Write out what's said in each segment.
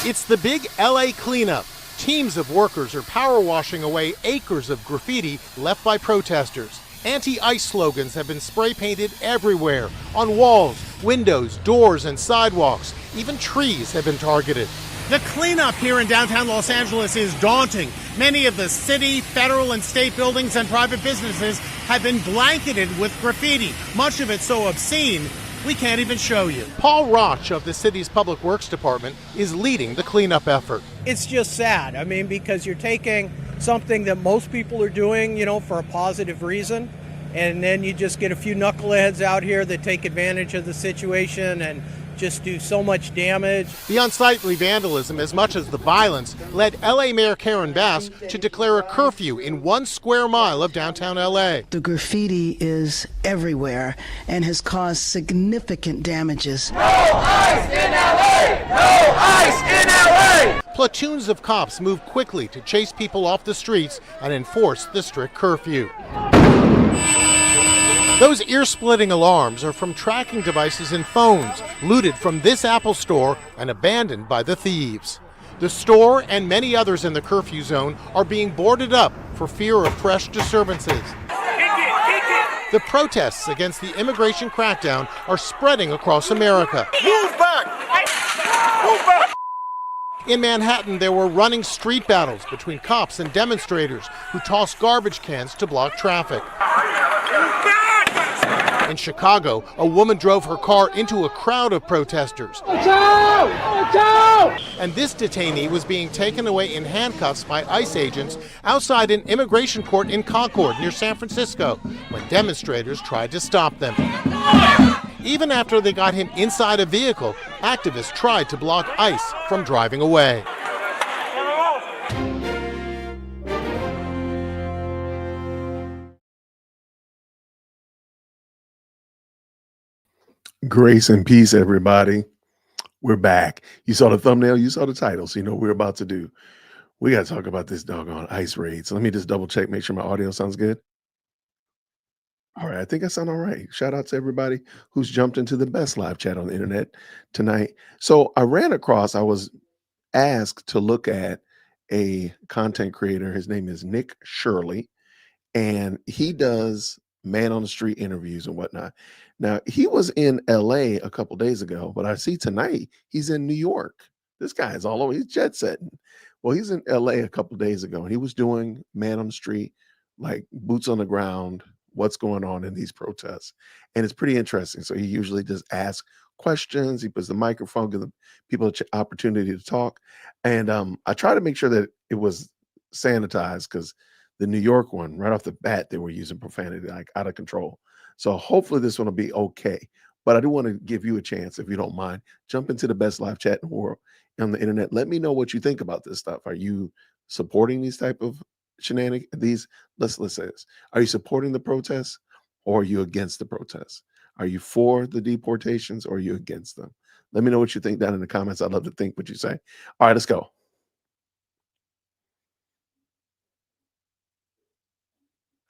It's the big LA cleanup. Teams of workers are power washing away acres of graffiti left by protesters. Anti-ICE slogans have been spray painted everywhere, on walls, windows, doors, and sidewalks. Even trees have been targeted. The cleanup here in downtown Los Angeles is daunting. Many of the city, federal, and state buildings and private businesses have been blanketed with graffiti, much of it so obscene we can't even show you. Paul Roch of the city's Public Works Department is leading the cleanup effort. It's just sad. I mean, because you're taking something that most people are doing, for a positive reason, and then you just get a few knuckleheads out here that take advantage of the situation and just do so much damage. The unsightly vandalism, as much as the violence, led LA Mayor Karen Bass to declare a curfew in 1 square mile of downtown LA. The graffiti is everywhere and has caused significant damages. No ICE in LA! No ICE in LA! Platoons of cops moved quickly to chase people off the streets and enforce the strict curfew. Those ear-splitting alarms are from tracking devices and phones looted from this Apple store and abandoned by the thieves. The store and many others in the curfew zone are being boarded up for fear of fresh disturbances. The protests against the immigration crackdown are spreading across America. Move back! Move back! In Manhattan, there were running street battles between cops and demonstrators who tossed garbage cans to block traffic. In Chicago, a woman drove her car into a crowd of protesters. Watch out! Watch out! And this detainee was being taken away in handcuffs by ICE agents outside an immigration court in Concord near San Francisco when demonstrators tried to stop them. Even after they got him inside a vehicle, activists tried to block ICE from driving away. Grace and peace, everybody. We're back. You saw the thumbnail, you saw the title, so you know what we're about to do. We got to talk about this doggone ICE raid. So let me just double check, make sure my audio sounds good. All right, I think I sound all right. Shout out to everybody who's jumped into the best live chat on the internet tonight. So I was asked to look at a content creator. His name is Nick Shirley, and he does man on the street interviews and whatnot. Now, he was in LA a couple days ago, but I see tonight he's in New York. This guy is all over. He's jet setting. Well, he's in LA a couple days ago, and he was doing man on the street, like boots on the ground, what's going on in these protests. And it's pretty interesting. So he usually just asks questions. He puts the microphone, gives people an opportunity to talk. And I try to make sure that it was sanitized, because the New York one, right off the bat, they were using profanity like out of control. So hopefully this one will be okay. But I do want to give you a chance, if you don't mind, jump into the best live chat in the world on the internet. Let me know what you think about this stuff. Are you supporting these type of shenanigans? Let's say this. Are you supporting the protests, or are you against the protests? Are you for the deportations, or are you against them? Let me know what you think down in the comments. I'd love to think what you say. All right, let's go.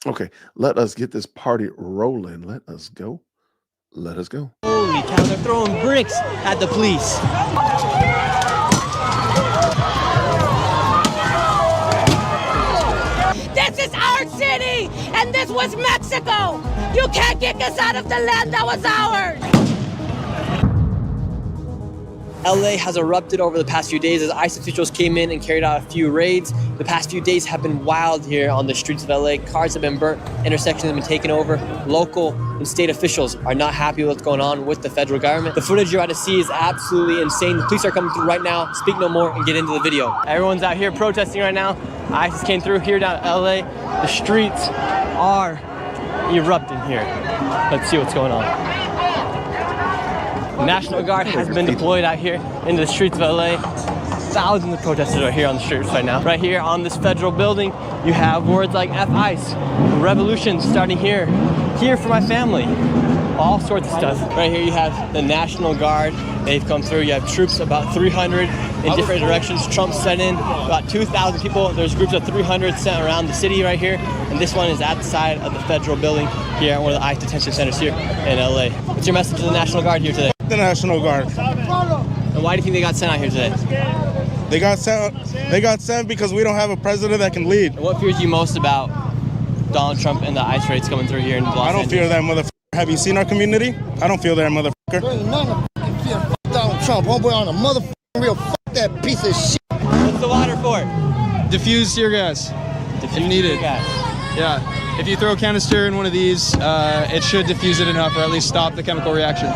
Okay, let us get this party rolling. Let us go. Let us go. Holy cow, they're throwing bricks at the police. This is our city, and this was Mexico. You can't kick us out of the land that was ours. LA has erupted over the past few days as ICE officials came in and carried out a few raids. The past few days have been wild here on the streets of LA. Cars have been burnt, intersections have been taken over. Local and state officials are not happy with what's going on with the federal government. The footage you're about to see is absolutely insane. The police are coming through right now. Speak no more and get into the video. Everyone's out here protesting right now. ICE came through here down in LA. The streets are erupting here. Let's see what's going on. The National Guard has been deployed out here into the streets of LA. Thousands of protesters are here on the streets right now. Right here on this federal building, you have words like F-ICE, revolution starting here for my family, all sorts of stuff. Right here you have the National Guard. They've come through. You have troops, about 300 in different directions. Trump sent in about 2,000 people. There's groups of 300 sent around the city right here. And this one is at the side of the federal building here at one of the ICE detention centers here in LA. What's your message to the National Guard here today? The National Guard. And why do you think they got sent out here today? They got sent because we don't have a president that can lead. What fears you most about Donald Trump and the ICE raids coming through here in Los Angeles? I don't fear that motherfucker. Have you seen our community? I don't fear that motherfucker. There ain't none of fear. Fuck Donald Trump. Homeboy on a motherfucking real. Fuck that piece of shit. What's the water for? Diffuse tear gas. If needed. Yeah. If you throw a canister in one of these, it should diffuse it enough, or at least stop the chemical reaction.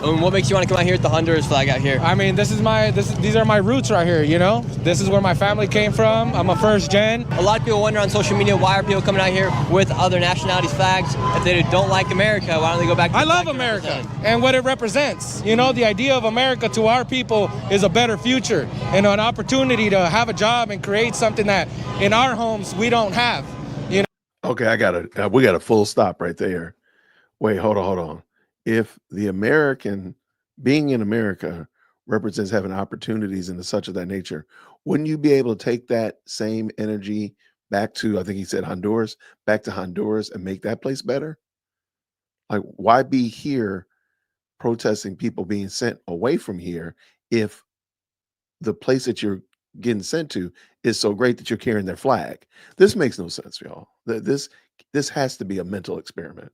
And what makes you want to come out here with the Honduras flag out here? I mean, these are my roots right here, you know? This is where my family came from. I'm a first gen. A lot of people wonder on social media, why are people coming out here with other nationalities' flags? If they don't like America, why don't they go back to I love America and what it represents. You know, the idea of America to our people is a better future and an opportunity to have a job and create something that in our homes we don't have, you know? Okay, we got a full stop right there. Wait, hold on. If the American, being in America, represents having opportunities and such of that nature, wouldn't you be able to take that same energy back to, I think he said Honduras, back to Honduras and make that place better? Like, why be here protesting people being sent away from here if the place that you're getting sent to is so great that you're carrying their flag? This makes no sense, y'all. This has to be a mental experiment.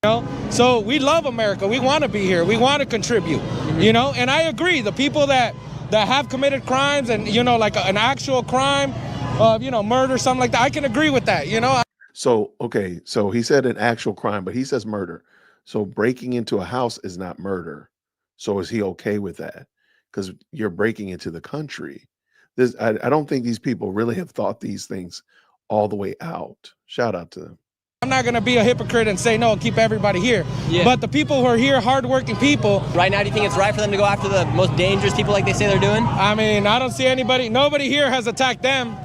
You know? So we love America. We want to be here. We want to contribute, you know? And I agree. The people that have committed crimes and, you know, like an actual crime of, you know, murder, something like that, I can agree with that, you know? So, okay. So he said an actual crime, but he says murder. So breaking into a house is not murder. So is he okay with that? Because you're breaking into the country. I don't think these people really have thought these things all the way out. Shout out to them. I'm not going to be a hypocrite and say, no, keep everybody here. Yeah. But the people who are here, hardworking people. Right now, do you think it's right for them to go after the most dangerous people like they say they're doing? I mean, I don't see nobody here has attacked them.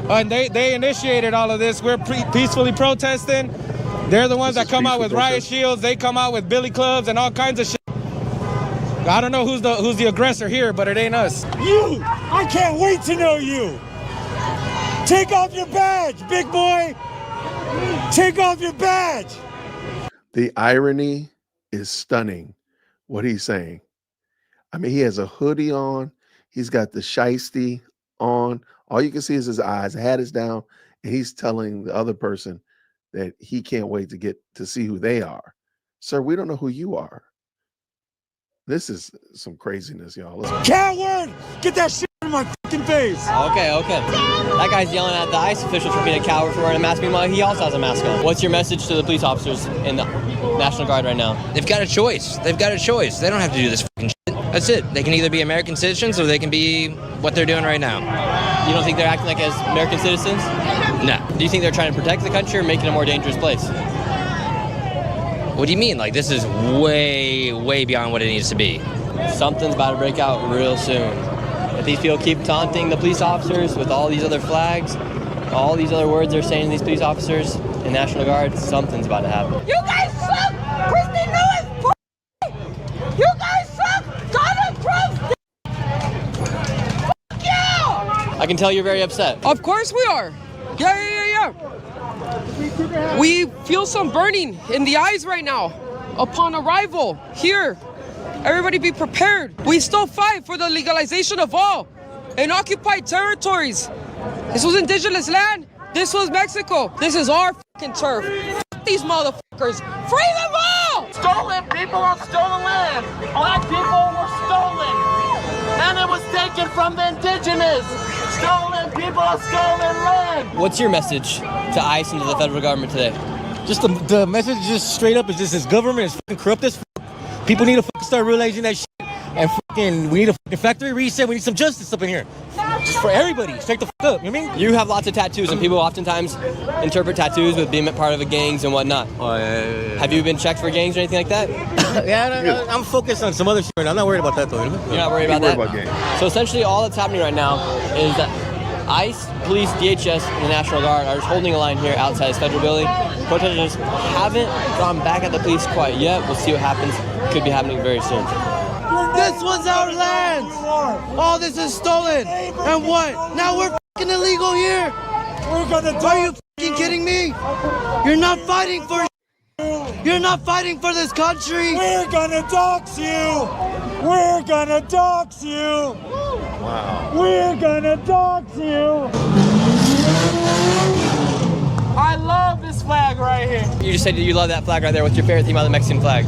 And they initiated all of this. We're peacefully protesting. They're the ones that come out with riot shields. They come out with billy clubs and all kinds of shit. I don't know who's the aggressor here, but it ain't us. You! I can't wait to know you! Take off your badge, big boy! Take off your badge! The irony is stunning, what he's saying. I mean, he has a hoodie on. He's got the shiesty on. All you can see is his eyes. Hat is down. And he's telling the other person that he can't wait to get to see who they are. Sir, we don't know who you are. This is some craziness, y'all. Coward! Get that shit in my fucking face! Okay. That guy's yelling at the ICE officials for being a coward for wearing a mask. Meanwhile, he also has a mask on. What's your message to the police officers in the National Guard right now? They've got a choice. They don't have to do this fucking shit. That's it. They can either be American citizens or they can be what they're doing right now. You don't think they're acting like as American citizens? No. Do you think they're trying to protect the country or make it a more dangerous place? What do you mean? Like, this is way, way beyond what it needs to be. Something's about to break out real soon. If these people keep taunting the police officers with all these other flags, all these other words they're saying to these police officers and National Guard, something's about to happen. You guys suck! Christy Lewis! You guys suck! Donald Trump! Fuck you! I can tell you're very upset. Of course we are. Yeah. We feel some burning in the eyes right now upon arrival here. Everybody be prepared. We still fight for the legalization of all in occupied territories. This was indigenous land. This was Mexico. This is our fucking turf. Fuck these motherfuckers. Free them all! Stolen people on stolen land. Black people were stolen. And it was taken from the indigenous. Stolen people on stolen land. What's your message to ICE and to the federal government today? Just the message just straight up is just this government is fucking corrupt as fuck. People need to fucking start realizing that shit. And fucking, we need a fucking factory reset. We need some justice up in here. Just for everybody. Straight the fuck up, you know what I mean? You have lots of tattoos, and people oftentimes interpret tattoos with being part of a gangs and whatnot. Oh, yeah. Have you been checked for gangs or anything like that? Yeah, I'm focused on some other shit right now. I'm not worried about that, though. You're not worried about that? So essentially all that's happening right now is that ICE, police, DHS, and the National Guard are just holding a line here outside this federal building. Protesters haven't gone back at the police quite yet. We'll see what happens. Could be happening very soon. This was our land. All this is stolen. And what? Now we're fucking illegal here. We're gonna Are you fucking kidding me? You're not fighting for You're not fighting for this country. We're gonna dox you. We're gonna dox you. Wow. We're gonna dox you. I love this flag right here. You just said you love that flag right there. What's your favorite thing about the Mexican flag?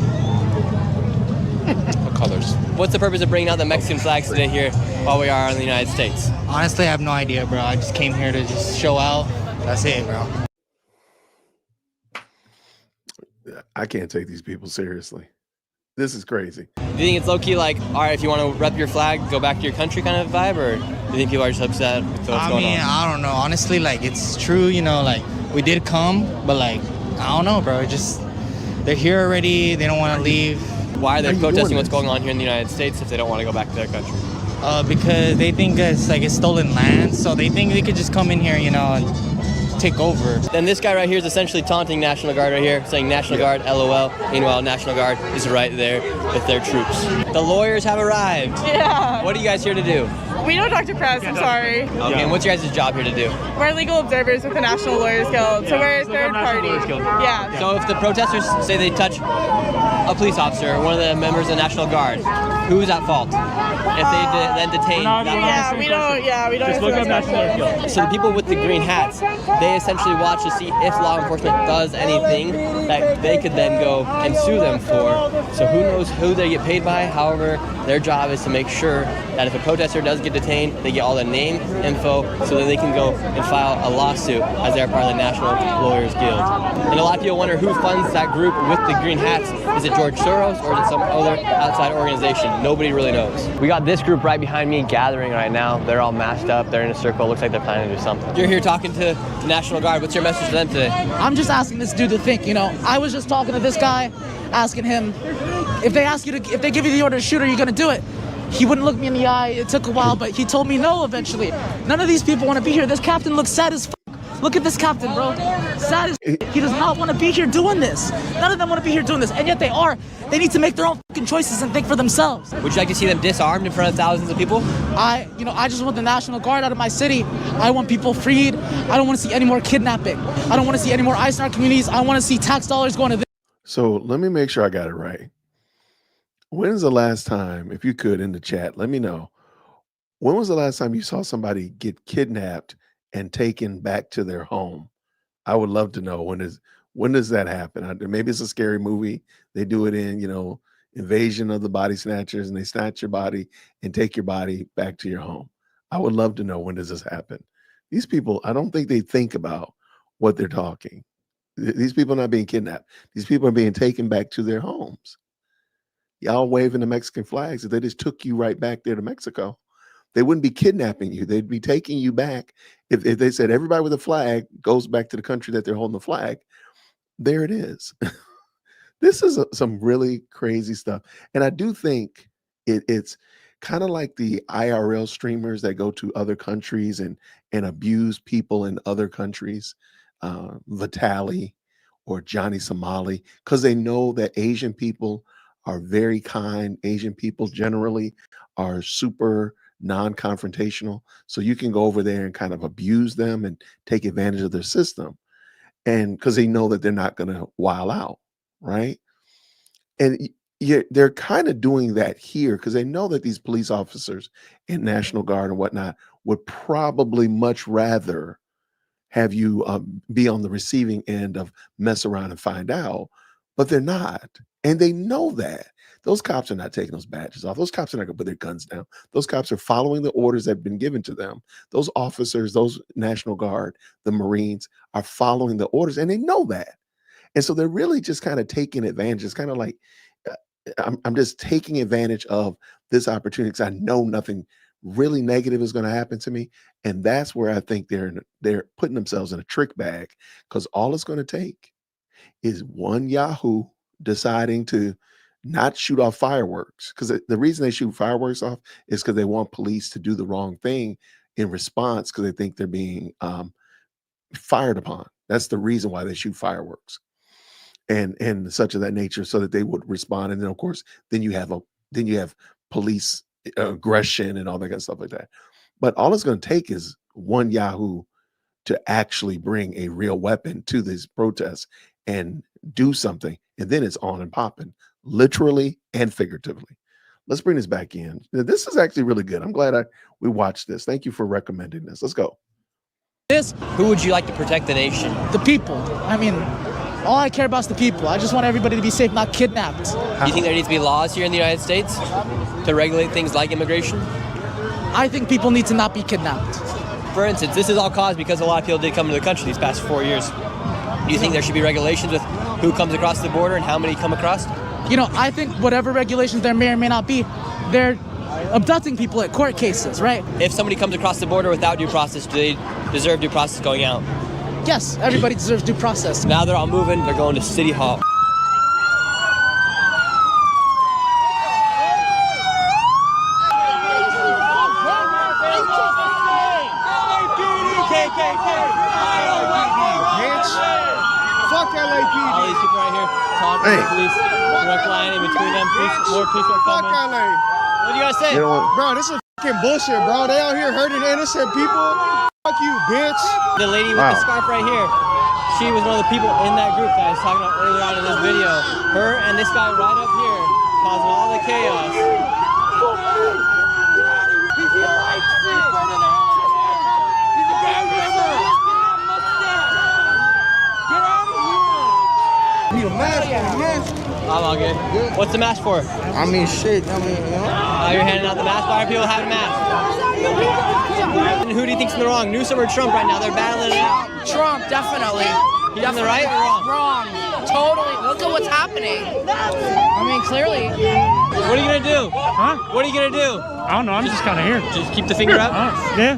What colors? What's the purpose of bringing out the Mexican flags today here while we are in the United States? Honestly, I have no idea, bro. I just came here to just show out. That's it, bro. I can't take these people seriously. This is crazy. Do you think it's low-key like, all right, if you want to rep your flag, go back to your country kind of vibe, or do you think people are just upset with what's going on? I don't know. Honestly, like, it's true, you know, like, we did come, but, like, I don't know, bro. It just, they're here already. They don't want to leave. Why are they protesting what's going on here in the United States if they don't want to go back to their country? Because they think it's, like, it's stolen land, so they think they could just come in here, you know, and take over. Then this guy right here is essentially taunting National Guard right here, saying National Guard, LOL. Meanwhile, National Guard is right there with their troops. The lawyers have arrived. Yeah. What are you guys here to do? We don't talk to press, I'm sorry. Okay, and what's your guys' job here to do? We're legal observers with the National Lawyers Guild, so we're third party. Yeah. So if the protesters say they touch a police officer, one of the members of the National Guard, who's at fault? If they then detain that We don't. Just look up National Lawyers Guild. So the people with the green hats, they essentially watch to see if law enforcement does anything that they could then go and sue them for. So who knows who they get paid by. However, their job is to make sure that if a protester does get detained, they get all the name, info, so that they can go and file a lawsuit as they're part of the National Lawyers Guild. And a lot of people wonder who funds that group with the green hats. Is it George Soros or is it some other outside organization? Nobody really knows. We got this group right behind me gathering right now. They're all masked up. They're in a circle. Looks like they're planning to do something. You're here talking to the National Guard. What's your message to them today? I'm just asking this dude to think, you know. I was just talking to this guy, asking him, if they give you the order to shoot, are you gonna do it? He wouldn't look me in the eye. It took a while, but he told me no eventually. None of these people want to be here. This captain looks sad as f***. Look at this captain, bro. Sad as f***. He does not want to be here doing this. None of them want to be here doing this, and yet they are. They need to make their own fucking choices and think for themselves. Would you like to see them disarmed in front of thousands of people? I just want the National Guard out of my city. I want people freed. I don't want to see any more kidnapping. I don't want to see any more ICE in our communities. I want to see tax dollars going to this. So let me make sure I got it right. When's the last time, if you could in the chat, let me know. When was the last time you saw somebody get kidnapped and taken back to their home? I would love to know when does that happen? Maybe it's a scary movie. They do it in, Invasion of the Body Snatchers, and they snatch your body and take your body back to your home. I would love to know, when does this happen? These people, I don't think they think about what they're talking. These people are not being kidnapped. These people are being taken back to their homes. Y'all waving the Mexican flags. If they just took you right back there to Mexico, they wouldn't be kidnapping you. They'd be taking you back. If they said everybody with a flag goes back to the country that they're holding the flag, there it is. This is some really crazy stuff. And I do think it's kind of like the IRL streamers that go to other countries and abuse people in other countries, Vitali or Johnny Somali, because they know that Asian people are very kind. Asian people generally are super non-confrontational. So you can go over there and kind of abuse them and take advantage of their system. And because they know that they're not going to wild out, right? And they're kind of doing that here because they know that these police officers and National Guard and whatnot would probably much rather have you be on the receiving end of mess around and find out, but they're not. And they know that. Those cops are not taking those badges off. Those cops are not going to put their guns down. Those cops are following the orders that have been given to them. Those officers, those National Guard, the Marines are following the orders, and they know that. And so they're really just kind of taking advantage. It's kind of like, I'm just taking advantage of this opportunity because I know nothing really negative is going to happen to me. And that's where I think they're putting themselves in a trick bag, because all it's going to take is one Yahoo deciding to not shoot off fireworks. Because the reason they shoot fireworks off is because they want police to do the wrong thing in response, because they think they're being fired upon. That's the reason why they shoot fireworks and such of that nature, so that they would respond. And then of course, then you have police aggression and all that kind of stuff like that. But all it's going to take is one Yahoo to actually bring a real weapon to these protests and do something. and then it's on and popping, literally and figuratively. Let's bring this back in. This is actually really good. I'm glad we watched this. Thank you for recommending this. Let's go. Who would you like to protect the nation? The people. I mean, all I care about is the people. I just want everybody to be safe, not kidnapped. Do you think there needs to be laws here in the United States to regulate things like immigration? I think people need to not be kidnapped. For instance, this is all caused because a lot of people did come to the country these past 4 years. Do you think there should be regulations with who comes across the border and how many come across? You know, I think whatever regulations there may or may not be, they're abducting people at court cases, right? If somebody comes across the border without due process, do they deserve due process going out? Yes, everybody deserves due process. Now they're all moving, they're going to City Hall. Fuck LAPD. All these people right here talking to the police, direct line in between them, more police are Fuck coming. LA. What do you guys say? Bro, this is fucking bullshit, bro. They out here hurting innocent people. Fuck you, bitch. The lady with the scarf right here, she was one of the people in that group that I was talking about earlier on in this video. Her and this guy right up here causing all the chaos. Need a mask, man. I'm all good. What's the mask for? I mean, shit. I mean, you know. Now you're handing out the mask. Why are people having masks? And who do you think's in the wrong? Newsom or Trump right now? They're battling it out. Trump, definitely. He's on the right or wrong? Wrong. Totally. Look at what's happening. I mean, clearly. What are you gonna do? Huh? What are you gonna do? I don't know. I'm just kind of here. Just keep the finger up? Yeah.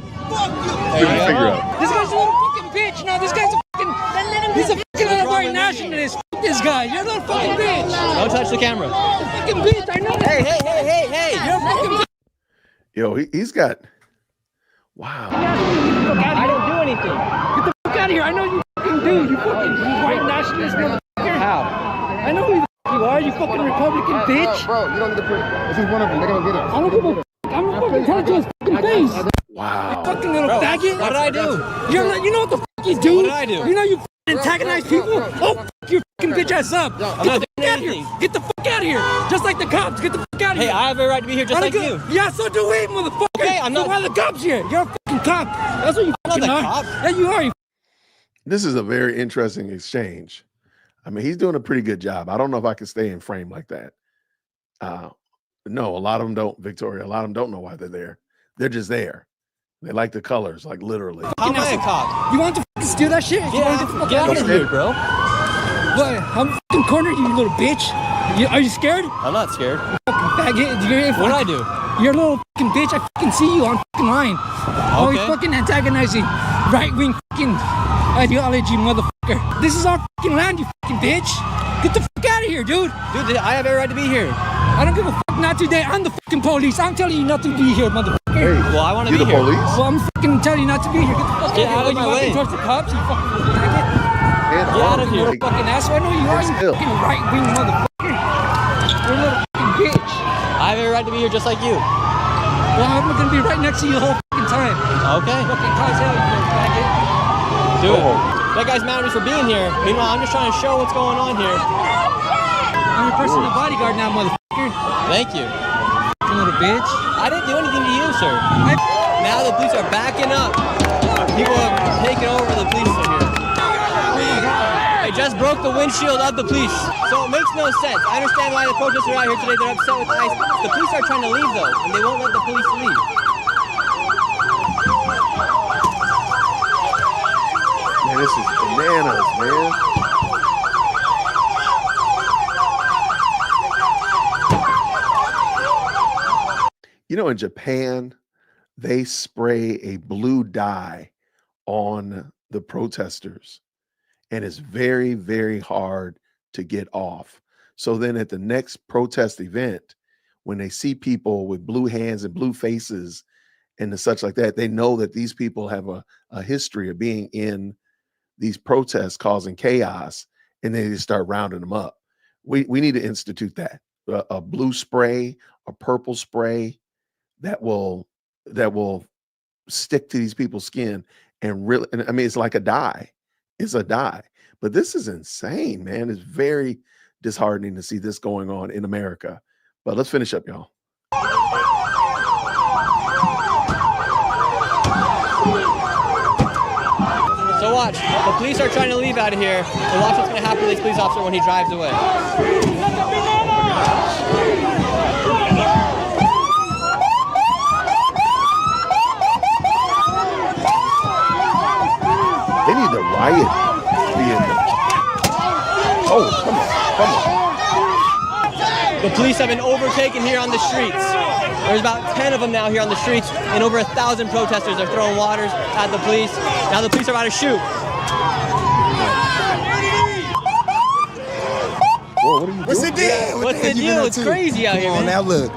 There you go. This guy's a little fucking bitch. No, this guy's a fucking. He's a fucking little white nationalist. F this guy. You're a little fucking bitch. Don't touch the camera. Fucking bitch. I know that. Hey. You're a fucking bitch. Yo, he's got. Wow. I don't do anything. Get the fuck out of here. I know you fucking do. You fucking white nationalist motherfucker. How? I know who the fuck you are. You fucking Republican bitch. Bro, you don't need to put. This is one of them. They're gonna get us. I don't give a fuck. I'm gonna fucking tell it to his fucking face. Wow. Fucking little faggot. What did I do? You know what the fuck you do? What did I do? You know you fucking antagonize people? Oh, fuck your fucking bitch ass up. I'm not doing Get the fuck out of here. Get the fuck out of here. Just like the cops. Get the fuck out of here. Hey, I have a right to be here just like you. Yeah, so do we, motherfucker. Okay, I'm not. So why the cops here? You're a fucking cop. That's what you I'm fucking not are. the cop. Yeah, you are. This is a very interesting exchange. I mean, he's doing a pretty good job. I don't know if I can stay in frame like that. No, a lot of them don't, Victoria. A lot of them don't know why they're there. They're just there. They like the colors, like literally. How am I a cop? You want to fucking steal that shit? Yeah, get out of here, bro. What? I'm fucking cornered, you little bitch. Are you scared? I'm not scared. Fucking faggot. What did I do? You're a little fucking bitch. I fucking see you on fucking line. Always Okay. fucking antagonizing right-wing fucking ideology, motherfucker. This is our fucking land, you fucking bitch. Get the fuck out of here, dude. Dude, I have every right to be here. I don't give a fuck not today. I'm the fucking police. I'm telling you not to be here, motherfucker. Hey, Well, I want to you be the here. police? Well, I'm fucking telling you not to be here. Get the fuck Get out out of my way. You towards the cops, you fucking faggot. Get out of here. Little fucking asshole. I know you are, you Still. fucking right-wing motherfucker. You're a little fucking bitch. I have every right to be here just like you. Well, I'm gonna be right next to you the whole fucking time. Okay. Fucking cause hell, you little faggot. Do it. That guy's mad at me for being here. Meanwhile, I'm just trying to show what's going on here. I'm your personal bodyguard now, motherfucker. Thank you. You little bitch. I didn't do anything to you, sir. Now the police are backing up. People have taken over the police are here. They just broke the windshield of the police. So it makes no sense. I understand why the protesters are out here today. They're upset with ICE. The police are trying to leave, though, and they won't let the police leave. Man, this is bananas, man. You know, in Japan, they spray a blue dye on the protesters, and it's very, very hard to get off. So then at the next protest event, when they see people with blue hands and blue faces and such like that, they know that these people have a history of being in these protests causing chaos, and they just start rounding them up. We need to institute that. A blue spray, a purple spray that will stick to these people's skin and really, and I mean, it's like a dye. It's a dye. But this is insane, man. It's very disheartening to see this going on in America. But let's finish up, y'all. So watch, the police are trying to leave out of here, and watch what's going to happen to this police officer when he drives away. They need the riot vehicle. Oh, come on. The police have been overtaken here on the streets. There's about 10 of them now here on the streets, and over 1,000 protesters are throwing waters at the police. Now the police are about to shoot. Whoa, what are you What's doing? the deal? What's the deal? It's crazy out here, man. Now look.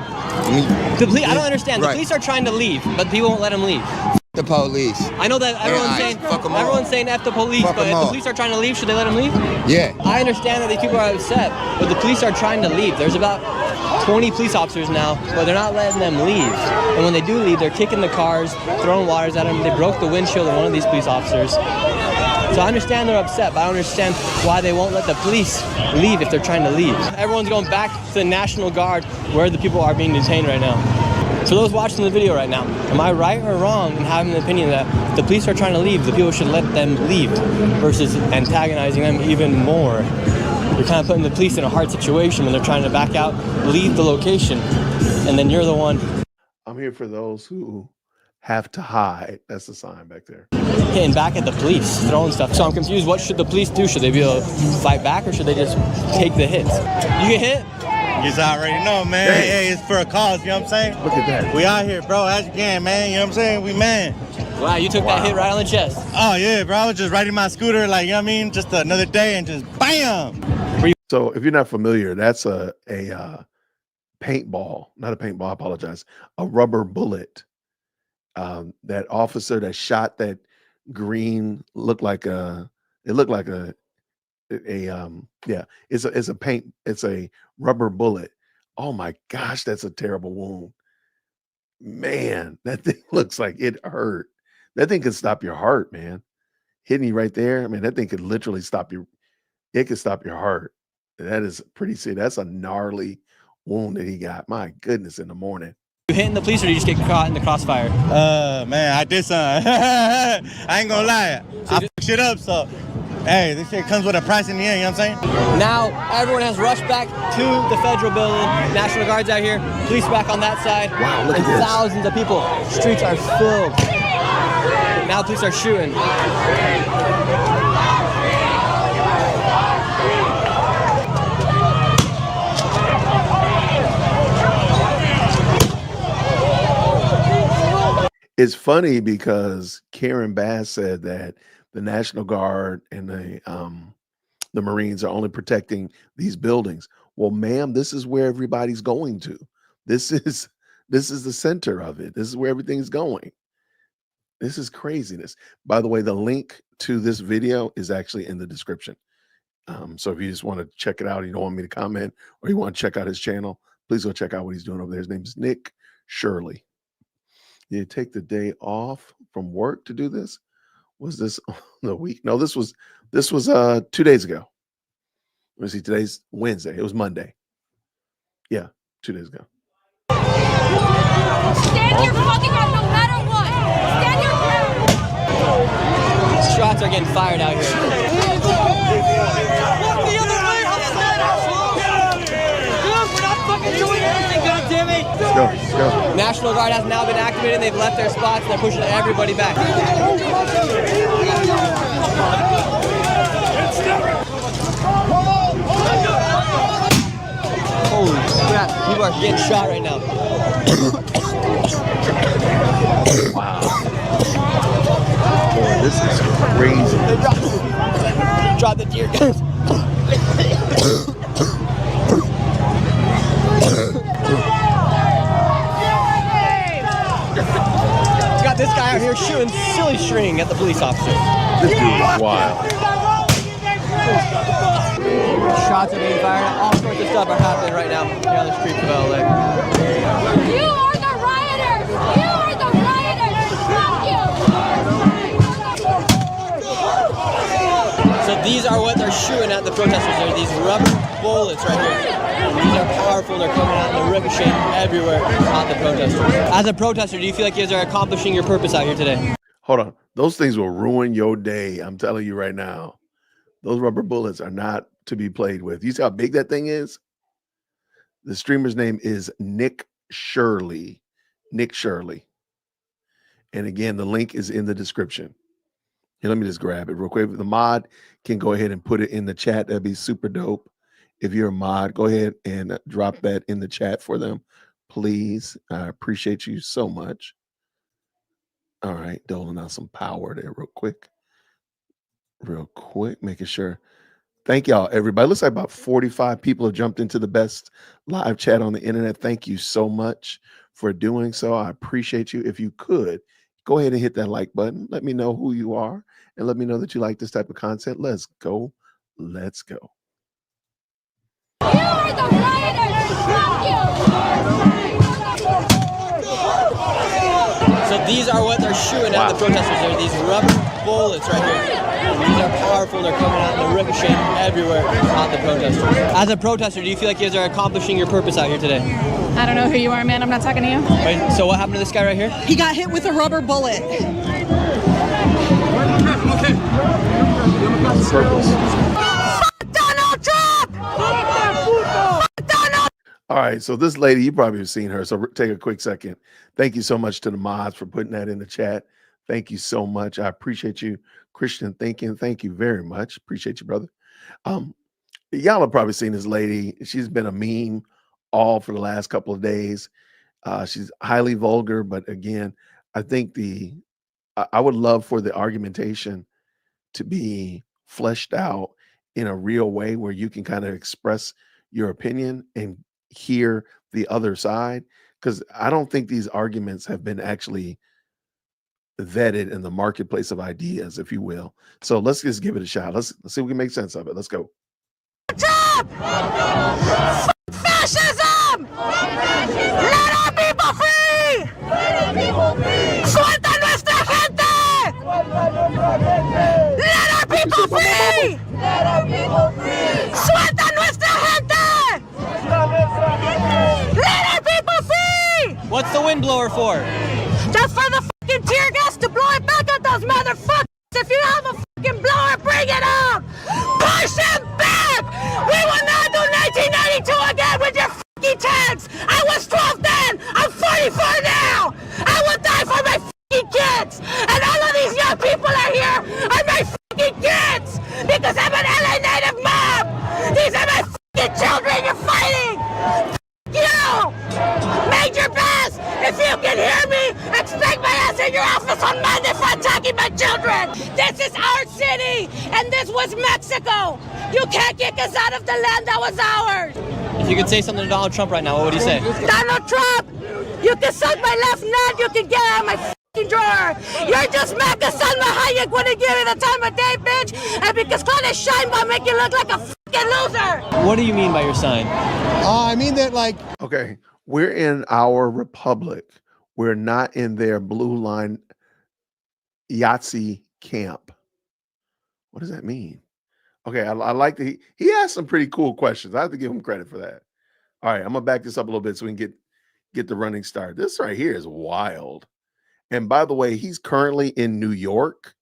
The police, I don't understand. The police are trying to leave, but people won't let them leave. The police. I know that everyone's saying F the police, but if the police are trying to leave, should they let them leave? Yeah. I understand that these people are upset, but the police are trying to leave. There's about 20 police officers now, but they're not letting them leave. And when they do leave, they're kicking the cars, throwing waters at them. They broke the windshield of one of these police officers. So I understand they're upset, but I don't understand why they won't let the police leave if they're trying to leave. Everyone's going back to the National Guard where the people are being detained right now. For those watching the video right now, am I right or wrong in having the opinion that if the police are trying to leave, the people should let them leave versus antagonizing them even more? You're kind of putting the police in a hard situation when they're trying to back out, leave the location, and then you're the one. I'm here for those who have to hide. That's the sign back there. Hitting back at the police, throwing stuff. So I'm confused. What should the police do? Should they be able to fight back or should they just take the hits? You get hit? You just already know, man. Dang. Hey, it's for a cause, you know what I'm saying? Look at that. We out here, bro, as you can, man. You know what I'm saying? We man. Wow, you took that hit right on the chest. Oh, yeah, bro. I was just riding my scooter, like, you know what I mean? Just another day and just BAM! So if you're not familiar, that's a paintball, not a paintball, I apologize, a rubber bullet. That officer that shot that green looked like a it's a rubber bullet. Oh my gosh, that's a terrible wound. Man, that thing looks like it hurt. That thing could stop your heart, man. Hitting you right there. I mean, that thing could literally stop you. It could stop your heart. That is pretty serious. That's a gnarly wound that he got. My goodness, in the morning. You hitting the police or do you just get caught in the crossfire? Man, I did something. I ain't gonna lie. I fucked shit up, so hey, this shit comes with a price in the end, you know what I'm saying? Now everyone has rushed back to the federal building. National Guard's out here, police back on that side. Wow, look at and this. Thousands of people. Streets are filled. Now police are shooting. It's funny because Karen Bass said that the National Guard and the Marines are only protecting these buildings. Well, ma'am, this is where everybody's going to. This is the center of it. This is where everything's going. This is craziness. By the way, the link to this video is actually in the description. So if you just want to check it out, you don't want me to comment, or you want to check out his channel, please go check out what he's doing over there. His name is Nick Shirley. Did you take the day off from work to do this? Was this the week? No, this was 2 days ago. Let me see. Today's Wednesday. It was Monday. Yeah, 2 days ago. Stand your fucking ground no matter what. Stand your ground. Shots are getting fired out here. Walk the other way, we're not fucking doing anything, goddammit! Let's go. National Guard has now been activated. They've left their spots and they're pushing everybody back. Holy crap, people are getting shot right now. Wow. Boy, this is crazy. Drop the tear gas. Got this guy out here shooting silly string at the police officer. This dude is wild. Shots are being fired. All sorts of stuff are happening right now here on the streets of LA. You are the rioters! You are the rioters! Fuck you! So these are what they're shooting at the protesters. They're these rubber bullets right here. These are powerful. They're coming out and they're ricocheting everywhere on the protesters. As a protester, do you feel like you guys are accomplishing your purpose out here today? Hold on. Those things will ruin your day. I'm telling you right now. Those rubber bullets are not to be played with. You see how big that thing is? The streamer's name is Nick Shirley. Nick Shirley. And again, the link is in the description. Here, let me just grab it real quick. The mod can go ahead and put it in the chat. That'd be super dope. If you're a mod, go ahead and drop that in the chat for them, please. I appreciate you so much. All right, doling out some power there real quick. Making sure. Thank y'all, everybody. Looks like about 45 people have jumped into the best live chat on the internet. Thank you so much for doing so. I appreciate you. If you could, go ahead and hit that like button. Let me know who you are and let me know that you like this type of content. Let's go. Let's go. You are the rioters! So these are what they're shooting at the protesters. They're these rubber bullets right here. These are powerful. They're coming out and they're ricocheting everywhere on the protesters. As a protester, do you feel like you guys are accomplishing your purpose out here today? I don't know who you are, man. I'm not talking to you. Wait, so what happened to this guy right here? He got hit with a rubber bullet. Donald Trump! Donald! All right, so this lady, you probably have seen her, so take a quick second. Thank you so much to the mods for putting that in the chat. Thank you so much. I appreciate you. Christian thinking, thank you very much. Appreciate you, brother. Y'all have probably seen this lady. She's been a meme all for the last couple of days. She's highly vulgar, but again, I think I would love for the argumentation to be fleshed out in a real way where you can kind of express your opinion and hear the other side, because I don't think these arguments have been actually vetted in the marketplace of ideas, if you will. So let's just give it a shot. Let's see if we can make sense of it. Let's go. Trump! Fascism! Let our people free! ¡Suelta nuestra gente! Let our people free! ¡Suelta nuestra gente! Let our people free! What's the wind blower for? Just for the fucking tear gas to blow it back at those motherfuckers! If you have a fucking blower, bring it out! Push them back! We will not do 1992 again with your fucking tanks! I was 12 then! I'm 44 now! I will die for my fucking kids! And all of these young people are here are my fucking kids! Because I'm an LA native mom! These are my fucking children you're fighting! You! Major Bass, if you can hear me, expect my ass in your office on Monday for attacking my children! This is our city, and this was Mexico! You can't kick us out of the land that was ours! If you could say something to Donald Trump right now, what would you say? Donald Trump, you can suck my left nut, you can get out of my fucking drawer! You're just Mac Salma Hayek wouldn't give you the time of day, bitch! And because Claudia Sheinbaum make you look like a fucking loser! What do you mean by your sign? I mean that like... Okay, we're in our republic. We're not in their blue line Yahtzee camp. What does that mean? Okay, I like that he asked some pretty cool questions. I have to give him credit for that. All right, I'm gonna back this up a little bit so we can get the running start. This right here is wild. And by the way, he's currently in New York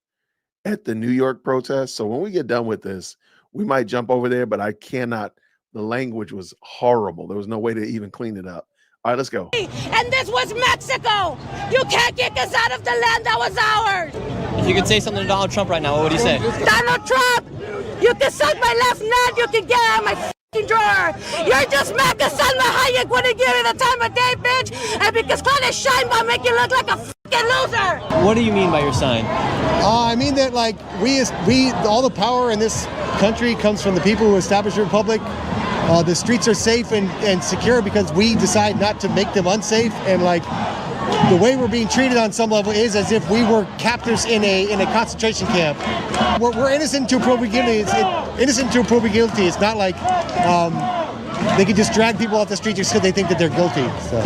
at the New York protest. So when we get done with this, we might jump over there, but I cannot. The language was horrible. There was no way to even clean it up. All right, let's go. And this was Mexico! You can't kick us out of the land that was ours! If you could say something to Donald Trump right now, what would you say? Donald Trump, you can suck my left nut, you can get out of my fucking drawer! You're just Mac Salma Hayek wouldn't give you the time of day, bitch! And because Claudia Sheinbaum make you look like a fucking loser! What do you mean by your sign? I mean that like we all the power in this country comes from the people who established the republic. The streets are safe and secure because we decide not to make them unsafe, and like the way we're being treated on some level is as if we were captives in a concentration camp. We're innocent until proven guilty. Innocent until proven guilty. It's not like they can just drag people off the street just because they think that they're guilty. So.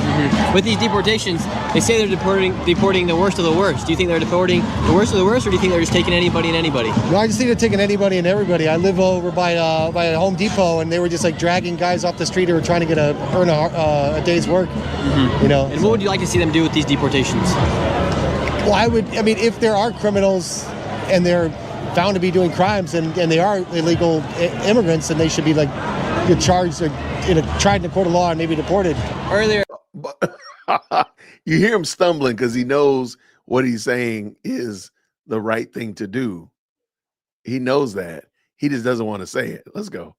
With these deportations, they say they're deporting the worst of the worst. Do you think they're deporting the worst of the worst, or do you think they're just taking anybody and anybody? No, I just think they're taking anybody and everybody. I live over by a Home Depot, and they were just like dragging guys off the street who were trying to earn a day's work. You know. And what would you like to see them do with these deportations? Well, I mean, if there are criminals and they're found to be doing crimes and they are illegal immigrants, then they should be like charged or tried in a court of law and maybe deported. Earlier, you hear him stumbling because he knows what he's saying is the right thing to do. He knows that. He just doesn't want to say it. Let's go.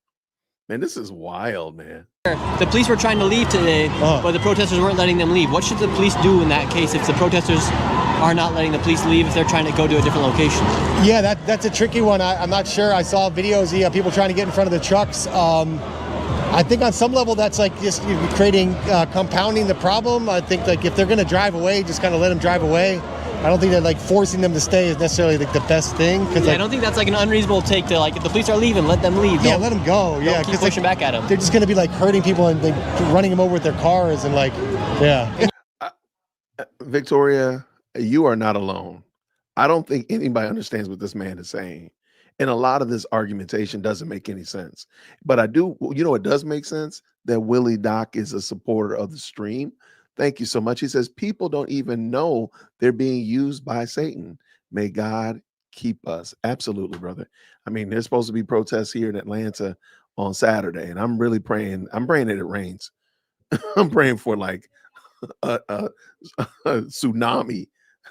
Man, this is wild, man. The police were trying to leave today, but the protesters weren't letting them leave. What should the police do in that case if the protesters are not letting the police leave if they're trying to go to a different location? Yeah, that's a tricky one. I'm not sure. I saw videos of people trying to get in front of the trucks. I think on some level that's like just creating, compounding the problem. I think like if they're going to drive away, just kind of let them drive away. I don't think that like forcing them to stay is necessarily like the best thing. I don't think that's like an unreasonable take to like if the police are leaving, let them leave. Yeah, let them go. Yeah, keep pushing back at them. They're just going to be like hurting people and like running them over with their cars and like, yeah. Victoria, you are not alone. I don't think anybody understands what this man is saying. And a lot of this argumentation doesn't make any sense. But I do, you know, it does make sense that Willie Doc is a supporter of the stream. Thank you so much. He says, people don't even know they're being used by Satan. May God keep us. Absolutely, brother. I mean, there's supposed to be protests here in Atlanta on Saturday, and I'm really praying. I'm praying that it rains. I'm praying for like a tsunami.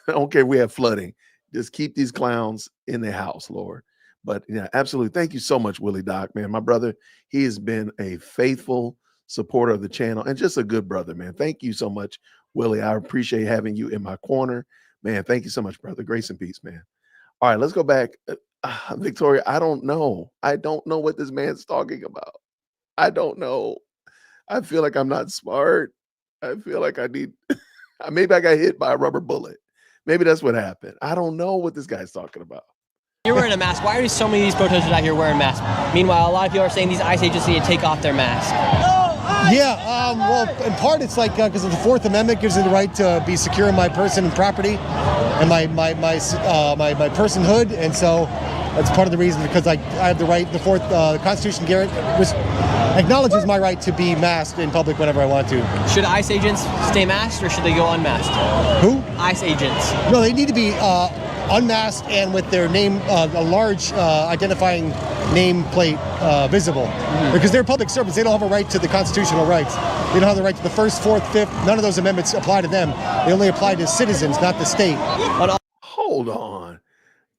I don't care if we have flooding. Just keep these clowns in their house, Lord. But yeah, absolutely. Thank you so much, Willie Doc, man. My brother, he has been a faithful supporter of the channel and just a good brother, man. Thank you so much, Willie. I appreciate having you in my corner, man. Thank you so much, brother. Grace and peace, man. All right, let's go back. Victoria, I don't know. I don't know what this man's talking about. I don't know. I feel like I'm not smart. I feel like I need, maybe I got hit by a rubber bullet. Maybe that's what happened. I don't know what this guy's talking about. You're wearing a mask. Why are so many of these protesters out here wearing masks? Meanwhile, a lot of people are saying these ICE agents need to take off their masks. Yeah, well, in part it's like because of the Fourth Amendment gives me the right to be secure in my person and property and my personhood, and so that's part of the reason because I have the right. The Constitution acknowledges my right to be masked in public whenever I want to. Should ICE agents stay masked or should they go unmasked? Who? ICE agents. No, they need to be unmasked and with their name, a large identifying nameplate visible. Because they're public servants. They don't have a right to the constitutional rights. They don't have the right to the First, Fourth, Fifth. None of those amendments apply to them. They only apply to citizens, not the state. Hold on.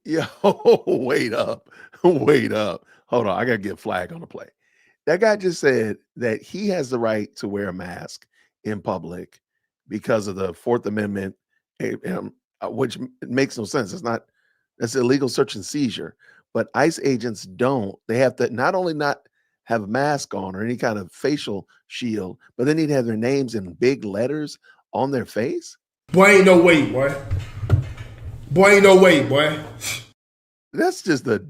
Yo, wait up. Wait up. Hold on. I got to get a flag on the play. That guy just said that he has the right to wear a mask in public because of the Fourth Amendment, which makes no sense. That's illegal search and seizure. But ICE agents don't. They have to not only not have a mask on or any kind of facial shield, but they need to have their names in big letters on their face. Boy, ain't no way, boy. Boy, ain't no way, boy. That's just okay.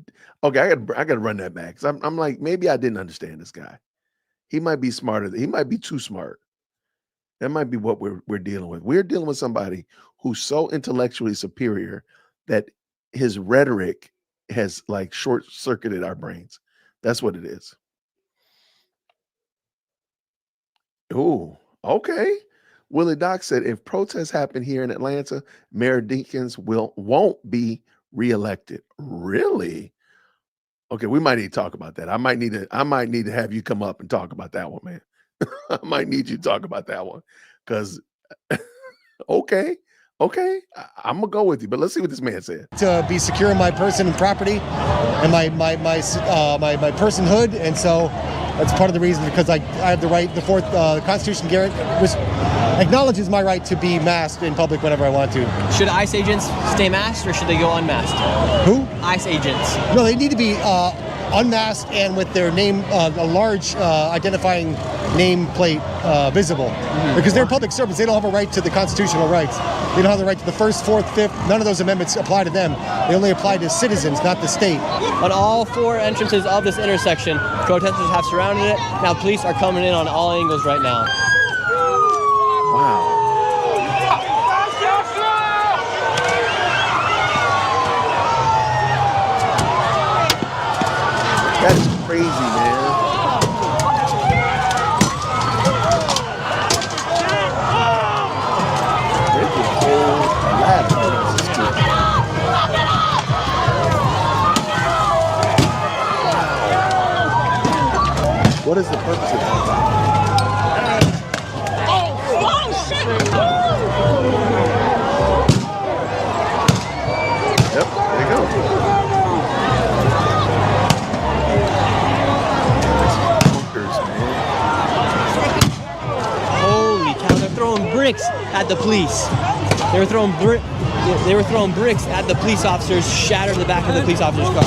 I got to run that back. I'm like, maybe I didn't understand this guy. He might be smarter. He might be too smart. That might be what we're dealing with. We're dealing with somebody who's so intellectually superior that his rhetoric has like short-circuited our brains. That's what it is. Oh, okay. Willie Doc said if protests happen here in Atlanta, Mayor Dinkins won't be reelected. Really? Okay, we might need to talk about that. I might need to have you come up and talk about that one, man. I might need you to talk about that one. Because okay. I'm gonna go with you, but let's see what this man said. To be secure in my person and property and my personhood, and so that's part of the reason because I have the right. The Constitution acknowledges my right to be masked in public whenever I want to. Should ICE agents stay masked or should they go unmasked? Who? ICE agents. No, they need to be unmasked and with their name, a large identifying nameplate visible. Because they're public servants, they don't have a right to the constitutional rights. They don't have the right to the 1st, 4th, 5th. None of those amendments apply to them. They only apply to citizens, not the state. On all 4 entrances of this intersection, protesters have surrounded it. Now police are coming in on all angles right now. Wow. That is crazy, man. There's a whole ladder. What is the purpose of that? Yep, there you go. Holy cow, they're throwing bricks at the police. They were throwing bricks at the police officers, shattered the back of the police officer's car.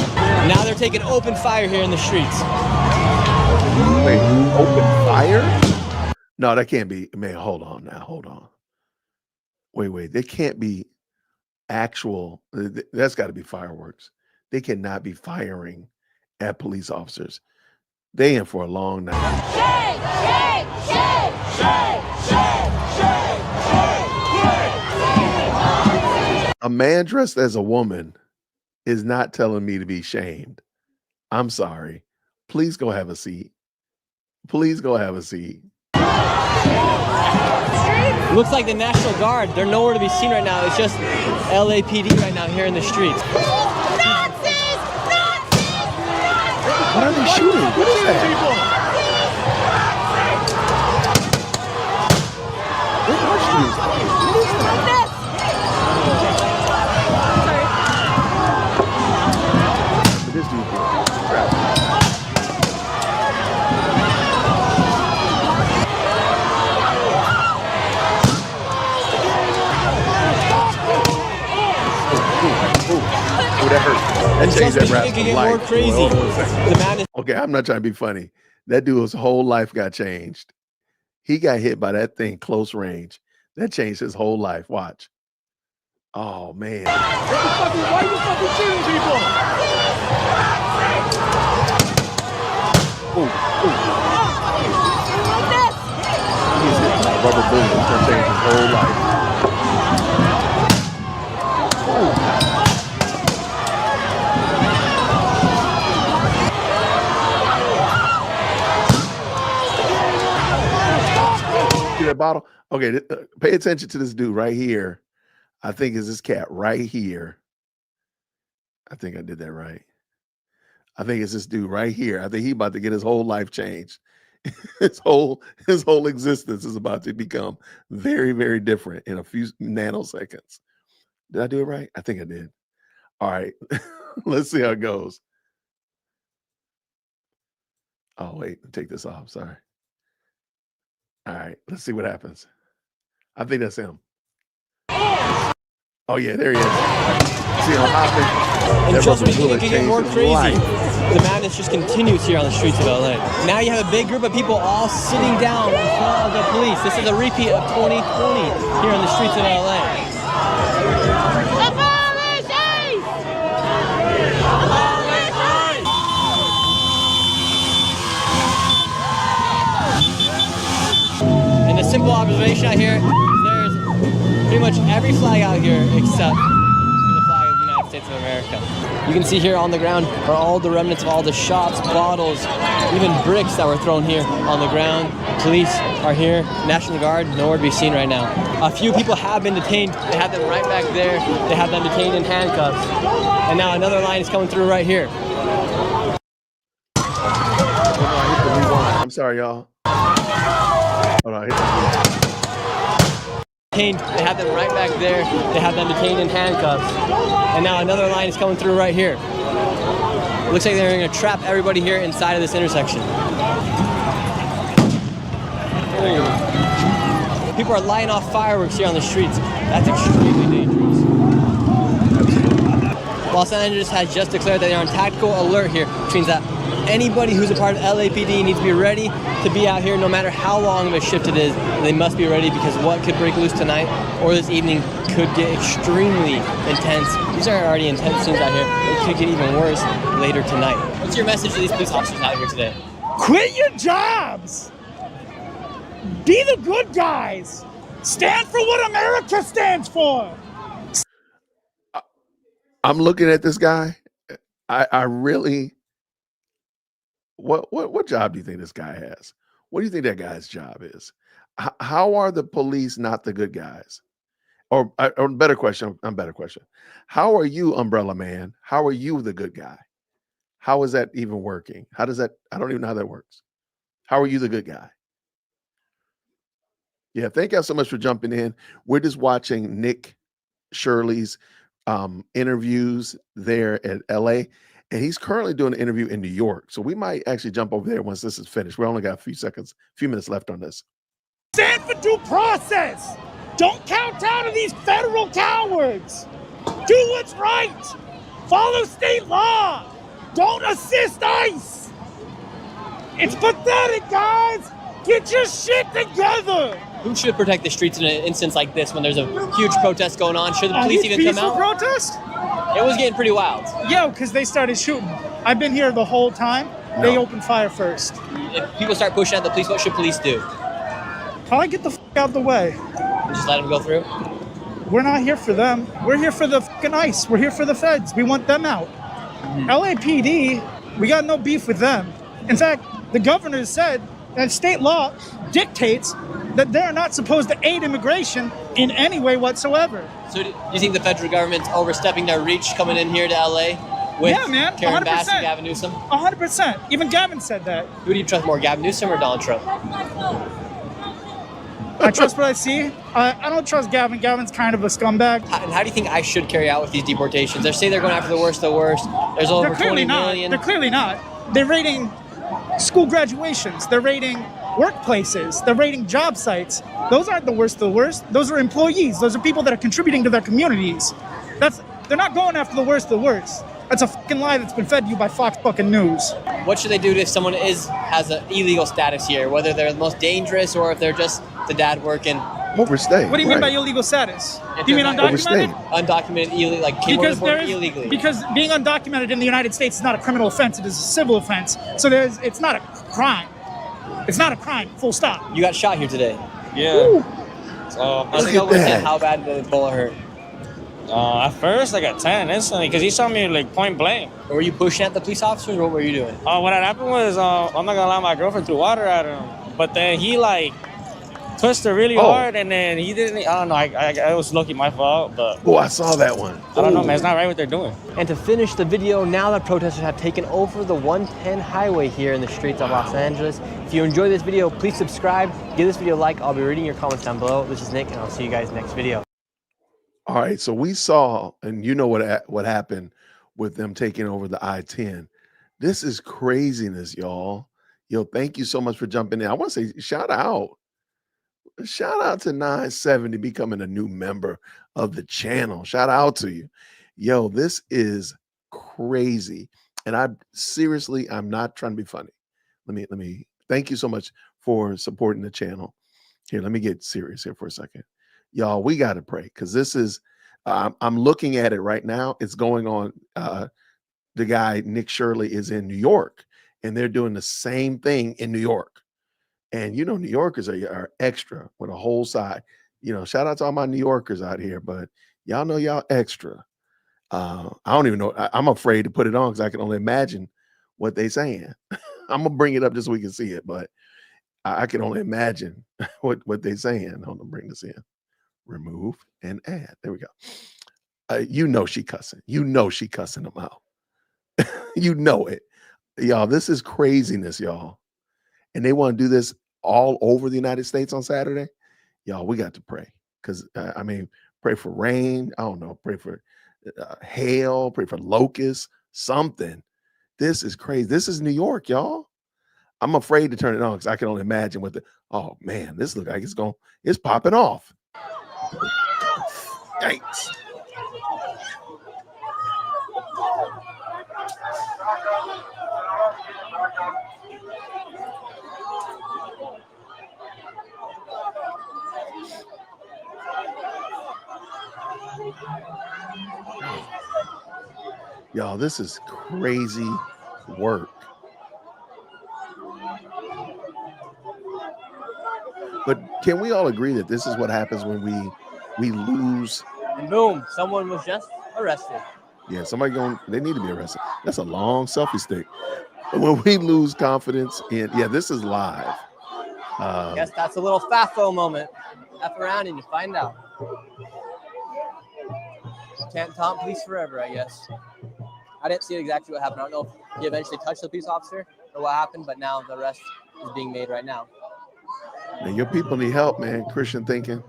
Now they're taking open fire here in the streets. Wait, open fire? No, that can't be. Man, hold on now. Hold on. Wait. There can't be actual. That's got to be fireworks. They cannot be firing at police officers. They in for a long night. A man dressed as a woman is not telling me to be shamed. I'm sorry. Please go have a seat. Please go have a seat. Looks like the National Guard. They're nowhere to be seen right now. It's just LAPD right now here in the streets. What are they shooting? What is that? What are shooting? What is that? This dude crap. Oh, that hurt. That changed that rap's life. More crazy. Okay, I'm not trying to be funny. That dude's whole life got changed. He got hit by that thing close range. That changed his whole life. Watch. Oh man. Why are you fucking shooting people? He's hit by a rubber bullet. It's gonna change his whole life. See that bottle? Okay, pay attention to this dude right here. I think is this cat right here. I think I did that right. I think it's this dude right here. I think he about to get his whole life changed. his whole existence is about to become very, very different in a few nanoseconds. Did I do it right? I think I did. All right. Let's see how it goes. Oh, wait, take this off. Sorry. All right, let's see what happens. I think that's him. Oh yeah, there he is. See him hopping. And just when you think it can get more crazy, the madness just continues here on the streets of LA. Now you have a big group of people all sitting down in front of the police. This is a repeat of 2020 here on the streets of LA. And the simple observation out here, there's pretty much every flag out here except for the flag of the United States of America. You can see here on the ground are all the remnants of all the shots, bottles, even bricks that were thrown here on the ground. Police are here. National Guard, nowhere to be seen right now. A few people have been detained. They have them right back there. They have them detained in handcuffs. And now another line is coming through right here. Oh, no, I hit the rewind. I'm sorry, y'all. Hold on, I hit the rewind. They have them right back there. They have them detained in handcuffs. And now another line is coming through right here. Looks like they're going to trap everybody here inside of this intersection. People are lighting off fireworks here on the streets. That's extremely dangerous. Los Angeles has just declared that they're on tactical alert here, which means that Anybody who's a part of LAPD needs to be ready to be out here no matter how long of a shift it is. They must be ready because what could break loose tonight or this evening could get extremely intense. These are already intense scenes out here. It could get even worse later tonight. What's your message to these police officers out here today? Quit your jobs. Be the good guys. Stand for what America stands for. I'm looking at this guy. I really, what job do you think this guy has? What do you think that guy's job is? How are the police not the good guys? Or better question, how are you, Umbrella Man? How are you the good guy? How is that even working? How does that, I don't even know how that works. How are you the good guy? Yeah, thank y'all so much for jumping in. We're just watching Nick Shirley's interviews there at LA, and he's currently doing an interview in New York. So we might actually jump over there once this is finished. We only got a few minutes left on this. Stand for due process. Don't kowtow to these federal cowards. Do what's right. Follow state law. Don't assist ICE. It's pathetic, guys. Get your shit together. Who should protect the streets in an instance like this when there's a huge protest going on? Should the police even come out? Protest? It was getting pretty wild. Yeah, because they started shooting. I've been here the whole time. No. They opened fire first. If people start pushing at the police, what should police do? Probably get the fuck out of the way. Just let them go through? We're not here for them. We're here for the fucking ICE. We're here for the feds. We want them out. LAPD, we got no beef with them. In fact, the governor said that state law dictates that they're not supposed to aid immigration in any way whatsoever. So do you think the federal government's overstepping their reach coming in here to LA with Karen Bass and Gavin Newsom? 100%. Even Gavin said that. Who do you trust more, Gavin Newsom or Donald Trump? I trust what I see. I don't trust Gavin. Gavin's kind of a scumbag. And how do you think ICE should carry out with these deportations? They say they're going after the worst of the worst. There's over 20 million. They're clearly not. They're raiding school graduations. They're raiding workplaces. They're raiding job sites. Those aren't the worst of the worst. Those are employees. Those are people that are contributing to their communities. They're not going after the worst of the worst. That's a fucking lie that's been fed to you by Fox fucking News. What should they do if someone has an illegal status here? Whether they're the most dangerous or if they're just the dad working? Overstay. What do you mean by illegal status? Do you mean undocumented? Undocumented, illegal, like people imported illegally. Because being undocumented in the United States is not a criminal offense, it is a civil offense. So it's not a crime. It's not a crime, full stop. You got shot here today. Yeah. How bad did the bullet hurt? At first, I got 10 instantly because he shot me like point blank. Were you pushing at the police officers or what were you doing? What had happened was, I'm not gonna lie, my girlfriend threw water at him. But then he like twisted really hard and then he didn't, I don't know, I was lucky my fault, but. Oh, I saw that one. I don't know, man, it's not right what they're doing. And to finish the video, now that protesters have taken over the 110 highway here in the streets of Los Angeles. If you enjoyed this video, please subscribe, give this video a like. I'll be reading your comments down below. This is Nick and I'll see you guys next video. All right, so we saw, and you know what happened with them taking over the I-10. This is craziness, y'all. Yo, thank you so much for jumping in. I want to say shout out to 970 becoming a new member of the channel. Shout out to you. Yo, this is crazy. And I'm not trying to be funny. Let me thank you so much for supporting the channel. Here, let me get serious here for a second. Y'all, we got to pray because this is, I'm looking at it right now. It's going on. The guy, Nick Shirley, is in New York and they're doing the same thing in New York. And, you know, New Yorkers are extra with a whole side. You know, shout out to all my New Yorkers out here, but y'all know y'all extra. I don't even know. I'm afraid to put it on because I can only imagine what they saying. I'm going to bring it up just so we can see it, but I can only imagine what they saying. I'm going to bring this in. Remove and add. There we go. You know she cussing. You know she cussing them out. You know it. Y'all, this is craziness, y'all. And they want to do this all over the United States on Saturday. Y'all, we got to pray. Because, I mean, pray for rain. I don't know. Pray for hail. Pray for locusts. Something. This is crazy. This is New York, y'all. I'm afraid to turn it on because I can only imagine what oh, man, this looks like it's popping off. Yikes. Y'all, this is crazy work. But can we all agree that this is what happens when we lose? And boom, someone was just arrested. Yeah, they need to be arrested. That's a long selfie stick. When we lose confidence in, this is live. Guess that's a little FAFO moment. F around and you find out. Can't taunt police forever, I guess. I didn't see exactly what happened. I don't know if he eventually touched the police officer or what happened, but now the arrest is being made right now. Man, your people need help, man. Christian thinking.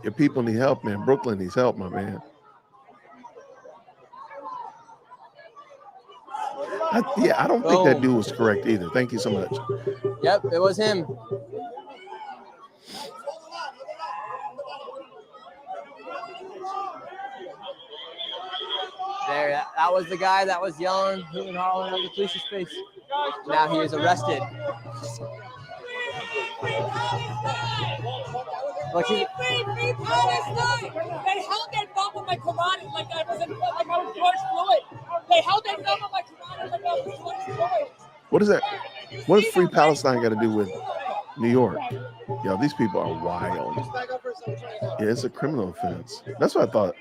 Your people need help, man. Brooklyn needs help, my man. I don't think that dude was correct either. Thank you so much. Yep, it was him. There, that was the guy that was yelling, hooting and hollering at the police's face. Now he is arrested. Like he, they held that thumb on my carotid like I was George Floyd. They held that thumb on my carotid like I was George Floyd. What is that? What does Free Palestine got to do with New York? Yo, these people are wild. Yeah, it's a criminal offense. That's what I thought.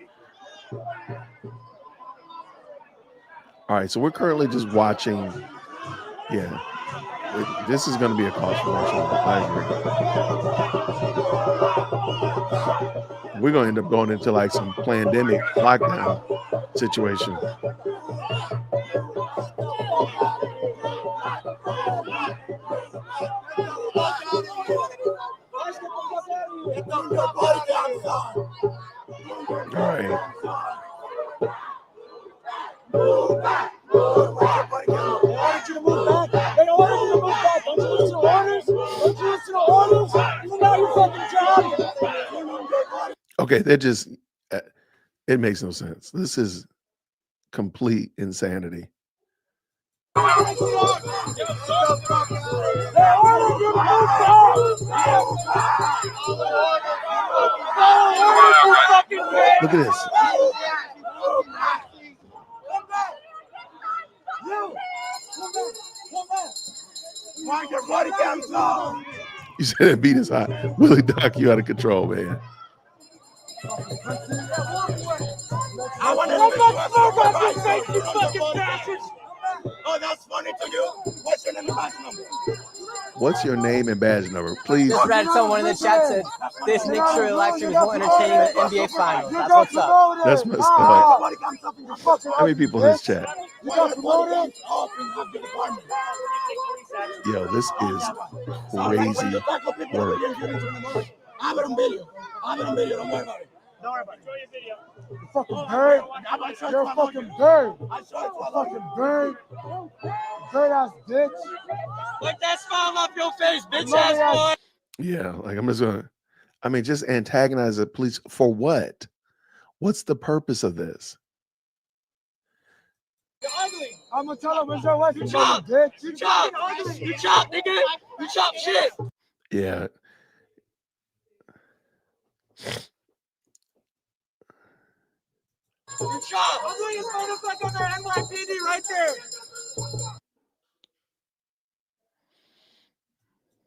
All right, so we're currently just watching. Yeah, this is going to be a cause for action. I agree. We're going to end up going into like some pandemic lockdown situation. All right. Move back. They ordered you to move back. They ordered you to move back. Don't you listen to orders? Don't you listen to orders? Isn't that your fucking job? Okay, they're just, it makes no sense. This is complete insanity. They ordered you to move back. Look at this. You said that beat is hot. Willie Doc, you out of control, man. I want to face, you fucking bastards. Oh, that's funny to you? What's your name and badge number? What's your name and badge number? Please. Just read someone in the chat said, this makes sure the live stream is more entertaining than NBA Finals. That's what's up. That's messed up. How many people in this chat? Yo, this is crazy work. I have it on video. Don't worry about it. Don't worry about it. You fucking bird. You're a fucking bird. Fucking bird. Bird ass bitch. Put that smile off your face, bitch ass boy. Yeah, like I'm just gonna, just antagonize the police for what? What's the purpose of this? You're ugly. I'm gonna tell them where's your wife, bitch. You chop. You chop, nigga. You chop shit. Yeah. You chop. I'm doing this motherfucker on NYPD right there.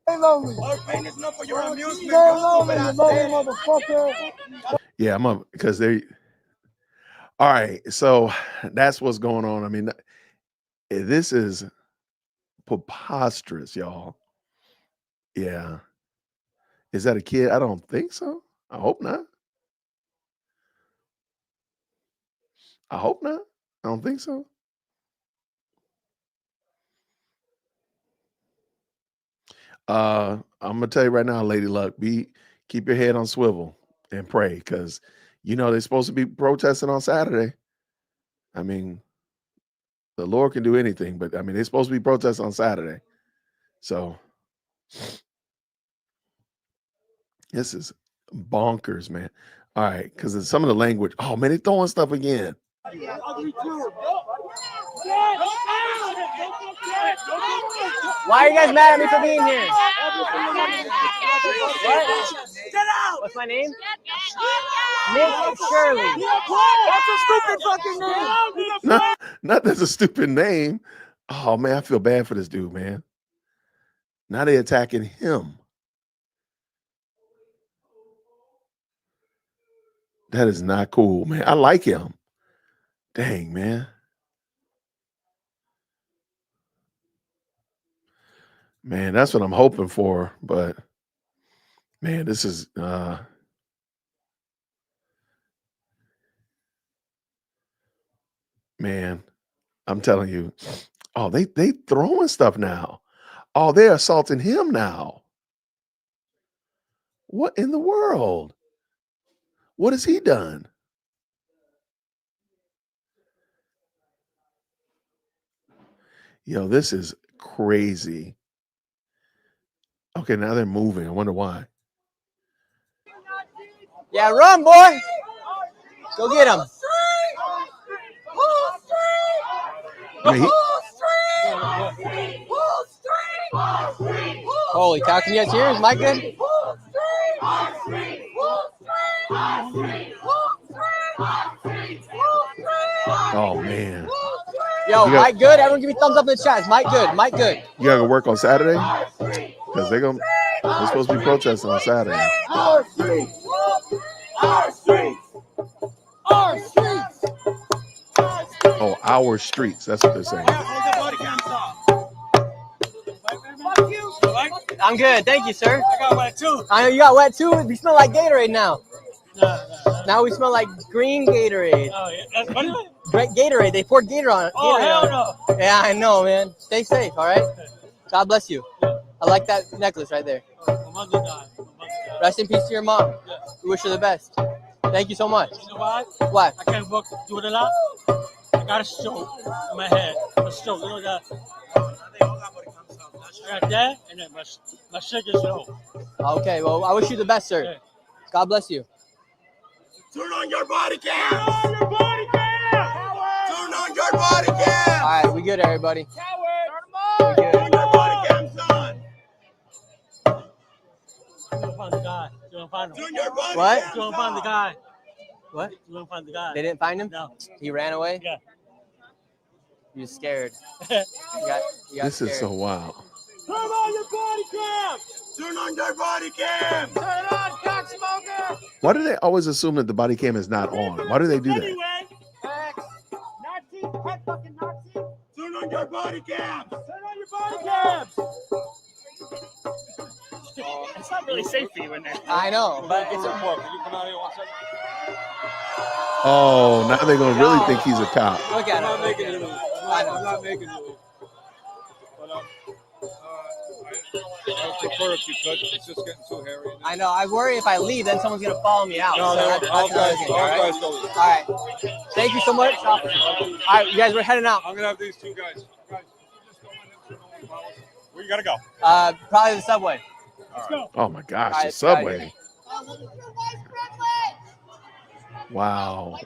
Stay lonely. Our pain is not for your amusement. Stay lonely, you lonely motherfucker. Yeah, I'm up because they. All right, so that's what's going on. This is preposterous, y'all. Yeah. Is that a kid? I don't think so. I hope not. I hope not. I don't think so. I'm gonna tell you right now, Lady Luck, keep your head on swivel and pray, because they're supposed to be protesting on Saturday. The Lord can do anything, but they're supposed to be protesting on Saturday. So this is bonkers, man. All right, because some of the language. Oh man, they're throwing stuff again. Why are you guys mad at me for being here? What? Get out! What's my name? Nick Shirley. That's a stupid fucking name. Not that's a stupid name. Oh man, I feel bad for this dude, man. Now they attacking him. That is not cool, man. I like him. Dang, man. Man, that's what I'm hoping for. But man, this is man, I'm telling you. Oh, they throwing stuff now. Oh, they're assaulting him now. What in the world? What has he done? Yo, this is crazy. Okay, now they're moving. I wonder why. Yeah, run, boy. Go get him. I mean, Holy cow, can you guys hear? Is Mike good? oh man. Yo, You got- Mike good? Everyone give me thumbs up in the chat. Is Mike good? Mike good. You gotta go work on Saturday? Because they're supposed to be protesting on Saturday. Our streets! Our streets! Our streets! Oh, our streets. That's what they're saying. I'm good. Thank you, sir. I got wet too. I know you got wet too. We smell like Gatorade now. Now we smell like green Gatorade. Oh, yeah. That's funny. Gatorade. They poured Gator on it. Oh, Gatorade hell on it. Yeah, I know, man. Stay safe, all right? God bless you. I like that necklace right there. Rest in peace to your mom. We wish her the best. Thank you so much. You know why? Why? I can't work, do it a lot. I got a stroke in my head. A stroke. You know that? I got that, and then my shit gets low. Okay, well, I wish you the best, sir. Yeah. God bless you. Turn on your body cam! Turn on your body cam! Turn on your body cam! All right, we good, everybody. Turn your body cams on! You don't find the guy. You don't find him. Turn your body What? cams. You don't find the guy. What? You don't find the guy. They didn't find him? No. He ran away? Yeah. He was scared. You got This scared. is so wild. Turn on your body cam! Turn on your body cam! Turn on, cock smoker! Why do they always assume that the body cam is not on? Why do they do that? Anyway, Nazi, head fucking Nazi. Turn on your body cams! Turn on your body cams! It's not really safe for you in there. I know, but it's more. Can you come out here 1 second? Oh, now they're gonna really think he's a cop. Look at him. I'm not making it. I'm not making it. But I prefer if you could. It's just getting too hairy. I know. I worry if I leave, then someone's gonna follow me out. No, So no, that's all what I was guys, thinking, all all right? guys go. All right. Thank you so much, officer. All right, you guys, we're heading out. I'm gonna have these two guys. Guys, just go in and no one follows. Where you gotta go? Probably the subway. Let's go. Oh my gosh, All the right, subway. Wow.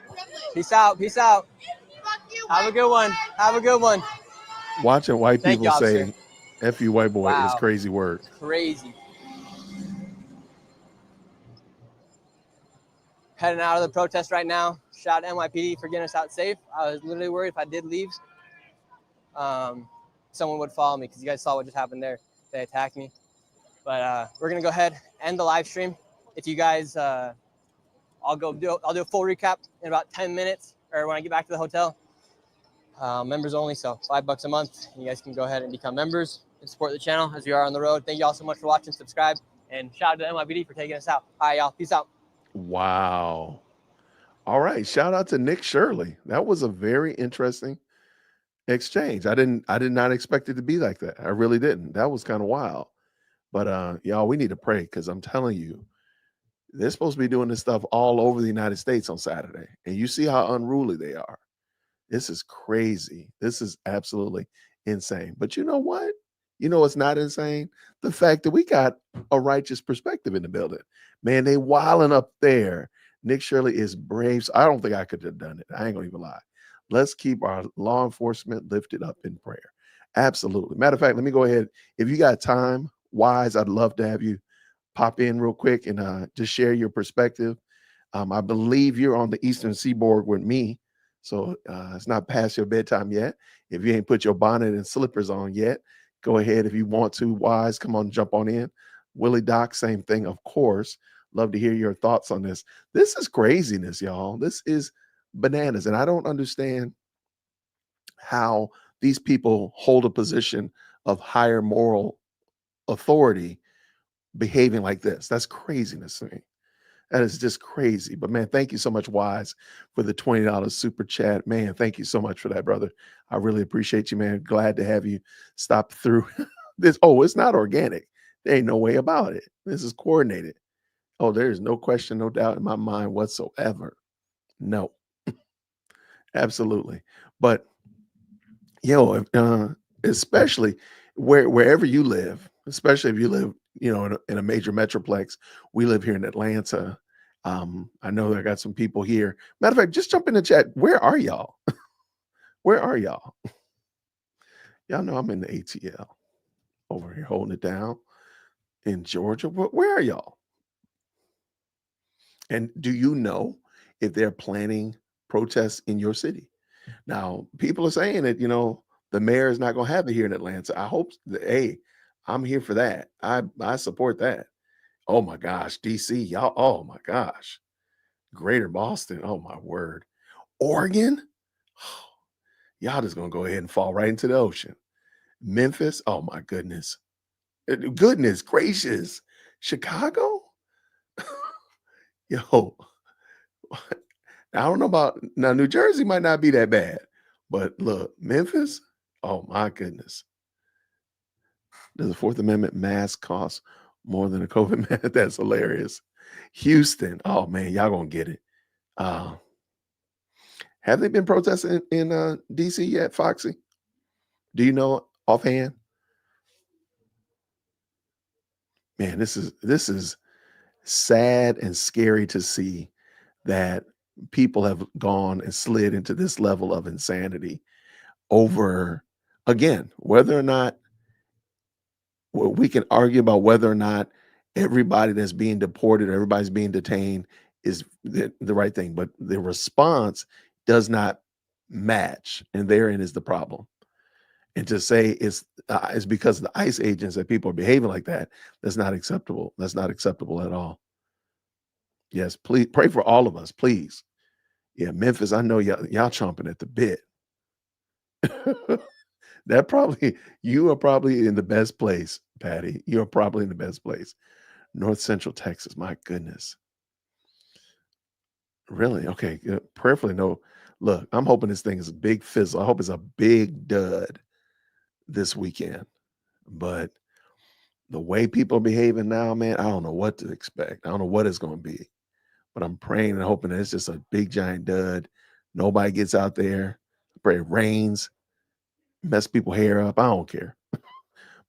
Peace out. Peace out. Have a good one. Have a good one. Watching white Thank people you, say officer. F you white boy is Wow. crazy work. Crazy. Heading out of the protest right now. Shout out NYPD for getting us out safe. I was literally worried if I did leave, someone would follow me because you guys saw what just happened there. They attacked me. But we're gonna go ahead end the live stream. If you guys, I'll do a full recap in about 10 minutes, or when I get back to the hotel. Members only, so $5 a month. You guys can go ahead and become members and support the channel as we are on the road. Thank you all so much for watching. Subscribe, and shout out to NYPD for taking us out. All right, y'all. Peace out. Wow. All right. Shout out to Nick Shirley. That was a very interesting exchange. I did not expect it to be like that. I really didn't. That was kind of wild. But y'all, we need to pray, because I'm telling you, they're supposed to be doing this stuff all over the United States on Saturday. And you see how unruly they are. This is crazy. This is absolutely insane. But you know what? You know what's not insane? The fact that we got a righteous perspective in the building. Man, they wilding up there. Nick Shirley is brave. So I don't think I could have done it. I ain't gonna even lie. Let's keep our law enforcement lifted up in prayer. Absolutely. Matter of fact, let me go ahead. If you got time, Wise, I'd love to have you pop in real quick and just share your perspective. I believe you're on the Eastern Seaboard with me. So it's not past your bedtime yet. If you ain't put your bonnet and slippers on yet, go ahead. If you want to, Wise, come on, jump on in. Willie Doc, same thing, of course. Love to hear your thoughts on this. This is craziness, y'all. This is bananas. And I don't understand how these people hold a position of higher moral authority behaving like this. That's craziness to me. That is just crazy. But man, thank you so much, Wise, for the $20 super chat. Man, thank you so much for that, brother. I really appreciate you, man. Glad to have you stop through this. Oh, it's not organic. There ain't no way about it. This is coordinated. Oh, there is no question, no doubt in my mind whatsoever. No, absolutely. But especially wherever you live, especially if you live, in a major metroplex. We live here in Atlanta. I know I got some people here. Matter of fact, just jump in the chat. Where are y'all? Where are y'all? Y'all know I'm in the ATL over here holding it down in Georgia. Where are y'all? And do you know if they're planning protests in your city? Now, people are saying that, the mayor is not going to have it here in Atlanta. I hope that, hey, I'm here for that. I support that. Oh my gosh, DC, y'all. Oh my gosh. Greater Boston. Oh my word. Oregon. Y'all just going to go ahead and fall right into the ocean. Memphis. Oh my goodness. Goodness gracious. Chicago. Yo, I don't know about now. New Jersey might not be that bad, but look, Memphis. Oh my goodness. Does the Fourth Amendment mask cost more than a COVID mask? That's hilarious. Houston. Oh man, y'all gonna get it. Have they been protesting in DC yet, Foxy? Do you know offhand? Man, this is sad and scary to see that people have gone and slid into this level of insanity over, again, whether or not we can argue about whether or not everybody that's being deported or everybody's being detained is the right thing, but the response does not match, and therein is the problem. And to say it's because of the ICE agents that people are behaving like that, that's not acceptable. That's not acceptable at all. Yes, please pray for all of us, please. Yeah, Memphis, I know y'all chomping at the bit. You are probably in the best place, Patty. You are probably in the best place. North Central Texas, my goodness. Really? Okay, good. Prayerfully, no. Look, I'm hoping this thing is a big fizzle. I hope it's a big dud this weekend. But the way people are behaving now, man, I don't know what to expect. I don't know what it's going to be. But I'm praying and hoping that it's just a big giant dud. Nobody gets out there. I pray it rains, mess people's hair up. I don't care.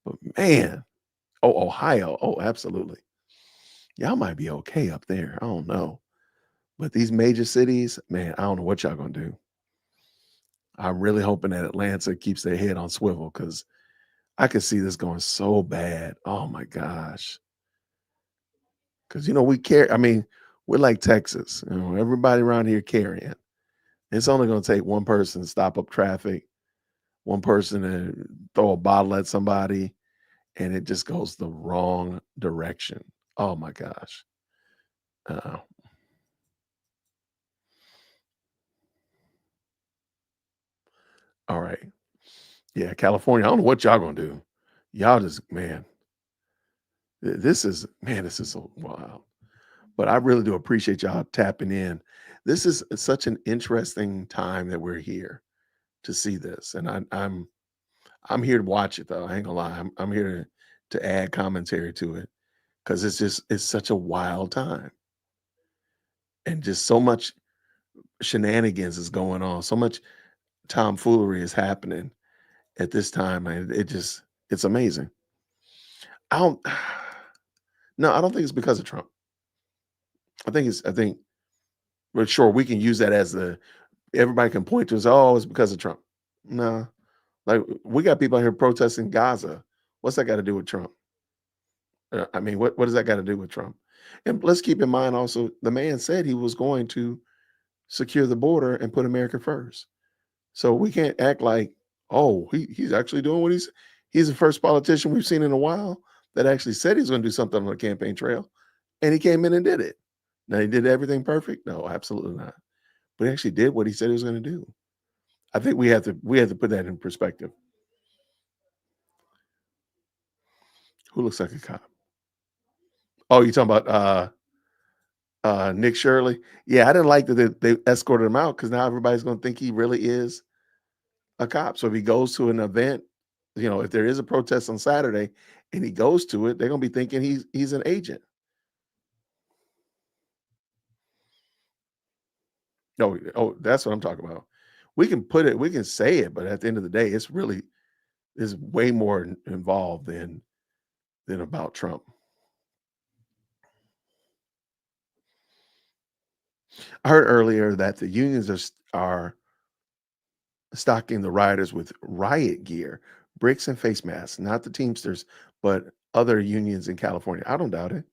But man, Ohio. Oh, absolutely. Y'all might be okay up there. I don't know. But these major cities, man, I don't know what y'all gonna do. I'm really hoping that Atlanta keeps their head on swivel because I could see this going so bad. Oh my gosh. Because we care. I mean, we're like Texas. Everybody around here carrying. It's only gonna take one person to stop up traffic, one person to throw a bottle at somebody, and it just goes the wrong direction. Oh my gosh. All right. Yeah, California. I don't know what y'all gonna do. Y'all just, man, this is so wild. But I really do appreciate y'all tapping in. This is such an interesting time that we're here to see this. And I'm here to watch it though. I ain't gonna lie. I'm here to add commentary to it because it's such a wild time. And just so much shenanigans is going on. So much tomfoolery is happening at this time. And it's amazing. No, I don't think it's because of Trump. I think, but sure, we can use that as everybody can point to us, oh, it's because of Trump. No, like we got people out here protesting Gaza. What's that got to do with Trump? I mean, what does that got to do with Trump? And let's keep in mind also, the man said he was going to secure the border and put America first. So we can't act like, oh, he's actually doing what he's the first politician we've seen in a while that actually said he's going to do something on the campaign trail, and he came in and did it. Now, he did everything perfect? No, absolutely not. But he actually did what he said he was going to do. I think we have to put that in perspective. Who looks like a cop? Oh, you talking about Nick Shirley? Yeah, I didn't like that they escorted him out, because now everybody's going to think he really is a cop. So if he goes to an event, if there is a protest on Saturday and he goes to it, they're going to be thinking he's an agent. No, oh, that's what I'm talking about. We can say it, but at the end of the day, it's way more involved than about Trump. I heard earlier that the unions are stocking the rioters with riot gear, bricks and face masks, not the Teamsters, but other unions in California. I don't doubt it.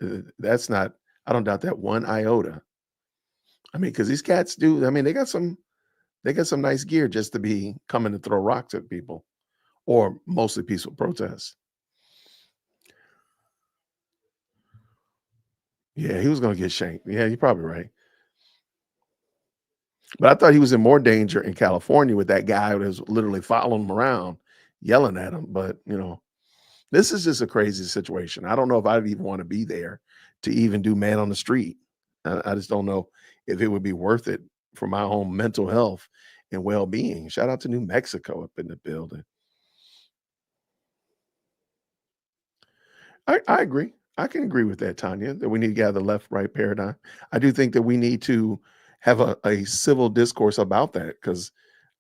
I don't doubt that one iota. I mean, because these cats do, I mean, they got some nice gear just to be coming to throw rocks at people, or mostly peaceful protests. Yeah, he was going to get shanked. Yeah, you're probably right. But I thought he was in more danger in California with that guy who was literally following him around, yelling at him. But, this is just a crazy situation. I don't know if I'd even want to be there to even do man on the street. I just don't know if it would be worth it for my own mental health and well-being. Shout out to New Mexico up in the building. I agree. I can agree with that, Tanya, that we need to get out of the left-right paradigm. I do think that we need to have a civil discourse about that, because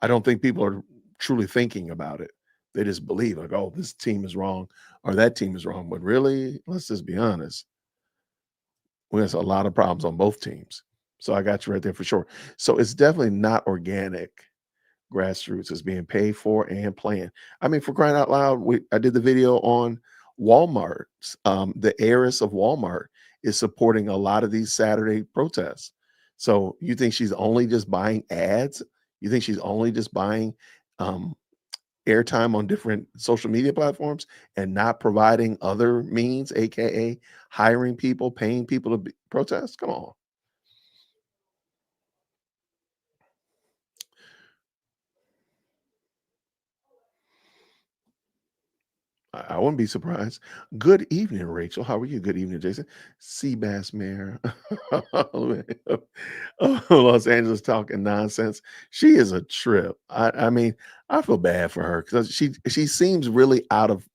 I don't think people are truly thinking about it. They just believe like, oh, this team is wrong or that team is wrong. But really, let's just be honest. We have a lot of problems on both teams. So I got you right there for sure. So it's definitely not organic grassroots. It's being paid for and planned. I mean, for crying out loud, I did the video on Walmart. The heiress of Walmart is supporting a lot of these Saturday protests. So you think she's only just buying ads? You think she's only just buying airtime on different social media platforms and not providing other means, aka hiring people, paying people to protest? Come on. I wouldn't be surprised. Good evening, Rachel. How are you? Good evening, Jason. Seabass Mayor. Los Angeles talking nonsense. She is a trip. I mean, I feel bad for her because she seems really out of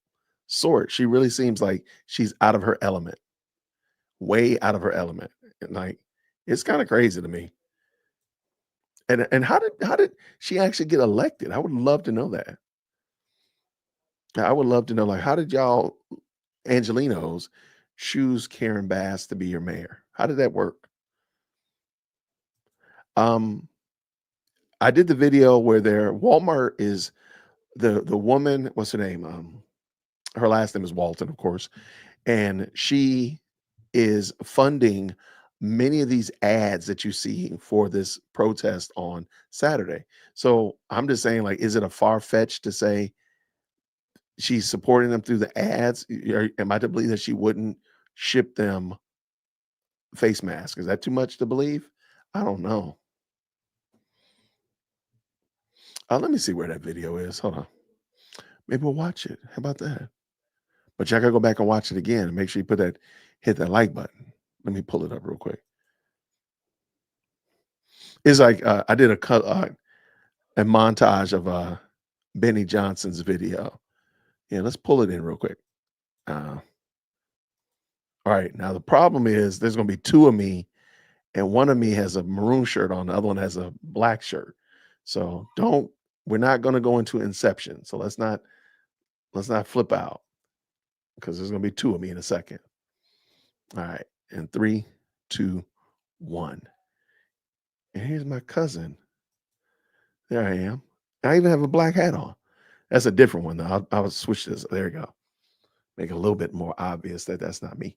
sort. She really seems like she's out of her element, way out of her element. And like, it's kind of crazy to me. And how did she actually get elected? I would love to know that. I would love to know, like, how did y'all Angelinos choose Karen Bass to be your mayor? How did that work? I did the video where Walmart is the woman, what's her name? Her last name is Walton, of course, and she is funding many of these ads that you see for this protest on Saturday. So I'm just saying, like, is it a far-fetched to say she's supporting them through the ads? Am I to believe that she wouldn't ship them face masks? Is that too much to believe? I don't know. Let me see where that video is. Hold on. Maybe we'll watch it. How about that? But y'all gotta go back and watch it again and make sure you hit that like button. Let me pull it up real quick. It's like I did a montage of Benny Johnson's video. Yeah, let's pull it in real quick. All right, now the problem is there's gonna be two of me, and one of me has a maroon shirt on, the other one has a black shirt. So we're not gonna go into Inception. So let's not flip out, because there's gonna be two of me in a second. All right, and 3, 2, 1. And here's my cousin. There I am. I even have a black hat on. That's a different one though. I'll switch this. There you go. Make it a little bit more obvious that that's not me.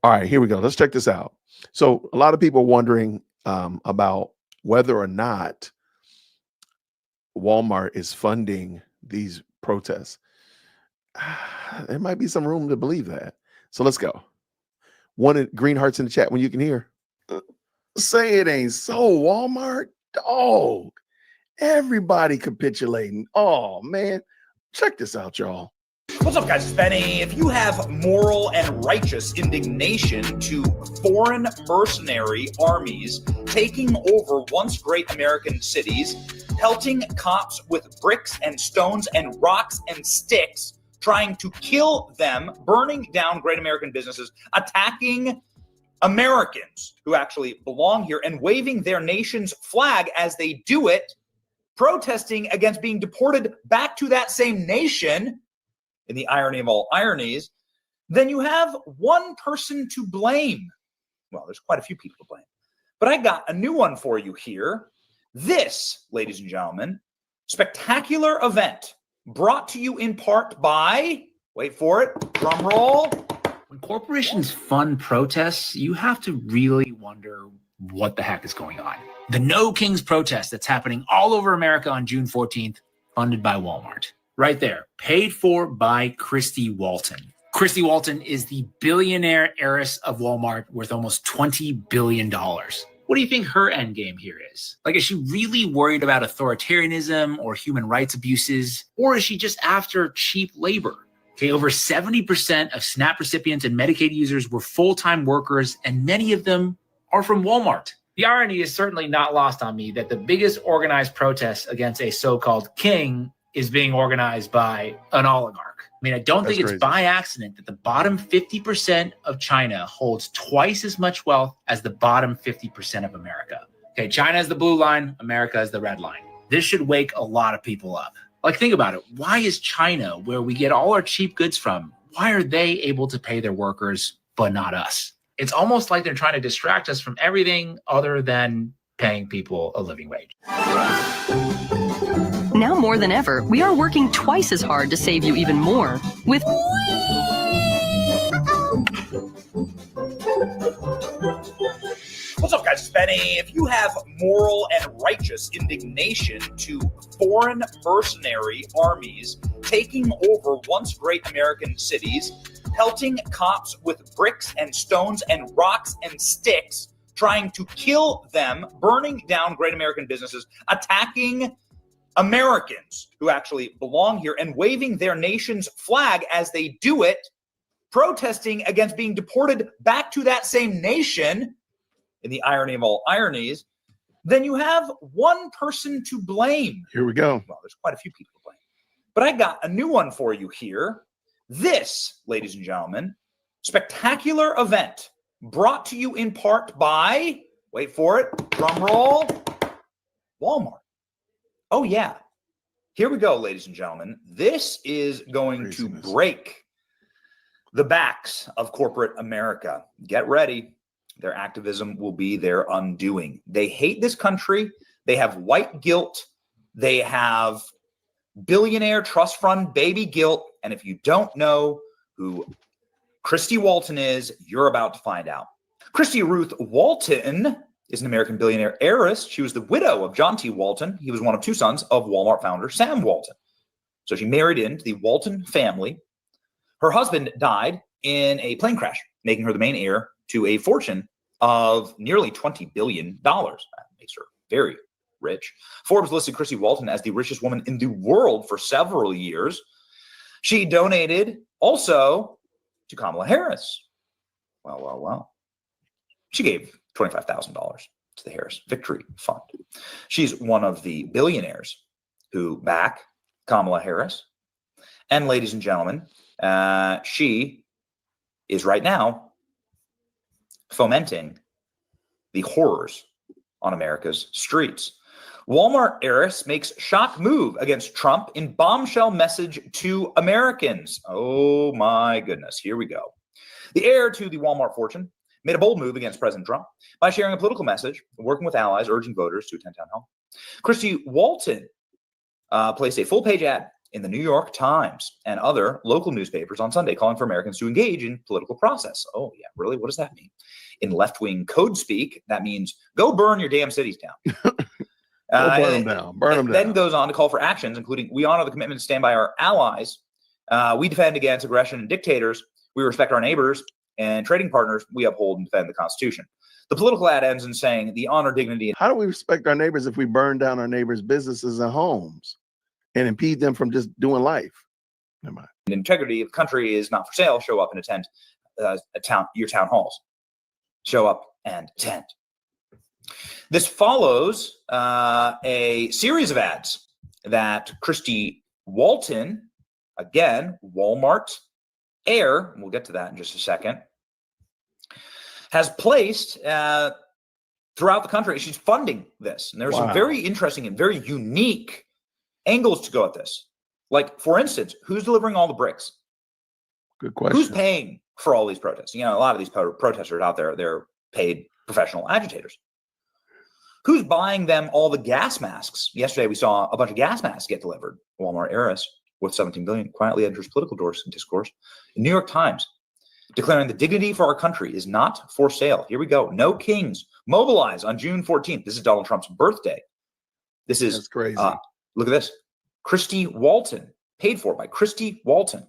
All right, here we go. Let's check this out. So a lot of people are wondering about whether or not Walmart is funding these protests. There might be some room to believe that. So let's go. One green hearts in the chat when you can hear. Say it ain't so, Walmart. Dog. Everybody capitulating. Oh, man. Check this out, y'all. What's up, guys? It's Benny. If you have moral and righteous indignation to foreign mercenary armies taking over once great American cities, pelting cops with bricks and stones and rocks and sticks, trying to kill them, burning down great American businesses, attacking Americans who actually belong here, and waving their nation's flag as they do it, protesting against being deported back to that same nation, in the irony of all ironies, then you have one person to blame. Well, there's quite a few people to blame. But I got a new one for you here. This, ladies and gentlemen, spectacular event brought to you in part by, wait for it, drum roll. When corporations fund protests, you have to really wonder what the heck is going on. The No Kings protest that's happening all over America on June 14th, funded by Walmart. Right there, paid for by Christy Walton. Christy Walton is the billionaire heiress of Walmart, worth almost $20 billion. What do you think her end game here is? Like, is she really worried about authoritarianism or human rights abuses? Or is she just after cheap labor? Okay, over 70% of SNAP recipients and Medicaid users were full-time workers, and many of them are from Walmart. The irony is certainly not lost on me that the biggest organized protest against a so-called king is being organized by an oligarch. I mean, I don't think it's by accident that the bottom 50% of China holds twice as much wealth as the bottom 50% of America. Okay, China is the blue line, America is the red line. This should wake a lot of people up. Like, think about it. Why is China, where we get all our cheap goods from, why are they able to pay their workers, but not us? It's almost like they're trying to distract us from everything other than paying people a living wage. Now more than ever, we are working twice as hard to save you even more with What's up, guys? It's Benny. If you have moral and righteous indignation to foreign mercenary armies taking over once great American cities, pelting cops with bricks and stones and rocks and sticks, trying to kill them, burning down great American businesses, attacking Americans who actually belong here, and waving their nation's flag as they do it, protesting against being deported back to that same nation, in the irony of all ironies, then you have one person to blame. Here we go. Well, there's quite a few people to blame. But I got a new one for you here. This, ladies and gentlemen, spectacular event brought to you in part by, wait for it, drum roll, Walmart. Oh, yeah. Here we go, ladies and gentlemen. This is going to break the backs of corporate America. Get ready. Their activism will be their undoing. They hate this country. They have white guilt. They have billionaire trust fund baby guilt. And if you don't know who Christy Walton is, you're about to find out. Christy Ruth Walton is an American billionaire heiress. She was the widow of John T. Walton. He was one of two sons of Walmart founder Sam Walton. So she married into the Walton family. Her husband died in a plane crash, making her the main heir to a fortune of nearly $20 billion. That makes her very rich. Forbes listed Christy Walton as the richest woman in the world for several years. She donated also to Kamala Harris. Well. She gave $25,000 to the Harris Victory Fund. She's one of the billionaires who back Kamala Harris. And ladies and gentlemen, she is right now fomenting the horrors on America's streets. Walmart heiress makes shock move against Trump in bombshell message to Americans. Oh my goodness, here we go. The heir to the Walmart fortune made a bold move against President Trump by sharing a political message, working with allies, urging voters to attend town hall. Christy Walton placed a full-page ad in the New York Times and other local newspapers on Sunday calling for Americans to engage in political process. Oh, yeah, really? What does that mean? In left-wing code speak, that means go burn your damn cities down. Burn them down. Burn them down. Then goes on to call for actions, including we honor the commitment to stand by our allies. We defend against aggression and dictators. We respect our neighbors and trading partners. We uphold and defend the Constitution. The political ad ends in saying the honor, dignity. How do we respect our neighbors if we burn down our neighbors' businesses and homes and impede them from just doing life? Never mind. The integrity of the country is not for sale. Show up and attend your town halls. Show up and attend. This follows a series of ads that Christy Walton, again, Walmart heir, we'll get to that in just a second, has placed throughout the country. She's funding this. And there's some very interesting and very unique angles to go at this. Like, for instance, who's delivering all the bricks? Good question. Who's paying for all these protests? You know, a lot of these protesters out there, they're paid professional agitators. Who's buying them all the gas masks? Yesterday, we saw a bunch of gas masks get delivered. Walmart heiress with $17 billion quietly enters political discourse. The New York Times declaring the dignity for our country is not for sale. Here we go. No kings mobilize on June 14th. This is Donald Trump's birthday. This is That's crazy. Look at this. Christy Walton, paid for by Christy Walton.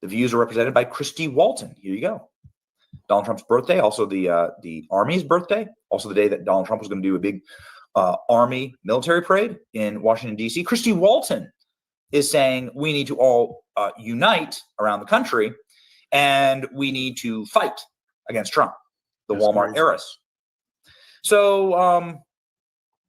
The views are represented by Christy Walton. Here you go. Donald Trump's birthday, also the Army's birthday, also the day that Donald Trump was going to do a big Army military parade in Washington, D.C. Christy Walton is saying we need to all unite around the country and we need to fight against Trump, the Walmart heiress. So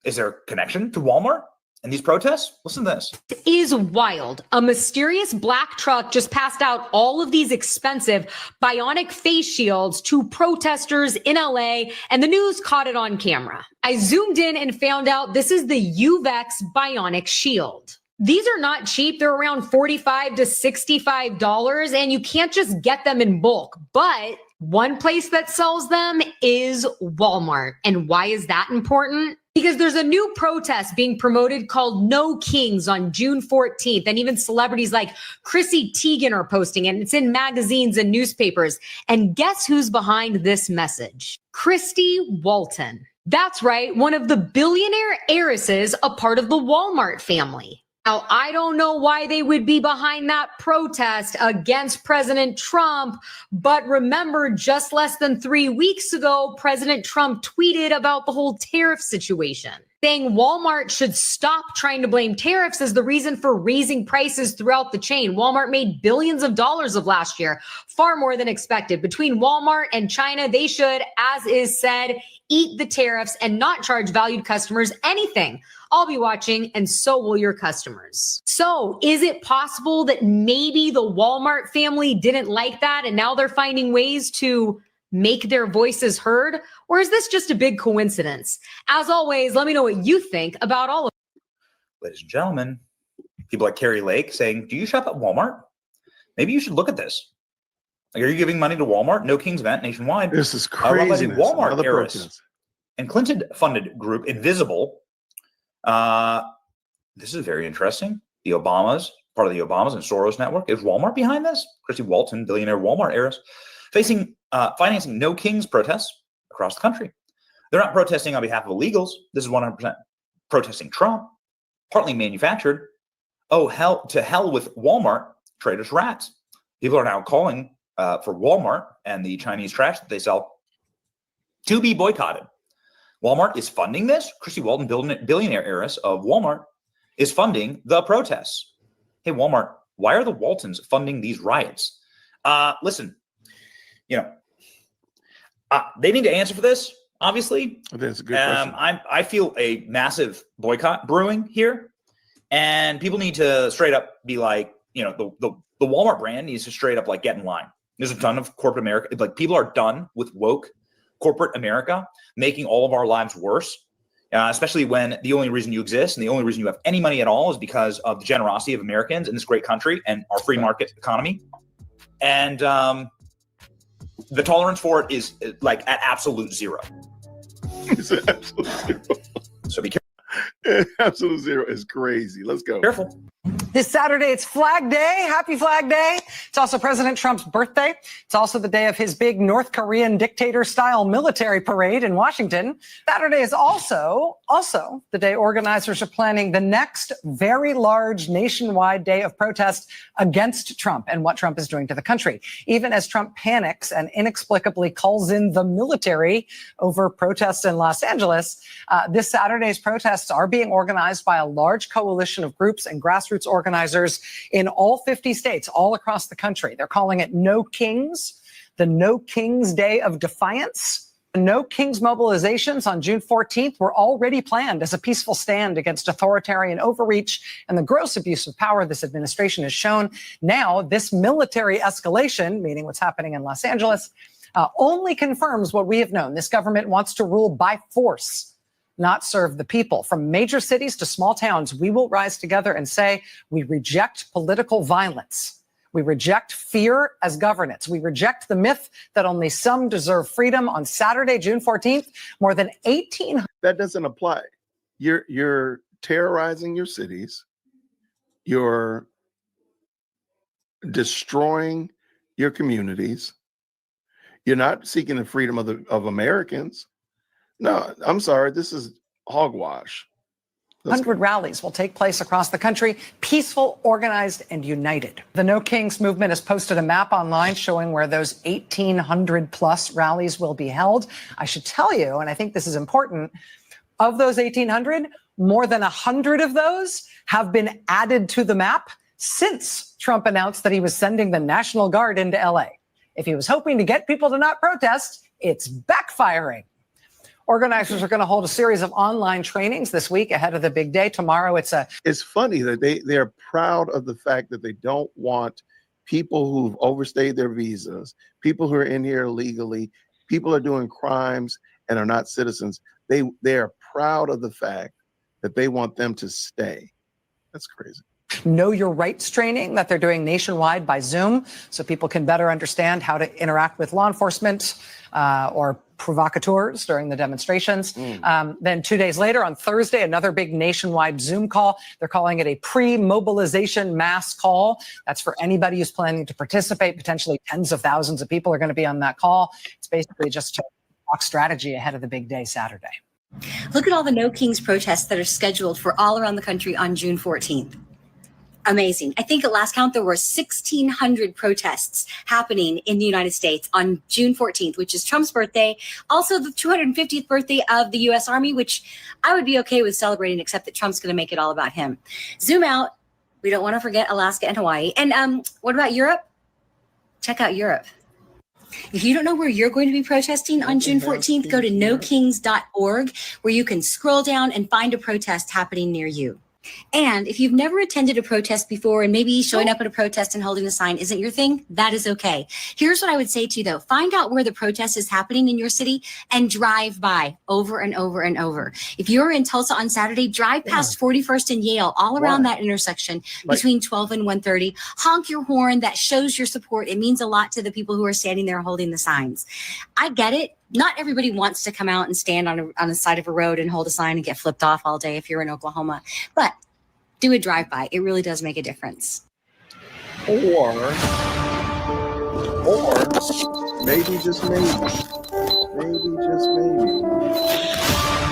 is there a connection to Walmart and these protests? Listen to this. Is wild. A mysterious black truck just passed out all of these expensive bionic face shields to protesters in LA, and the news caught it on camera. I zoomed in and found out this is the UVEX bionic shield. These are not cheap. They're around $45 to $65, and you can't just get them in bulk. But one place that sells them is Walmart. And why is that important? Because there's a new protest being promoted called No Kings on June 14th. And even celebrities like Chrissy Teigen are posting it. And it's in magazines and newspapers. And guess who's behind this message? Christy Walton. That's right, one of the billionaire heiresses, a part of the Walmart family. Now, I don't know why they would be behind that protest against President Trump, but remember, just less than 3 weeks ago, President Trump tweeted about the whole tariff situation, saying Walmart should stop trying to blame tariffs as the reason for raising prices throughout the chain. Walmart made billions of dollars of last year, far more than expected. Between Walmart and China, they should, as is said, eat the tariffs and not charge valued customers anything. I'll be watching, and so will your customers. So is it possible that maybe the Walmart family didn't like that and now they're finding ways to make their voices heard? Or is this just a big coincidence? As always, let me know what you think about all of it. Ladies and gentlemen, people like Carrie Lake saying, do you shop at Walmart? Maybe you should look at this. Like, are you giving money to Walmart? No Kings event nationwide. This is crazy. Walmart heiress and Clinton-funded group Invisible. This is very interesting. The Obamas, part of the Obamas and Soros network. Is Walmart behind this? Christy Walton, billionaire Walmart heiress, financing No Kings protests across the country. They're not protesting on behalf of illegals. This is 100% protesting Trump, partly manufactured. Oh, to hell with Walmart, traitors rats. People are now calling for Walmart and the Chinese trash that they sell to be boycotted. Walmart is funding this. Christy Walton, billionaire heiress of Walmart, is funding the protests. Hey, Walmart, why are the Waltons funding these riots? Listen, they need to answer for this, obviously. That's a good question. I feel a massive boycott brewing here, and people need to straight up be like, the Walmart brand needs to straight up like get in line. There's a ton of corporate America. Like, people are done with woke corporate America making all of our lives worse, especially when the only reason you exist and the only reason you have any money at all is because of the generosity of Americans in this great country and our free market economy. And the tolerance for it is like at absolute zero. It's an absolute zero. So be careful. Absolute zero is crazy. Let's go. Careful. This Saturday, it's Flag Day. Happy Flag Day. It's also President Trump's birthday. It's also the day of his big North Korean dictator-style military parade in Washington. Saturday is also the day organizers are planning the next very large nationwide day of protest against Trump and what Trump is doing to the country. Even as Trump panics and inexplicably calls in the military over protests in Los Angeles, this Saturday's protests are being organized by a large coalition of groups and grassroots organizers in all 50 states, all across the country. They're calling it No Kings, the No Kings Day of Defiance. The No Kings mobilizations on June 14th were already planned as a peaceful stand against authoritarian overreach and the gross abuse of power this administration has shown. Now, this military escalation, meaning what's happening in Los Angeles, only confirms what we have known. This government wants to rule by force, not serve the people. From major cities to small towns, we will rise together and say we reject political violence. We reject fear as governance. We reject the myth that only some deserve freedom. On Saturday, June 14th, more than 1,800. That doesn't apply. You're terrorizing your cities. You're destroying your communities. You're not seeking the freedom of Americans. No, I'm sorry. This is hogwash. 100 rallies will take place across the country, peaceful, organized, and united. The No Kings movement has posted a map online showing where those 1,800 plus rallies will be held. I should tell you, and I think this is important, of those 1,800, more than 100 of those have been added to the map since Trump announced that he was sending the National Guard into LA. If he was hoping to get people to not protest, it's backfiring. Organizers are going to hold a series of online trainings this week ahead of the big day. Tomorrow, it's funny that they're proud of the fact that they don't want people who've overstayed their visas, people who are in here illegally, people who are doing crimes and are not citizens. They are proud of the fact that they want them to stay. That's crazy. Know Your Rights training that they're doing nationwide by Zoom so people can better understand how to interact with law enforcement or provocateurs during the demonstrations. Then 2 days later, on Thursday, another big nationwide Zoom call. They're calling it a pre-mobilization mass call. That's for anybody who's planning to participate. Potentially tens of thousands of people are going to be on that call. It's basically just to talk strategy ahead of the big day Saturday. Look at all the No Kings protests that are scheduled for all around the country on June 14th. Amazing. I think at last count, there were 1,600 protests happening in the United States on June 14th, which is Trump's birthday. Also the 250th birthday of the U.S. Army, which I would be okay with celebrating, except that Trump's going to make it all about him. Zoom out. We don't want to forget Alaska and Hawaii. And what about Europe? Check out Europe. If you don't know where you're going to be protesting on June 14th, go to nokings.org, where you can scroll down and find a protest happening near you. And if you've never attended a protest before and maybe showing up at a protest and holding a sign isn't your thing, that is okay. Here's what I would say to you, though. Find out where the protest is happening in your city and drive by over and over and over. If you're in Tulsa on Saturday, drive past 41st and Yale, all around that intersection between 12 and 1:30. Honk your horn. That shows your support. It means a lot to the people who are standing there holding the signs. I get it. Not everybody wants to come out and stand on the side of a road and hold a sign and get flipped off all day if you're in Oklahoma. But do a drive-by. It really does make a difference. Or maybe just maybe,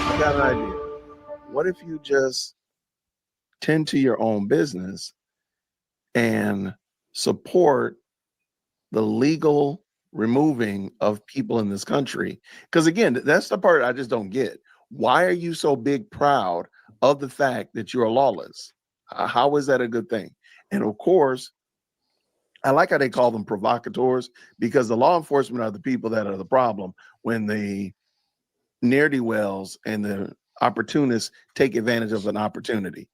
I got an idea. What if you just tend to your own business and support the legal removing of people in this country? Because again, that's the part I just don't get. Why are you so big proud of the fact that you're lawless? How is that a good thing? And of course, I like how they call them provocateurs, because the law enforcement are the people that are the problem when the ne'er-do-wells and the opportunists take advantage of an opportunity.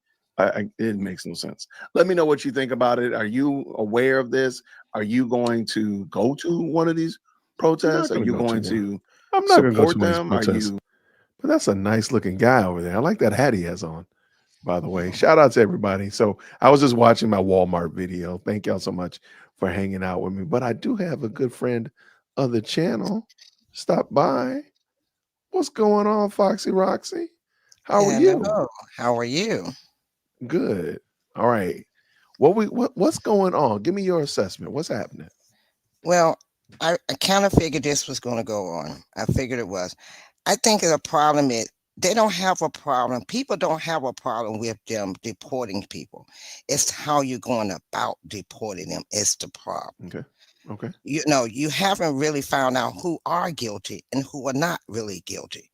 It makes no sense. Let me know what you think about it. Are you aware of this? Are you going to go to one of these protests? Are you going to I'm not going to go support to one of them? these protests. But that's a nice looking guy over there. I like that hat he has on, by the way. Shout out to everybody. So I was just watching my Walmart video. Thank y'all so much for hanging out with me. But I do have a good friend of the channel stop by. What's going on, Foxy Roxy? How are you? How are you? Good. All right. What's going on? Give me your assessment. What's happening? Well, I kind of figured this was going to go on. I figured it was. I think the problem is they don't have a problem. People don't have a problem with them deporting people. It's how you're going about deporting them is the problem. Okay. You haven't really found out who are guilty and who are not really guilty.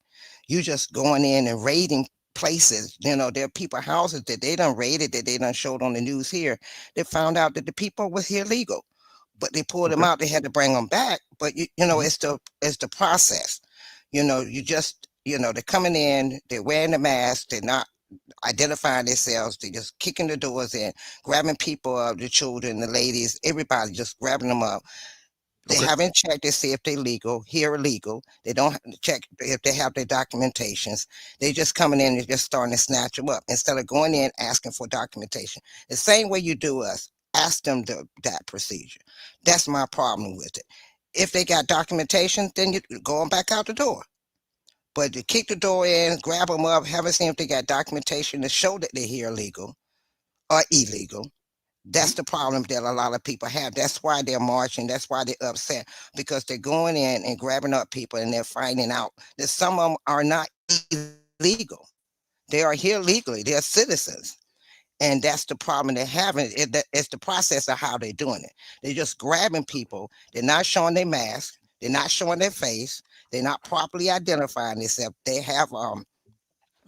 You just going in and raiding places. There are people houses that they done raided, that they done showed on the news here. They found out that the people was here legal, but they pulled them out. They had to bring them back. But it's the process. They're coming in, they're wearing the mask, they're not identifying themselves, they're just kicking the doors in, grabbing people up, the children, the ladies, everybody, just grabbing them up. They haven't checked to see if they're legal, here illegal. They don't check if they have their documentations. They just coming in and just starting to snatch them up instead of going in asking for documentation. The same way you do us, ask them that procedure. That's my problem with it. If they got documentation, then you go on back out the door. But to kick the door in, grab them up, haven't seen if they got documentation to show that they're here legal or illegal. That's the problem that a lot of people have. That's why they're marching. That's why they're upset, because they're going in and grabbing up people and they're finding out that some of them are not illegal. They are here legally. They're citizens. And that's the problem they're having. It's the process of how they're doing it. They're just grabbing people. They're not showing their mask. They're not showing their face. They're not properly identifying themselves. They have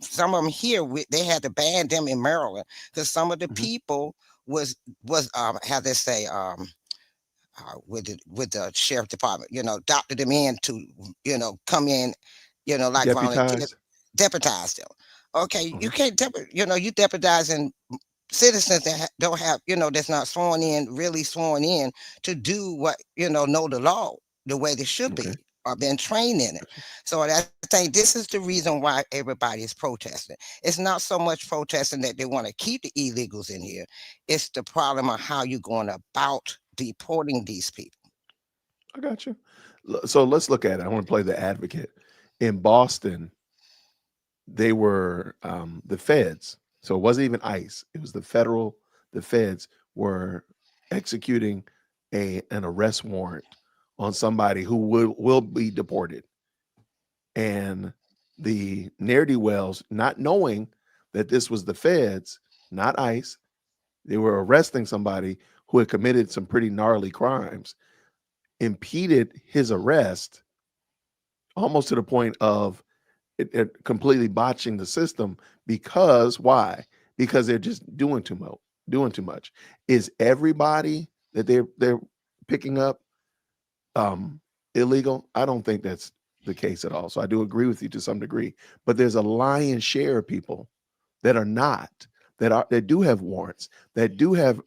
some of them here. They had to ban them in Maryland because some of the people was how they say with the sheriff department, doctored them in to come in, like volunteers, deputize them. Okay, you can't you deputizing citizens that don't have, that's not really sworn in to do what, know the law the way they should be or been trained in it. So I think this is the reason why everybody is protesting. It's not so much protesting that they want to keep the illegals in here. It's the problem of how you're going about deporting these people. I got you. So let's look at it. I want to play the advocate. In Boston, they were the feds. So it wasn't even ICE. It was the feds were executing an arrest warrant on somebody who will be deported. And the ne'er-do-wells, not knowing that this was the feds, not ICE, they were arresting somebody who had committed some pretty gnarly crimes, impeded his arrest almost to the point of it completely botching the system. Because why? Because they're just doing too much. Is everybody that they're picking up illegal? I don't think that's the case at all. So I do agree with you to some degree, but there's a lion's share of people that are not, that do have warrants, that do have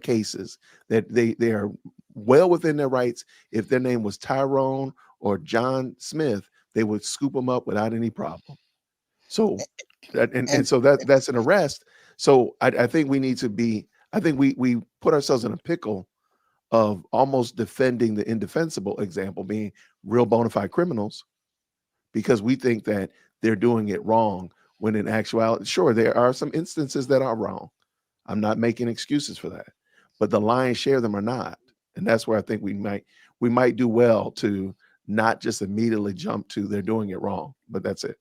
cases, that they are well within their rights. If their name was Tyrone or John Smith, they would scoop them up without any problem. So so that's an arrest. So I think we need to be, I think we put ourselves in a pickle of almost defending the indefensible, example being real bona fide criminals, because we think that they're doing it wrong, when in actuality, sure, there are some instances that are wrong. I'm not making excuses for that, but the lion's share of them are not. And that's where I think we might do well to not just immediately jump to they're doing it wrong, but that's it.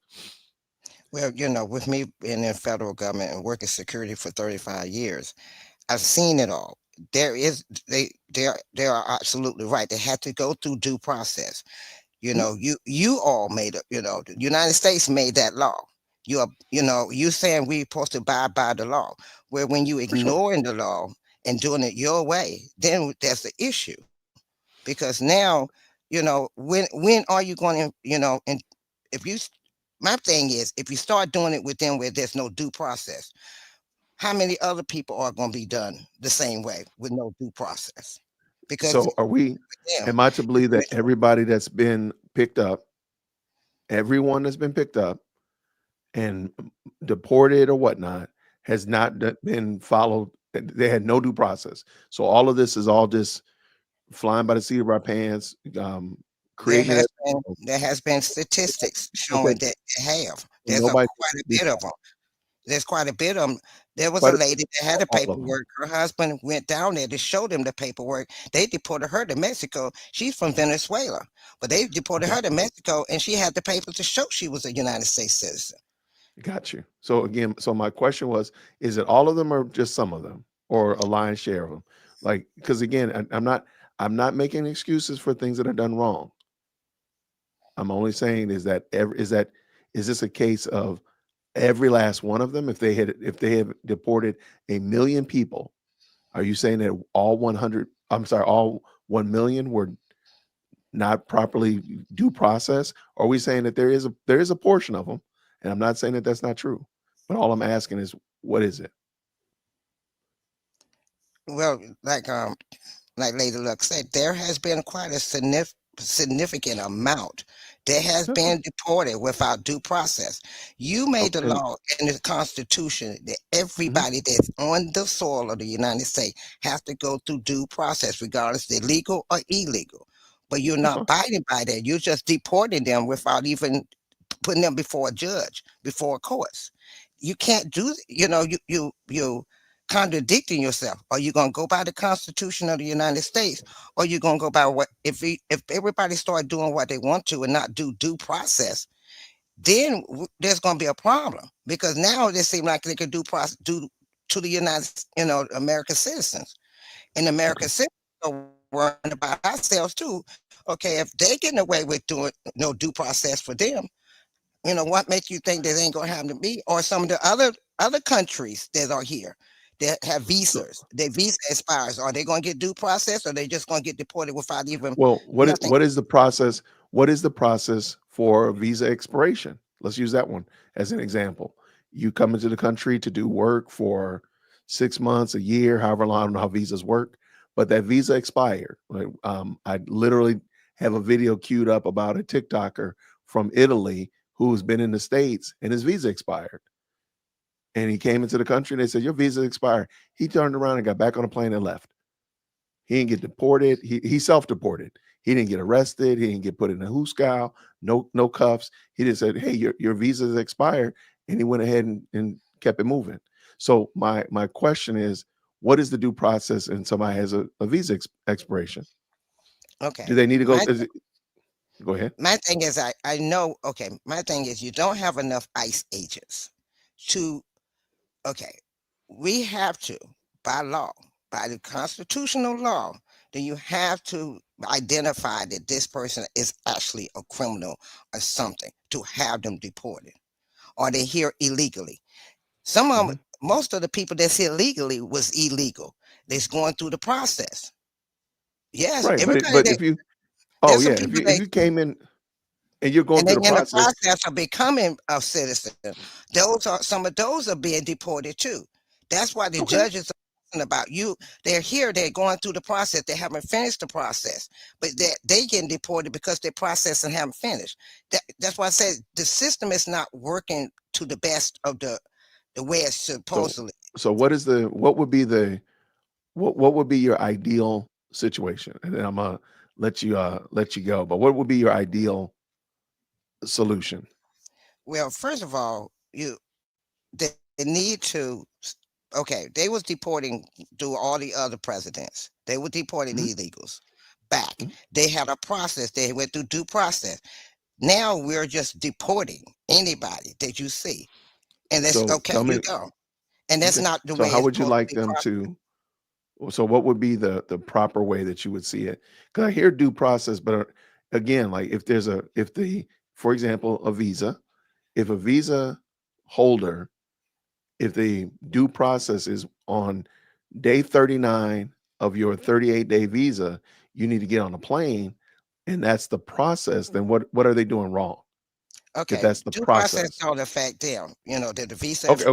Well, with me being in federal government and working security for 35 years, I've seen it all. They are absolutely right. They had to go through due process. You all made it, the United States made that law. You saying we're supposed to abide by the law, where when you ignoring the law and doing it your way, then that's the issue. Because now, when are you going to, and my thing is, if you start doing it with them where there's no due process, how many other people are going to be done the same way with no due process? Because so am I to believe that everybody that's been picked up, everyone that's been picked up and deported or whatnot, has not been followed? They had no due process. So all of this is all just flying by the seat of our pants. There has been statistics showing that they have. There's quite a bit of them. There's quite a bit of them. There was a Quite a, lady that had the all of them. paperwork. Her husband went down there to show them the paperwork. They deported her to Mexico. She's from Venezuela, but they deported her to Mexico, and she had the papers to show she was a United States citizen. Got you. So again, so my question was, is it all of them or just some of them or a lion's share of them? Like, because again, I'm not making excuses for things that are done wrong. I'm only saying is this a case of every last one of them? If they had deported 1 million people, are you saying that all 1 million were not properly due process? Or are we saying that there is a portion of them? And I'm not saying that that's not true, but all I'm asking is, what is it? Well, like Lady Luck said, there has been quite a significant amount that has been deported without due process. You made the law in the Constitution that everybody that's on the soil of the United States has to go through due process, regardless if they're legal or illegal. But you're not abiding by that. You're just deporting them without even putting them before a judge, before courts. You can't do, you contradicting yourself. Are you going to go by the Constitution of the United States, or you going to go by what, if everybody start doing what they want to and not do due process, then there's going to be a problem, because now it seems like they could do to the American citizens, and American citizens are worrying about ourselves too. Okay, if they getting away with doing no due process for them, what makes you think that ain't gonna happen to me or some of the other countries that are here that have visas? Their visa expires. Are they gonna get due process, or are they just gonna get deported without even? Well, what is the process? What is the process for visa expiration? Let's use that one as an example. You come into the country to do work for 6 months, a year, however long. I don't know how visas work, but that visa expired. I literally have a video queued up about a TikToker from Italy who's been in the States and his visa expired. And he came into the country and they said, your visa expired. He turned around and got back on a plane and left. He didn't get deported. He self-deported. He didn't get arrested. He didn't get put in a hoosegow, no cuffs. He just said, hey, your visa is expired. And he went ahead and kept it moving. So my question is, what is the due process and somebody has a visa expiration? Okay. Do they need to go? Go ahead. My thing is, I know, okay, my thing is you don't have enough ICE agents to, okay, we have to, by law, by the constitutional law, then you have to identify that this person is actually a criminal or something to have them deported, or they're here illegally. Some of them, most of the people that's here legally was illegal. They're going through the process. Yes, right. But if you, if you came in and you're going through the process. In the process of becoming a citizen, some of those are being deported too. That's why the judges are talking about you. They're here, they're going through the process. They haven't finished the process, but they getting deported because their process and haven't finished. That's why I said the system is not working to the best of the way it's supposedly. So what would be your ideal situation? And then I'm gonna let you go. But what would be your ideal solution? Well, first of all, they need to, okay, they was deporting through all the other presidents. They were deporting illegals back. They had a process. They went through due process. Now we're just deporting anybody that you see. And that's you go. And that's not the way. So how would you like them to? So what would be the proper way that you would see it? Because I hear due process, but again, like for example, a visa, if a visa holder, if the due process is on day 39 of your 38-day visa, you need to get on a plane, and that's the process, then what are they doing wrong? Okay, if that's the due process don't affect them. That the visa okay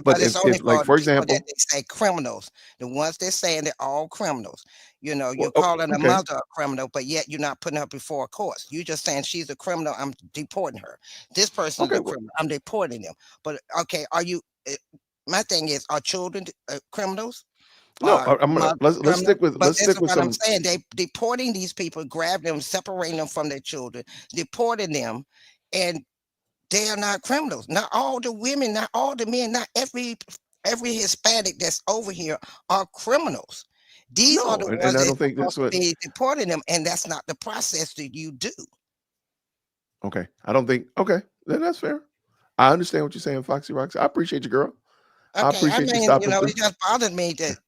but if like for example they say criminals, the ones they're saying they're all criminals. You're calling a mother a criminal, but yet you're not putting her before a court. You're just saying she's a criminal, I'm deporting her. This person is a criminal, I'm deporting them. But okay, are you my thing is, are children criminals? No, let's stick with what I'm saying. They deporting these people, grabbing them, separating them from their children, deporting them, and They are not criminals. Not all the women, not all the men, not every Hispanic that's over here are criminals. These are the No, and ones I that's don't think that's supposed to what. be deporting them, and that's not the process that you do. Okay, I don't think. Okay, then that's fair. I understand what you're saying, Foxy Roxy. I appreciate you, girl. I Okay, I appreciate you mean, stopping through. it just bothered me that,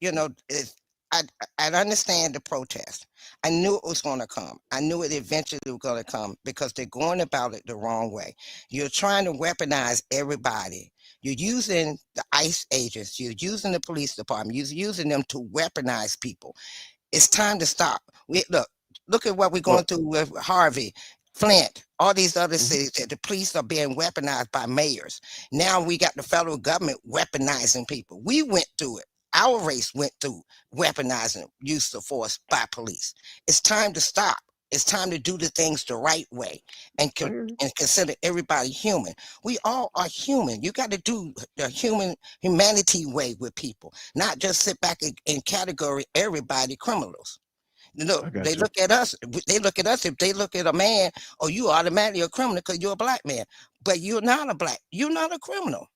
I understand the protest. I knew it was going to come. I knew it eventually was going to come because they're going about it the wrong way. You're trying to weaponize everybody. You're using the ICE agents. You're using the police department. You're using them to weaponize people. It's time to stop. Look at what we're going through with Harvey, Flint, all these other cities that the police are being weaponized by mayors. Now we got the federal government weaponizing people. We went through it. Our race went through weaponizing use of force by police. It's time to stop. It's time to do the things the right way and consider everybody human. We all are human. You got to do the humanity way with people, not just sit back and categorize everybody criminals. Look, they look at us. They look at us. If they look at a man, oh, you automatically a criminal because you're a black man. But you're not a black. You're not a criminal.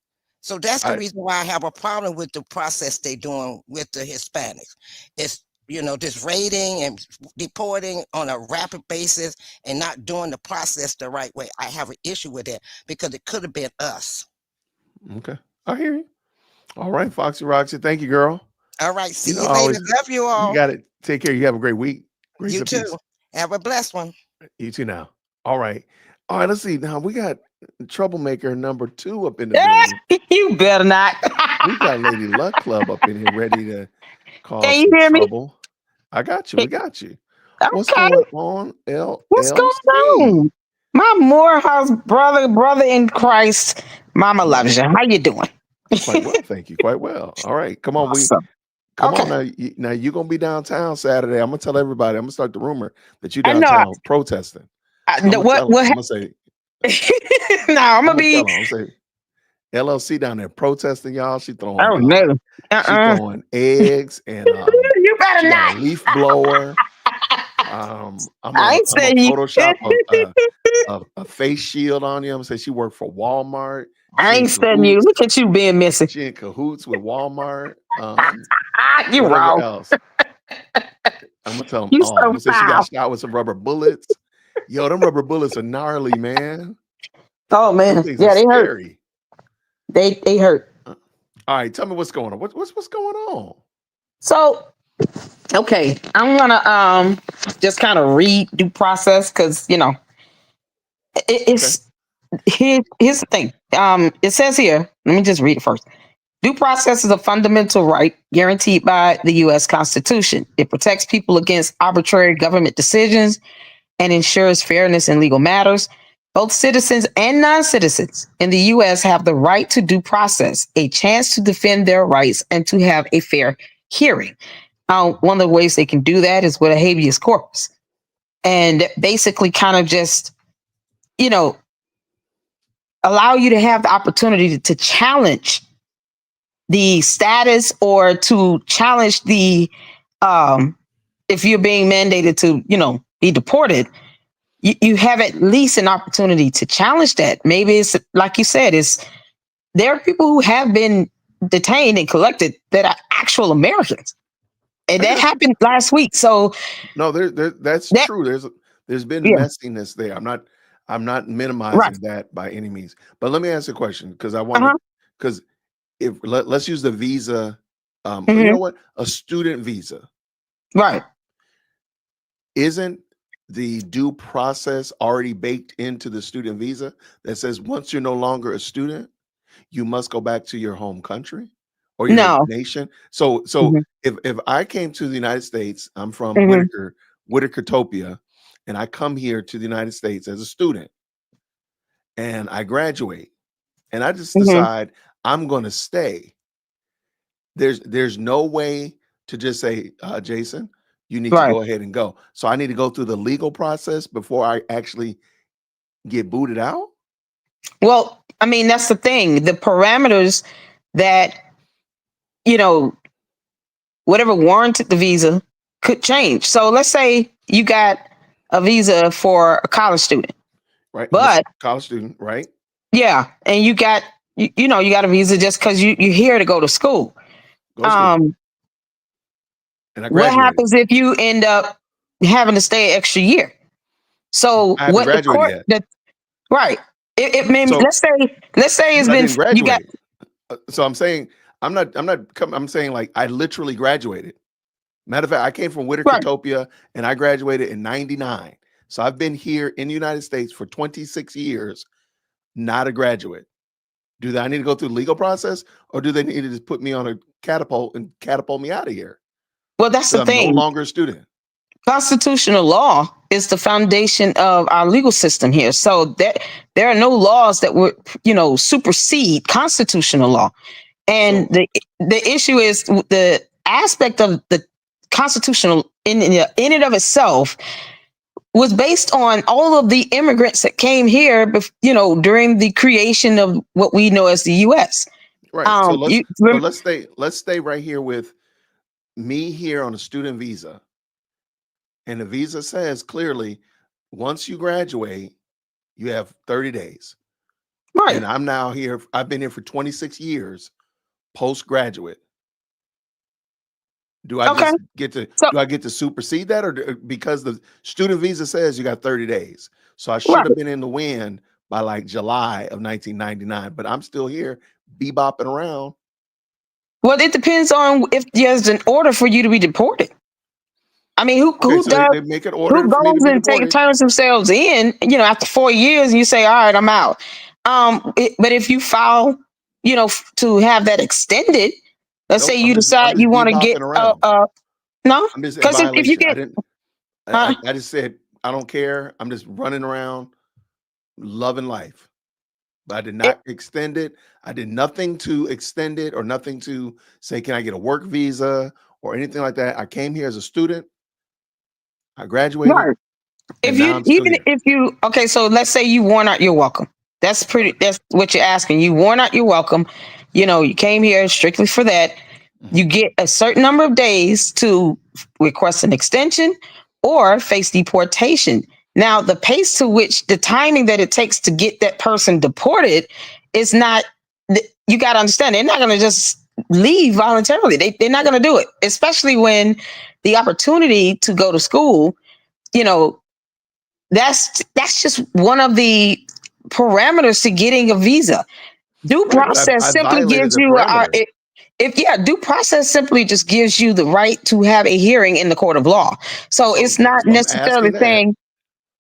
So that's the reason why I have a problem with the process they're doing with the Hispanics. It's this raiding and deporting on a rapid basis and not doing the process the right way. I have an issue with that because it could have been us. Okay, I hear you. All right, Foxy Roxy. Thank you, girl. All right, see you always, later. Love you all. You got it. Take care. You have a great week. Grace You and too. peace. Have a blessed one. You too now. All right. All right, let's see. Now we got troublemaker number 2 up in the building. You better not. We got Lady Luck Club up in here ready to cause Can you some hear me? trouble. I got you. We got you. What's Okay. going on, LLC? What's going on? My Morehouse brother in Christ. Mama loves you. How you doing? Quite well, thank you. Quite well. All right. Come on. Awesome. Come on now. Now you're gonna be downtown Saturday. I'm gonna tell everybody. I'm gonna start the rumor that you I know. downtown protesting. I'm gonna say. No, I'm gonna be. I'm gonna say LLC down there protesting, y'all. She throwing. Oh no. She throwing eggs and you better not. A leaf blower. I'm I ain't saying you. Photoshop a face shield on you. I'm gonna say she worked for Walmart. I ain't saying you. Look at you being missing. She in cahoots with Walmart. You wrong. Else? I'm gonna tell them. You I'm gonna say she foul. got shot with some rubber bullets. Yo, them rubber bullets are gnarly, man. Oh man, yeah, they hurt. They hurt. All right, tell me what's going on. What's going on? So, okay, I'm gonna just kind of read due process because it's here's the thing. It says here. Let me just read it first. Due process is a fundamental right guaranteed by the U.S. Constitution. It protects people against arbitrary government decisions and ensures fairness in legal matters. Both citizens and non-citizens in the U.S. have the right to due process, a chance to defend their rights, and to have a fair hearing. One of the ways they can do that is with a habeas corpus. And basically kind of just, allow you to have the opportunity to challenge the status or to challenge the, if you're being mandated to, be deported, you have at least an opportunity to challenge that. Maybe it's like you said, there are people who have been detained and collected that are actual Americans. And that happened last week. So no, that's true. There's been messiness there. I'm not minimizing that by any means. But let me ask you a question because I want to, because let's use the visa. You know what? A student visa. Right. Isn't the due process already baked into the student visa that says once you're no longer a student, you must go back to your home country or your nation? So if I came to the United States, I'm from Whitakertopia, and I come here to the United States as a student and I graduate and I just decide I'm going to stay. There's no way to just say, Jason, you need to go ahead and go. So I need to go through the legal process before I actually get booted out? Well, I mean, that's the thing. The parameters that, whatever warranted the visa could change. So let's say you got a visa for a college student. Right. But college student, right? Yeah, and you got you know, you got a visa just because you're here to go to school. Go to school. And I What graduated. happens if you end up having to stay an extra year? So I haven't what the graduated court yet. right. It may So- let's say it's But I been didn't you got graduate. So I'm saying I'm saying like I literally graduated. Matter of fact, I came from Whitacatopia and I graduated in 99. So I've been here in the United States for 26 years, not a graduate. Do I need to go through the legal process, or do they need to just put me on a catapult and catapult me out of here? well, that's the I'm thing. no longer a student. Constitutional law is the foundation of our legal system here. So that there are no laws that would, supersede constitutional law. And the issue is the aspect of the constitutional in and of itself was based on all of the immigrants that came here, during the creation of what we know as the U.S. Right. So let's stay right here with me here on a student visa. And the visa says clearly, once you graduate, you have 30 days. Right. And I'm now here. I've been here for 26 years, postgraduate. Do I just get to do I get to supersede that, or because the student visa says you got 30 days? So I should have been in the wind by like July of 1999, but I'm still here, bebopping around. Well, it depends on if there's an order for you to be deported. I mean, who So they make an order who for me to goes be and deported. turns themselves in, after 4 years and you say, all right, I'm out. But if you file, to have that extended, let's say you decide you want to get, no, I'm just in because if you violation. get, I just said, I don't care. I'm just running around loving life. But I did not extend it. I did nothing to extend it or nothing to say, can I get a work visa or anything like that? I came here as a student. I graduated. right. Okay, so let's say you worn out your welcome. That's what you're asking. You worn out your welcome. You came here strictly for that. You get a certain number of days to request an extension or face deportation. Now, the pace to which the timing that it takes to get that person deported is not, you got to understand, they're not going to just leave voluntarily. They're not going to do it, especially when the opportunity to go to school, that's just one of the parameters to getting a visa. Due process simply gives you due process simply just gives you the right to have a hearing in the court of law. So it's not necessarily saying.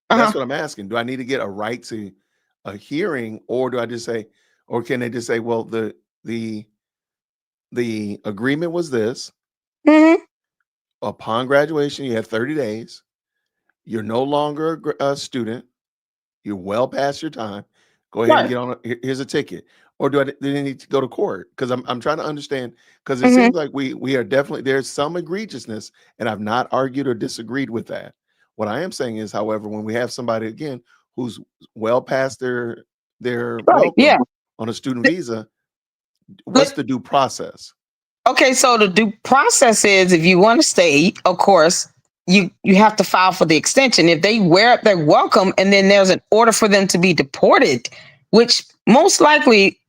That's what I'm asking. Do I need to get a right to a hearing, or do I just say, or can they just say, well, the agreement was this. Mm-hmm. Upon graduation, you have 30 days. You're no longer a student. You're well past your time. Go ahead and get on. Here's a ticket. Or do they need to go to court? Because I'm trying to understand. Because it seems like we are definitely, there's some egregiousness, and I've not argued or disagreed with that. What I am saying is, however, when we have somebody again who's well past their welcome on a student visa, what's the due process? Okay, so the due process is, if you want to stay, of course, you have to file for the extension. If they wear up their welcome and then there's an order for them to be deported, which most likely,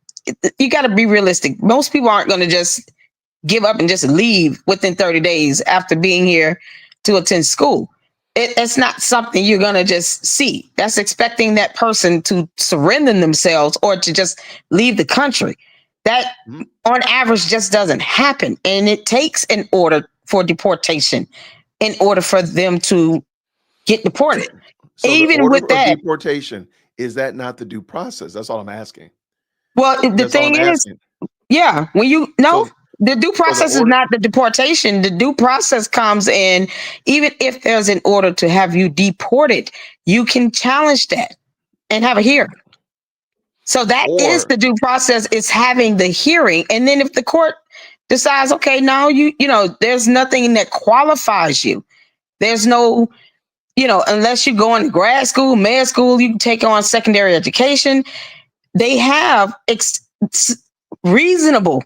you got to be realistic. Most people aren't going to just give up and just leave within 30 days after being here to attend school. It's not something you're going to just see. That's expecting that person to surrender themselves or to just leave the country. That on average just doesn't happen. And it takes an order for deportation in order for them to get deported. So even the order with that, deportation, is that not the due process? That's all I'm asking. well, the thing is, yeah, when the due process is not the deportation. The due process comes in, even if there's an order to have you deported, you can challenge that and have a hearing. So that is the due process, is having the hearing. And then if the court decides, okay, now there's nothing that qualifies you. There's no, unless you go into grad school, med school, you can take on secondary education. They have reasonable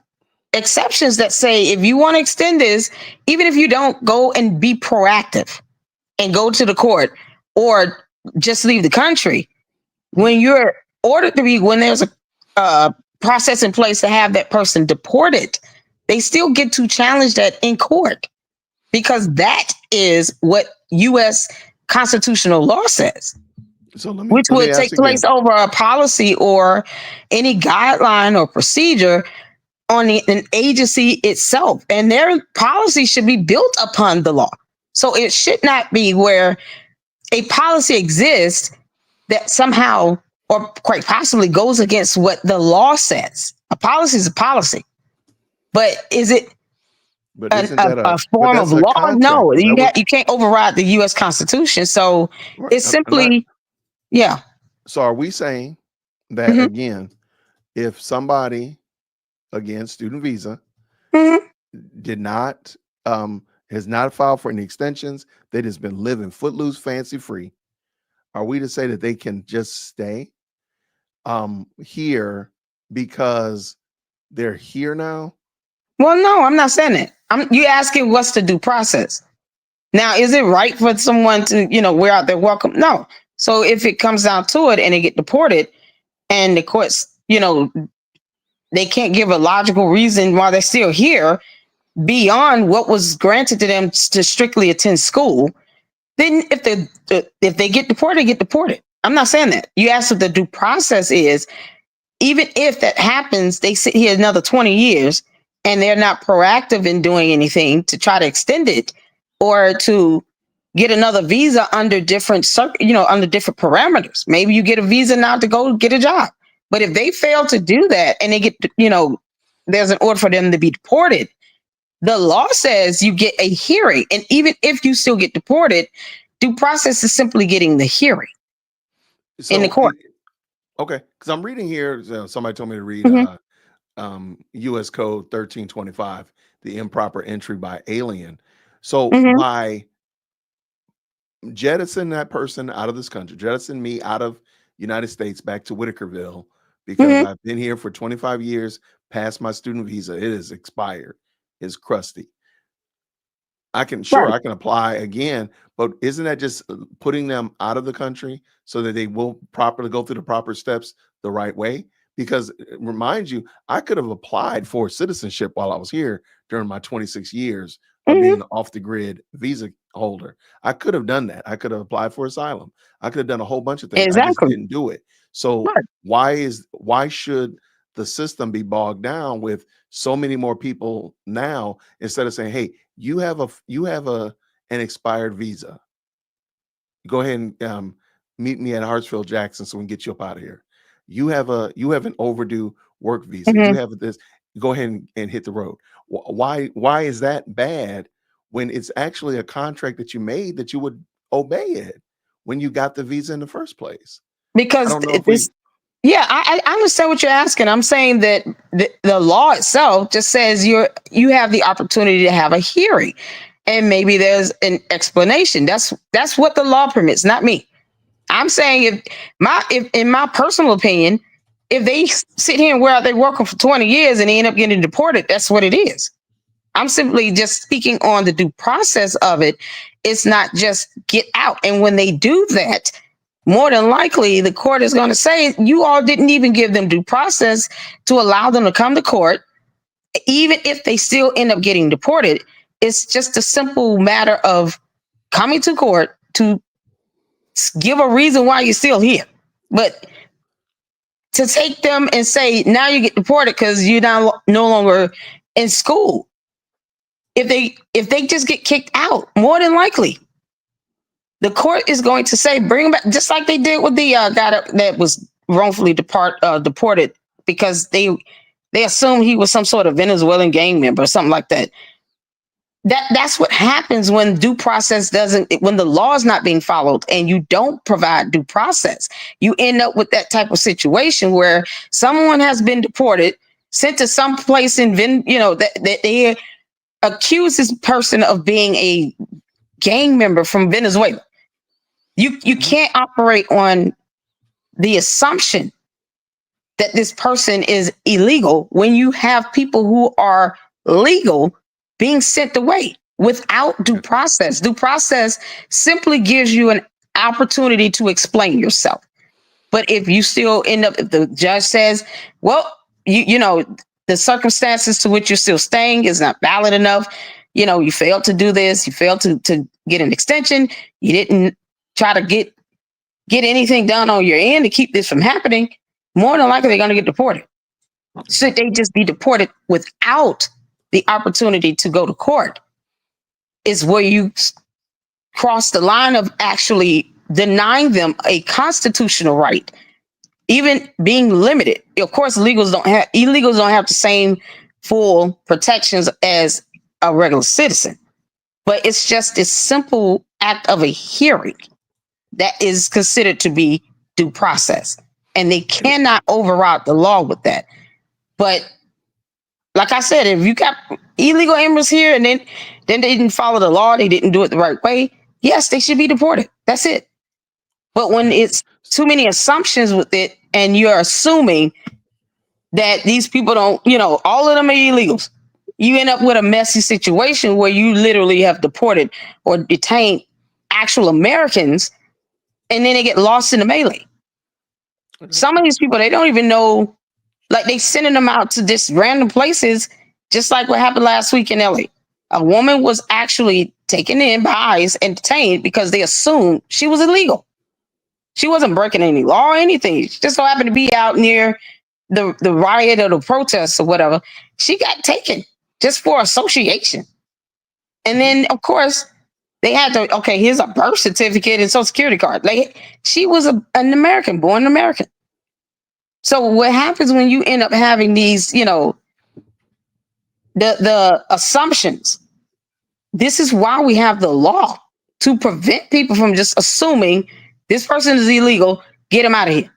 exceptions that say, if you want to extend this, even if you don't go and be proactive and go to the court or just leave the country, when you're order to be, when there's a process in place to have that person deported, they still get to challenge that in court, because that is what U.S. constitutional law says. So which let me would ask take place again. over a policy or any guideline or procedure on an agency itself. And their policy should be built upon the law. So it should not be where a policy exists that somehow or quite possibly goes against what the law says. A policy is a policy. But is it But isn't that a form of that's a law? contract, No, though. you can't override the U.S. Constitution. So it's simply, yeah. So are we saying that, again, if somebody, again, student visa, did not, has not filed for any extensions, they just been living footloose, fancy free, are we to say that they can just stay here because they're here now? Well, no, I'm not saying that. You asking what's the due process. Now, is it right for someone to, wear out their welcome? No. So if it comes down to it and they get deported and the courts, they can't give a logical reason why they're still here beyond what was granted to them to strictly attend school, then if they get deported, I'm not saying that. You asked what the due process is. Even if that happens, they sit here another 20 years and they're not proactive in doing anything to try to extend it or to get another visa under different, under different parameters. Maybe you get a visa now to go get a job. But if they fail to do that and they get, there's an order for them to be deported, the law says you get a hearing. And even if you still get deported, due process is simply getting the hearing in the court. Okay, because I'm reading here, somebody told me to read U.S. Code 1325, the improper entry by alien. So by jettison that person out of this country, jettison me out of United States back to Whitakerville, because I've been here for 25 years, past my student visa, it is expired, it's crusty. I can apply again, but isn't that just putting them out of the country so that they will properly go through the proper steps the right way? Because remind you, I could have applied for citizenship while I was here during my 26 years of being an off the grid visa holder. I could have done that. I could have applied for asylum. I could have done a whole bunch of things. I just didn't do it. So why should the system be bogged down with so many more people now, instead of saying, hey, you have an expired visa, go ahead and meet me at Hartsfield Jackson so we can get you up out of here. You have an overdue work visa. You have this, go ahead and hit the road. Why is that bad when it's actually a contract that you made that you would obey it when you got the visa in the first place? Because I understand what you're asking. I'm saying that the law itself just says you have the opportunity to have a hearing, and maybe there's an explanation. That's what the law permits, not me. I'm saying if in my personal opinion, if they sit here and wear out their welcome for 20 years and they end up getting deported, that's what it is. I'm simply just speaking on the due process of it. It's not just get out. And when they do that, more than likely, the court is going to say, you all didn't even give them due process to allow them to come to court. Even if they still end up getting deported, it's just a simple matter of coming to court to give a reason why you're still here. But to take them and say, now you get deported because you're now no longer in school. If they just get kicked out, more than likely, the court is going to say, bring them back, just like they did with the guy that was wrongfully deported because they assumed he was some sort of Venezuelan gang member or something like that. That's what happens when due process when the law is not being followed and you don't provide due process. You end up with that type of situation where someone has been deported, sent to some place in that they accuse this person of being a gang member from Venezuela. You can't operate on the assumption that this person is illegal when you have people who are legal being sent away without due process. Due process simply gives you an opportunity to explain yourself. But if you still end up, if the judge says, well, you know, the circumstances to which you're still staying is not valid enough. You know, you failed to do this. You failed to get an extension. You didn't try to get anything done on your end to keep this from happening. More than likely, they're going to get deported. Should they just be deported without the opportunity to go to court? Is where you cross the line of actually denying them a constitutional right, even being limited. Of course, illegals don't have the same full protections as a regular citizen, but it's just this simple act of a hearing that is considered to be due process, and they cannot override the law with that. But like I said, if you got illegal immigrants here and then they didn't follow the law, they didn't do it the right way, yes, they should be deported. That's it. But when it's too many assumptions with it, and you're assuming that these people don't, you know, all of them are illegals, you end up with a messy situation where you literally have deported or detained actual Americans, and then they get lost in the melee. Some of these people, they don't even know, like they sending them out to just random places, just like what happened last week in LA. A woman was actually taken in by ICE and detained because they assumed she was illegal. She wasn't breaking any law or anything. She just so happened to be out near the riot or the protests or whatever. She got taken just for association. And then, of course, they had to, okay, here's a birth certificate and social security card. Like, she was an American, born American. So what happens when you end up having these, you know, the assumptions? This is why we have the law, to prevent people from just assuming this person is illegal, get him out of here.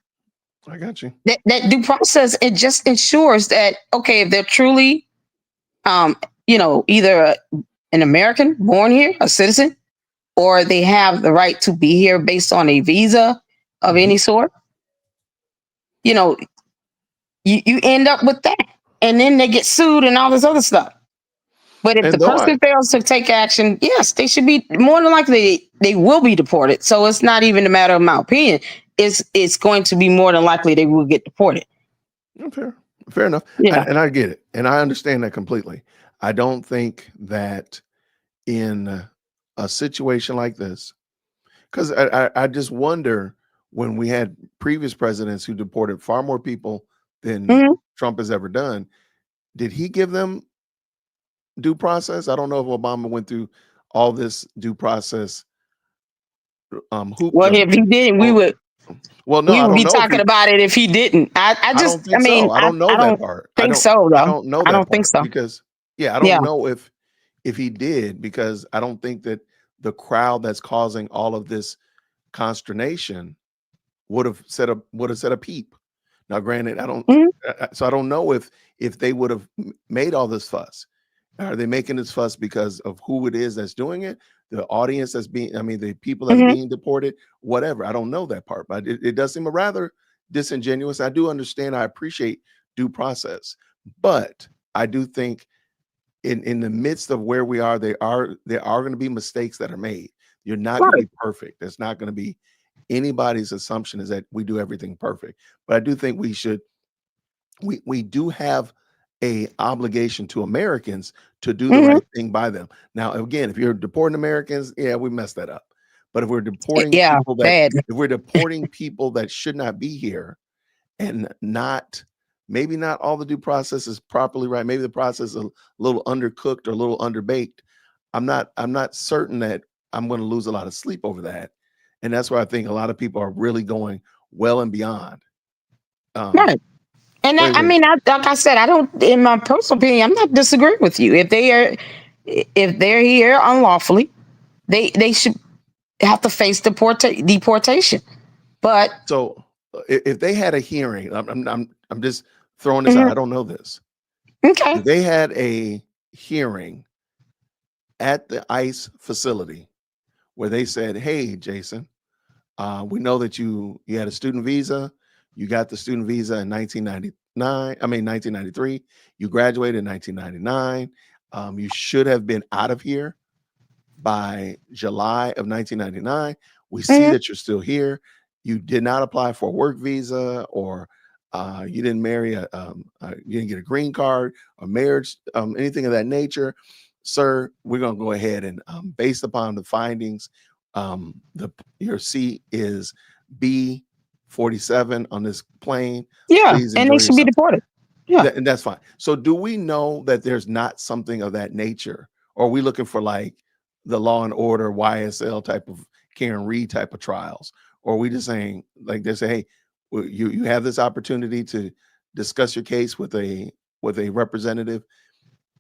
I got you. That due process, it just ensures that, okay, if they're truly, you know, either an American born here, a citizen, or they have the right to be here based on a visa of any sort, you know, you end up with that. And then they get sued and all this other stuff. But if And the though person fails to take action, yes, they should be, more than likely they will be deported. So it's not even a matter of my opinion. It's going to be more than likely they will get deported. Fair enough. Yeah. And I get it. And I understand that completely. I don't think that in a situation like this, because I just wonder, when we had previous presidents who deported far more people than Trump has ever done, did he give them due process? I don't know if Obama went through all this due process hoop Well, jump. if he didn't, we would. Well, no, We I would don't be know. talking about it if he didn't. I don't think mean, so. I don't know that part. Think so, though. I don't know that I don't part think so. because, I don't know if he did, because I don't think that the crowd that's causing all of this consternation would have said a peep. Now, granted, I don't. So I don't know if they would have made all this fuss. Are they making this fuss because of who it is that's doing it? The audience that's being, I mean, the people that's being deported, whatever. I don't know that part, but it does seem rather disingenuous. I do understand. I appreciate due process, but I do think in the midst of where we are, there are going to be mistakes that are made. You're not going to be perfect. There's not going to be anybody's assumption is that we do everything perfect. But I do think we do have a obligation to Americans to do the right thing by them. Now, again, if you're deporting Americans, we messed that up. But if we're deporting people that should not be here, and maybe not all the due process is properly right, maybe the process is a little undercooked or a little underbaked, I'm not certain that I'm going to lose a lot of sleep over that. And that's why I think a lot of people are really going well and beyond. Right. And I mean, like I said, I don't, in my personal opinion, I'm not disagreeing with you. If they're here unlawfully, they should have to face deportation. But so if they had a hearing, I'm just throwing this out. I don't know this. Okay. If they had a hearing at the ICE facility where they said, "Hey, Jason, we know that you had a student visa. You got the student visa in 1993. You graduated in 1999. You should have been out of here by July of 1999. We see that you're still here. you did not apply for a work visa, or you didn't marry you didn't get a green card or marriage, anything of that nature, sir, we're going to go ahead and based upon the findings, your seat is B47 on this plane. Yeah, Please and enjoy they should be yourself. deported. Yeah. And that's fine. So do we know that there's not something of that nature? Or are we looking for like the Law and Order YSL type of Karen Reed type of trials? Or are we just saying, like, they say, hey, you have this opportunity to discuss your case with a representative.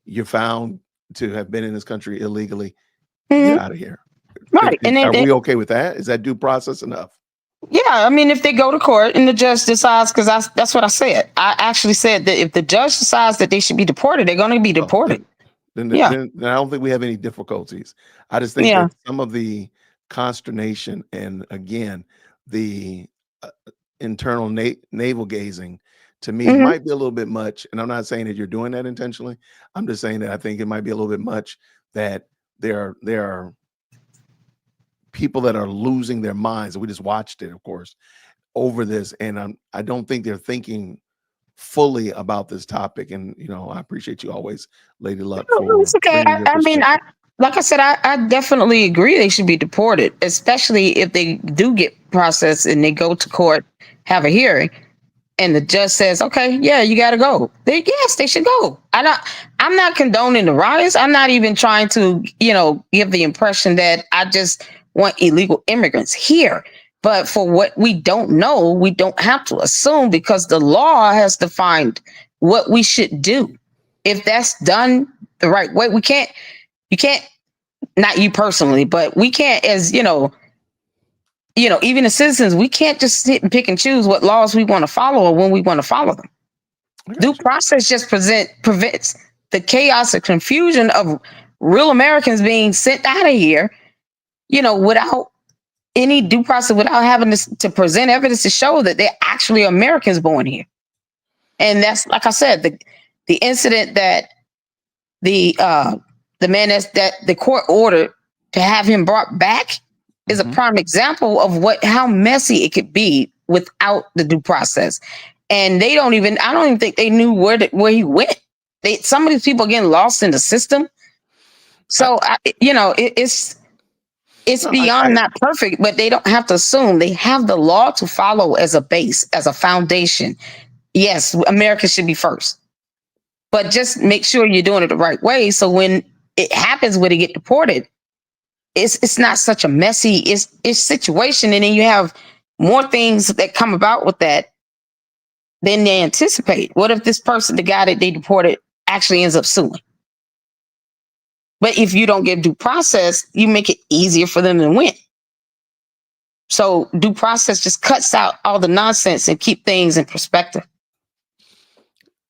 You're found to have been in this country illegally. Get out of here. Right. And then Are we okay with that? Is that due process enough? yeah, I mean, if they go to court and the judge decides, because that's what I said. I actually said that if the judge decides that they should be deported, they're going to be deported. Then Yeah. I don't think we have any difficulties. I just think Yeah. that some of the consternation and again the internal navel gazing to me Mhm. might be a little bit much. And I'm not saying that you're doing that intentionally. I'm just saying that I think it might be a little bit much, that there are people that are losing their minds. We just watched it, of course, over this, and I don't think they're thinking fully about this topic. And I appreciate you always, Lady Luck, No, for it's okay. bringing your I mean, perspective. like I said, I definitely agree they should be deported, especially if they do get processed and they go to court, have a hearing, and the judge says, okay, yeah, you got to go. Yes, they should go. I'm not condoning the riots. I'm not even trying to, give the impression that I just want illegal immigrants here. But for what we don't know, we don't have to assume, because the law has defined what we should do. If that's done the right way, you can't, not you personally, but we can't, as even as citizens, we can't just sit and pick and choose what laws we want to follow or when we want to follow them. Due process just prevents the chaos and confusion of real Americans being sent out of here, without any due process, without having to present evidence to show that they're actually Americans born here. And that's, like I said, the incident that the man that the court ordered to have him brought back is a prime example of how messy it could be without the due process. And I don't even think they knew where he went. Some of these people are getting lost in the system. So it's beyond not perfect, but they don't have to assume. They have the law to follow as a base, as a foundation. Yes, America should be first, but just make sure you're doing it the right way. So when it happens, where they get deported, it's not such a messy situation. And then you have more things that come about with that than they anticipate. What if this person, the guy that they deported, actually ends up suing? But if you don't give due process, you make it easier for them to win. So due process just cuts out all the nonsense and keep things in perspective,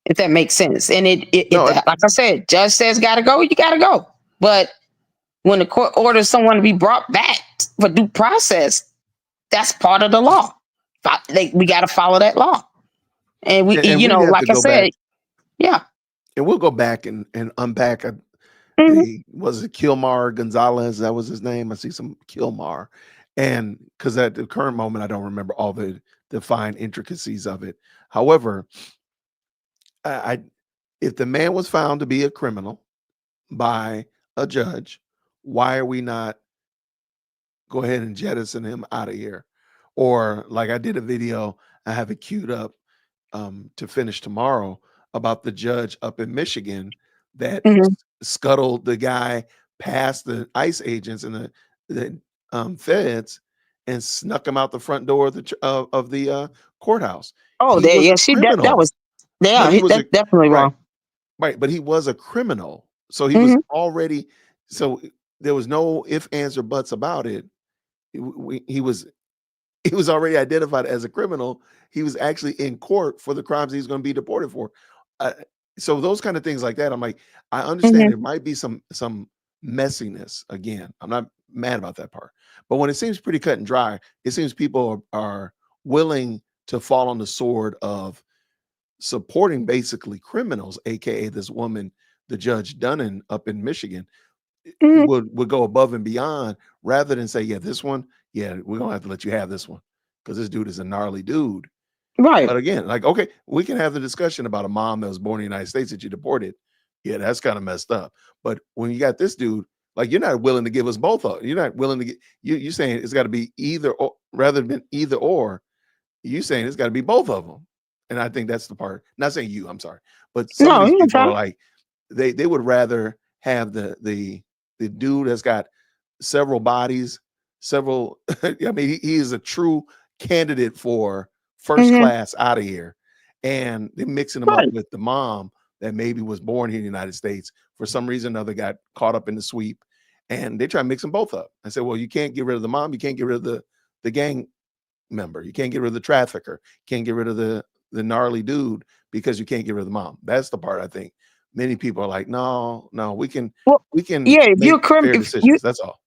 if that makes sense. And like I said, judge says gotta go, you gotta go. But when the court orders someone to be brought back for due process, that's part of the law. We got to follow that law. And we like I said, yeah. And we'll go back and unpack. Was it Kilmar Gonzalez? That was his name. I see some Kilmar. And because at the current moment, I don't remember all the fine intricacies of it. However, if the man was found to be a criminal by a judge, why are we not go ahead and jettison him out of here? Or like I did a video, I have it queued up to finish tomorrow, about the judge up in Michigan that scuttled the guy past the ICE agents and the feds and snuck him out the front door of the courthouse. Oh, that's definitely wrong. Right, but he was a criminal. So he was already, so there was no ifs, ands, or buts about it. He was already identified as a criminal. He was actually in court for the crimes he's going to be deported for. So those kind of things like that, I'm like, I understand there might be some messiness. Again, I'm not mad about that part. But when it seems pretty cut and dry, it seems people are willing to fall on the sword of supporting basically criminals, aka this woman, the Judge Dunnan up in Michigan, would go above and beyond rather than say, yeah, this one, yeah, we're gonna have to let you have this one. because this dude is a gnarly dude. Right. But again, like, okay, we can have the discussion about a mom that was born in the United States that you deported. Yeah, that's kind of messed up. But when you got this dude, like, you're not willing to give us both of. You're not willing to get. You're saying it's got to be either or, rather than either or. You saying it's got to be both of them. And I think that's the part. Not saying you, I'm sorry, but some of these people are like, they would rather have the dude that's got several bodies, several. I mean, he is a true candidate for first class out of here, and they're mixing them up with the mom that maybe was born here in the United States for some reason or other, got caught up in the sweep, and they try to mix them both up. I said, well, you can't get rid of the mom, you can't get rid of the gang member, you can't get rid of the trafficker, can't get rid of the gnarly dude because you can't get rid of the mom. That's the part I think many people are like, no, we can yeah, if make you're fair decisions. That's all.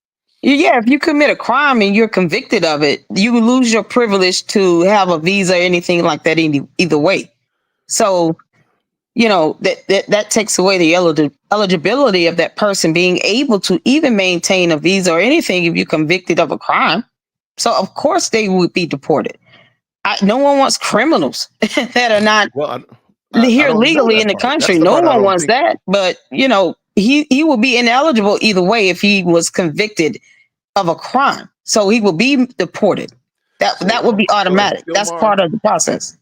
Yeah, if you commit a crime and you're convicted of it, you lose your privilege to have a visa or anything like that either way. So, that takes away the eligibility of that person being able to even maintain a visa or anything if you're convicted of a crime. So, of course, they would be deported. No one wants criminals that are not here legally in the country. No one wants that. But, he will be ineligible either way if he was convicted of a crime. So he will be deported. That would be automatic. That's part of the process.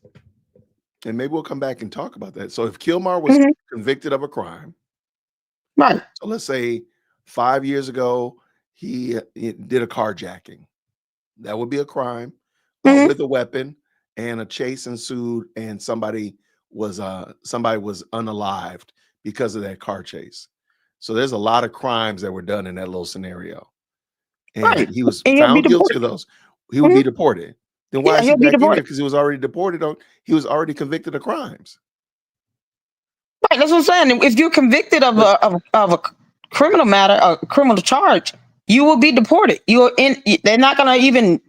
And maybe we'll come back and talk about that. So if Kilmar was convicted of a crime, right? So let's say 5 years ago he did a carjacking. That would be a crime with a weapon, and a chase ensued, and somebody was unalived because of that car chase. So there's a lot of crimes that were done in that little scenario, and he was found guilty of those. He would be deported. Then why is he back in here? Because he was already deported. He was already convicted of crimes. Right, that's what I'm saying. If you're convicted of a criminal matter, a criminal charge, you will be deported. They're not going to even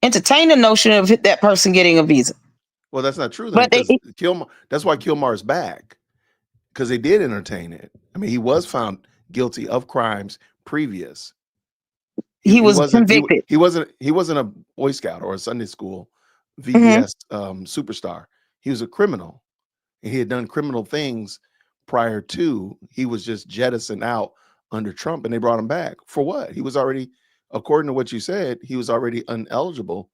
entertain the notion of that person getting a visa. Well, that's not true then, because that's why Kilmar is back, because they did entertain it. I mean, he was found guilty of crimes previous. He was convicted. He wasn't a Boy Scout or a Sunday school VBS superstar. He was a criminal, and he had done criminal things prior to. He was just jettisoned out under Trump, and they brought him back for what? He was already, according to what you said, he was already ineligible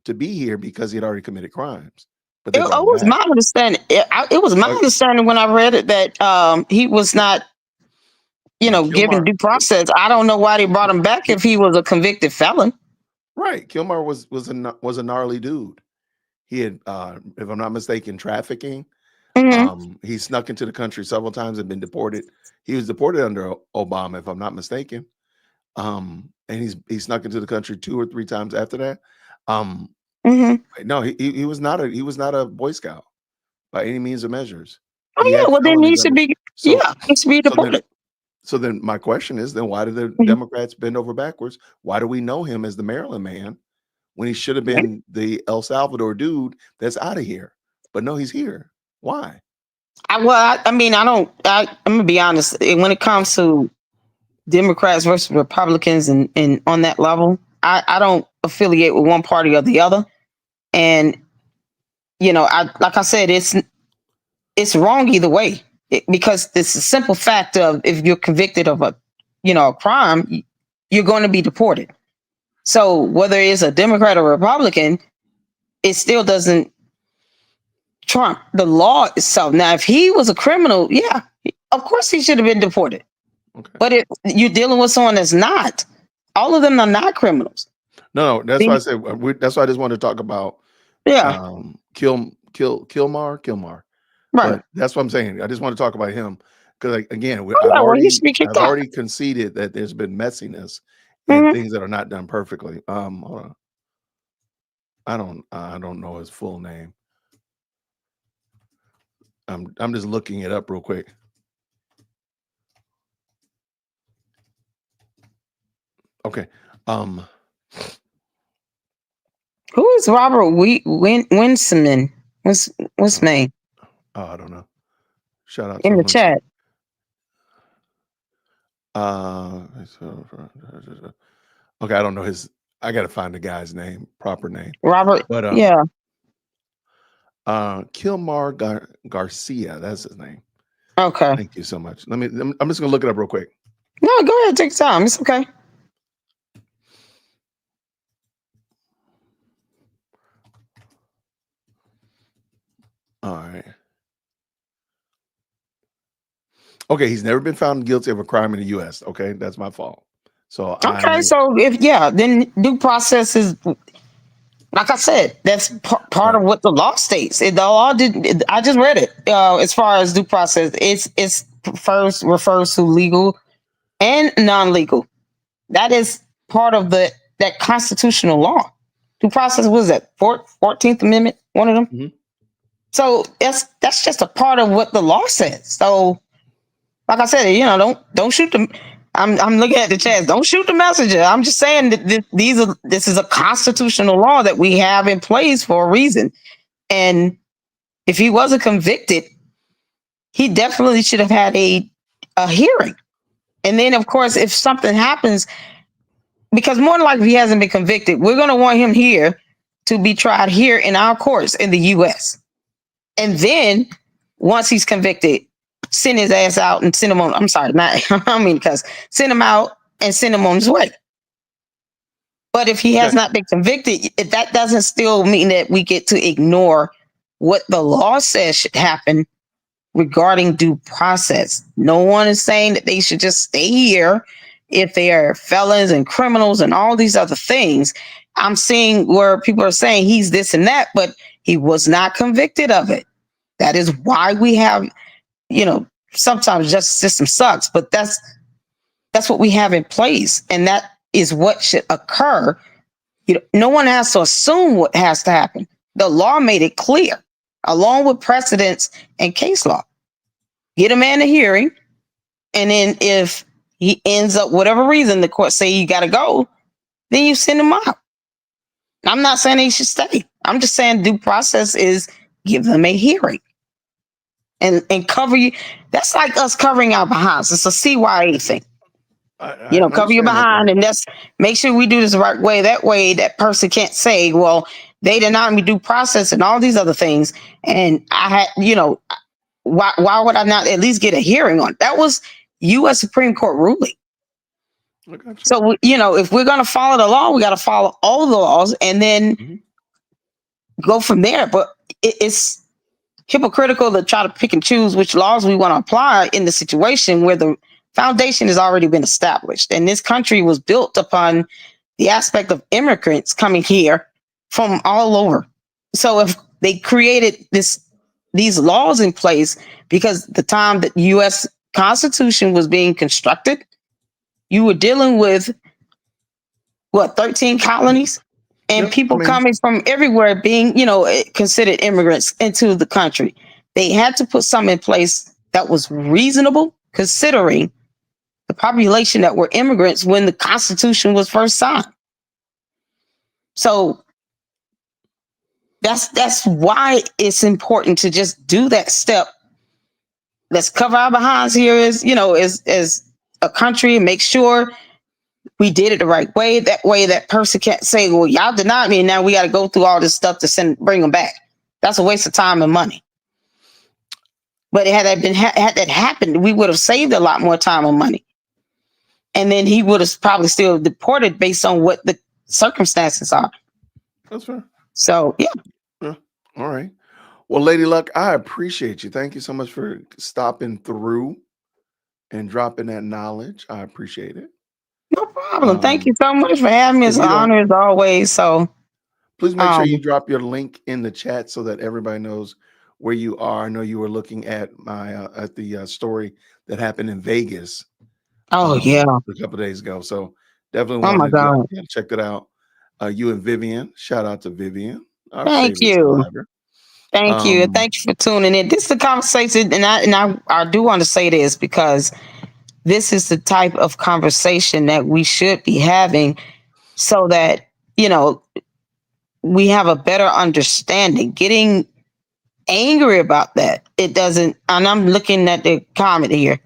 to be here because he had already committed crimes. But it was my understanding. It was my understanding when I read it that he was not, given due process. I don't know why they brought him back if he was a convicted felon. Right, Kilmar was a gnarly dude. He had, if I'm not mistaken, trafficking. He snuck into the country several times and been deported. He was deported under Obama, if I'm not mistaken. And he snuck into the country 2 or 3 times after that. No, he was not a Boy Scout by any means or measures. Oh yeah, well then he should be deported. So then my question is, then why did the Democrats bend over backwards? Why do we know him as the Maryland man when he should have been the El Salvador dude that's out of here? But no, he's here. Why? I'm gonna be honest. When it comes to Democrats versus Republicans and on that level, I don't affiliate with one party or the other. And like I said, it's wrong either way, because it's a simple fact of, if you're convicted of a crime, you're going to be deported. So whether it's a Democrat or Republican, it still doesn't trump the law itself. Now, if he was a criminal, yeah, of course he should have been deported. Okay. But if you're dealing with someone that's not, all of them are not criminals. No, that's why I said that's why I just wanted to talk about Kilmar. Right. But that's what I'm saying. I just want to talk about him because, again, I've already conceded that there's been messiness and things that are not done perfectly. Hold on. I don't know his full name. I'm just looking it up real quick. Okay. Who is Robert Winsman? What's name? Oh, I don't know. Shout out in the chat. Okay, I don't know his. I got to find the guy's name, proper name. Robert. But Yeah. Kilmar Garcia, that's his name. Okay. Thank you so much. I'm just gonna look it up real quick. No, go ahead. Take your time. It's okay. All right. Okay, he's never been found guilty of a crime in the U.S. Okay, that's my fault. So Okay, so then due process is, like I said, that's part of what the law states. The law did. I just read it. As far as due process, it's first refers to legal and non-legal. That is part of that constitutional law. Due process was that 14th Amendment, one of them. Mm-hmm. So that's just a part of what the law says. So, like I said, don't shoot them. I'm looking at the chat. Don't shoot the messenger. I'm just saying that this is a constitutional law that we have in place for a reason. And if he wasn't convicted, he definitely should have had a hearing. And then, of course, if something happens, because more than likely he hasn't been convicted, we're going to want him here to be tried here in our courts in the U.S. And then once he's convicted, send his ass out and send him on. I'm sorry, send him out and send him on his way. But if he has not been convicted, that doesn't still mean that we get to ignore what the law says should happen regarding due process. No one is saying that they should just stay here if they are felons and criminals and all these other things. I'm seeing where people are saying he's this and that, but he was not convicted of it. That is why we have, sometimes justice system sucks, but that's what we have in place. And that is what should occur. No one has to assume what has to happen. The law made it clear, along with precedents and case law. Get a man a hearing, and then if he ends up, whatever reason, the court say you got to go, then you send him out. I'm not saying he should stay. I'm just saying due process is give them a hearing and cover you. That's like us covering our behinds. It's a CYA thing. Cover your behind, and that's make sure we do this the right way. That way, that person can't say, well, they denied me due process and all these other things. And I had, why would I not at least get a hearing on it? That was U.S. Supreme Court ruling. So, if we're going to follow the law, we got to follow all the laws and then go from there. But it's hypocritical to try to pick and choose which laws we want to apply in the situation where the foundation has already been established. And this country was built upon the aspect of immigrants coming here from all over. So if they created these laws in place because the time that U.S. Constitution was being constructed, you were dealing with 13 colonies and people coming from everywhere being, considered immigrants into the country. They had to put something in place that was reasonable considering the population that were immigrants when the Constitution was first signed. So that's why it's important to just do that step. Let's cover our behinds here as a country and make sure we did it the right way. That way that person can't say, well, y'all denied me and now we got to go through all this stuff to bring them back. That's a waste of time and money. But had that happened, we would have saved a lot more time and money. And then he would have probably still deported based on what the circumstances are. That's fair. So, yeah. All right. Well, Lady Luck, I appreciate you. Thank you so much for stopping through and dropping that knowledge. I appreciate it. No problem. Thank you so much for having me. It's an honor as always. So please make sure you drop your link in the chat so that everybody knows where you are. I know you were looking at the story that happened in Vegas. Oh, yeah. A couple of days ago. So definitely oh my God. Check that out. You and Vivian. Shout out to Vivian. Thank you. Thank you. And thank you for tuning in. This is the conversation, and I do want to say this because this is the type of conversation that we should be having so that, we have a better understanding. Getting angry about that, it doesn't, and I'm looking at the comment here.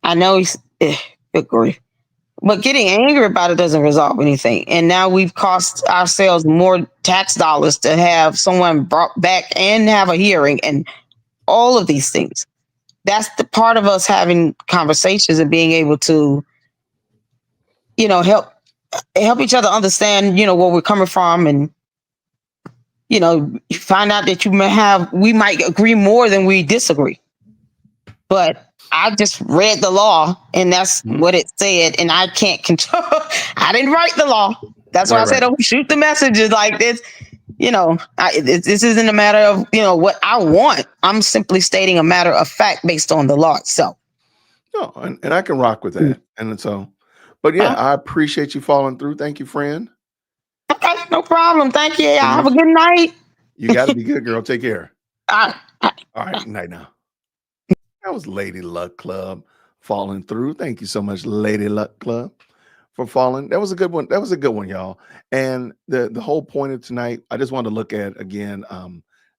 I know he's, good grief. But getting angry about it doesn't resolve anything. And now we've cost ourselves more tax dollars to have someone brought back and have a hearing and all of these things. That's the part of us having conversations and being able to, help each other understand, where we're coming from, and, find out that we might agree more than we disagree. But I just read the law and that's what it said. And I can't control, I didn't write the law. That's why I said, shoot the messages like this. This isn't a matter of, what I want. I'm simply stating a matter of fact based on the law itself. No, and I can rock with that. And so, but yeah, I appreciate you following through. Thank you, friend. Okay, no problem. Thank you. Have a good night. You got to be good, girl. Take care. All right. Night now. That was Lady Luck Club falling through. Thank you so much, Lady Luck Club, for falling. That was a good one. That was a good one, y'all. And the whole point of tonight, I just wanted to look at again,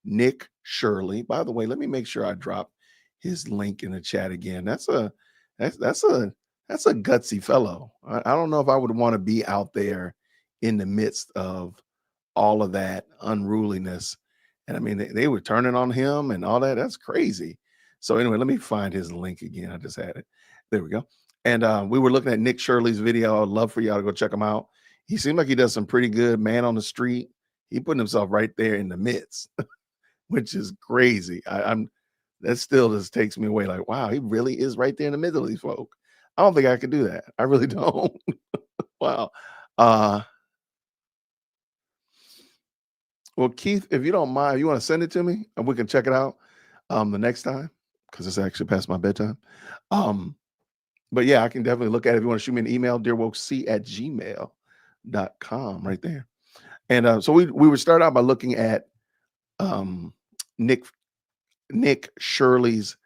Nick Shirley. By the way, let me make sure I drop his link in the chat again. That's a gutsy fellow. I don't know if I would want to be out there in the midst of all of that unruliness. And I mean, they were turning on him and all that. That's crazy. So anyway, let me find his link again. I just had it. There we go. And we were looking at Nick Shirley's video. I'd love for y'all to go check him out. He seemed like he does some pretty good, man on the street. He putting himself right there in the midst, which is crazy. That still just takes me away. Like, wow, he really is right there in the middle of these folk. I don't think I could do that. I really don't. Wow. Well, Keith, if you don't mind, you want to send it to me and we can check it out the next time, because it's actually past my bedtime. But yeah, I can definitely look at it. If you want to shoot me an email, dearwokec@gmail.com, right there. And so we would start out by looking at Nick Shirley's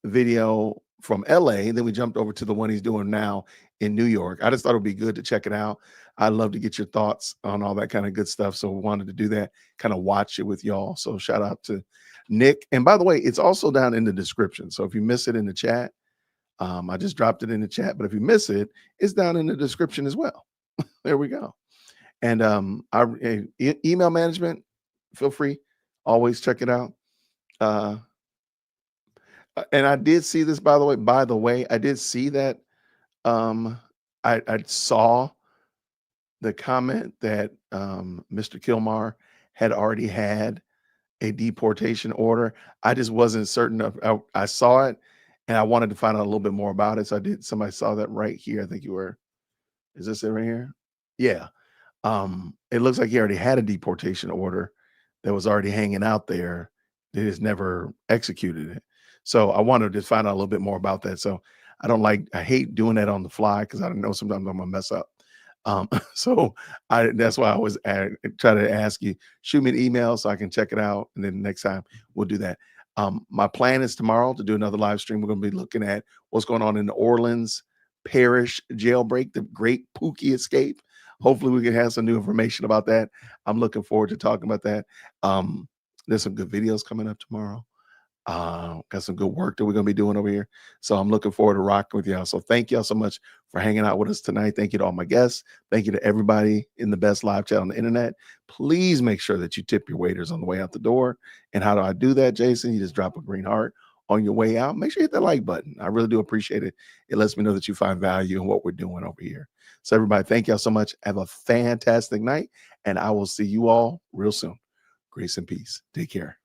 video from LA. Then we jumped over to the one he's doing now in New York. I just thought it would be good to check it out. I'd love to get your thoughts on all that kind of good stuff. So we wanted to do that, kind of watch it with y'all. So shout out to Nick. And by the way, it's also down in the description. So if you miss it in the chat, I just dropped it in the chat, but if you miss it, it's down in the description as well. There we go. And email management, feel free, always check it out. And I did see this, by the way, I did see that I saw the comment that Mr. Kilmar had already had a deportation order. I just wasn't certain of, I saw it and I wanted to find out a little bit more about it. So I did, somebody saw that right here. I think you were, is this it right here? Yeah. It looks like he already had a deportation order that was already hanging out there. They just never executed it. So I wanted to find out a little bit more about that. So I hate doing that on the fly because I don't know, sometimes I'm gonna mess up. So that's why I always try to ask you, shoot me an email so I can check it out. And then next time we'll do that. My plan is tomorrow to do another live stream. We're going to be looking at what's going on in the Orleans Parish jailbreak, the great Pookie escape. Hopefully we can have some new information about that. I'm looking forward to talking about that. There's some good videos coming up tomorrow. Got some good work that we're going to be doing over here. So I'm looking forward to rocking with y'all. So thank y'all so much for hanging out with us tonight. Thank you to all my guests. Thank you to everybody in the best live chat on the internet. Please make sure that you tip your waiters on the way out the door. And how do I do that, Jason? You just drop a green heart on your way out. Make sure you hit that like button. I really do appreciate it. It lets me know that you find value in what we're doing over here. So everybody, thank y'all so much. Have a fantastic night. And I will see you all real soon. Grace and peace. Take care.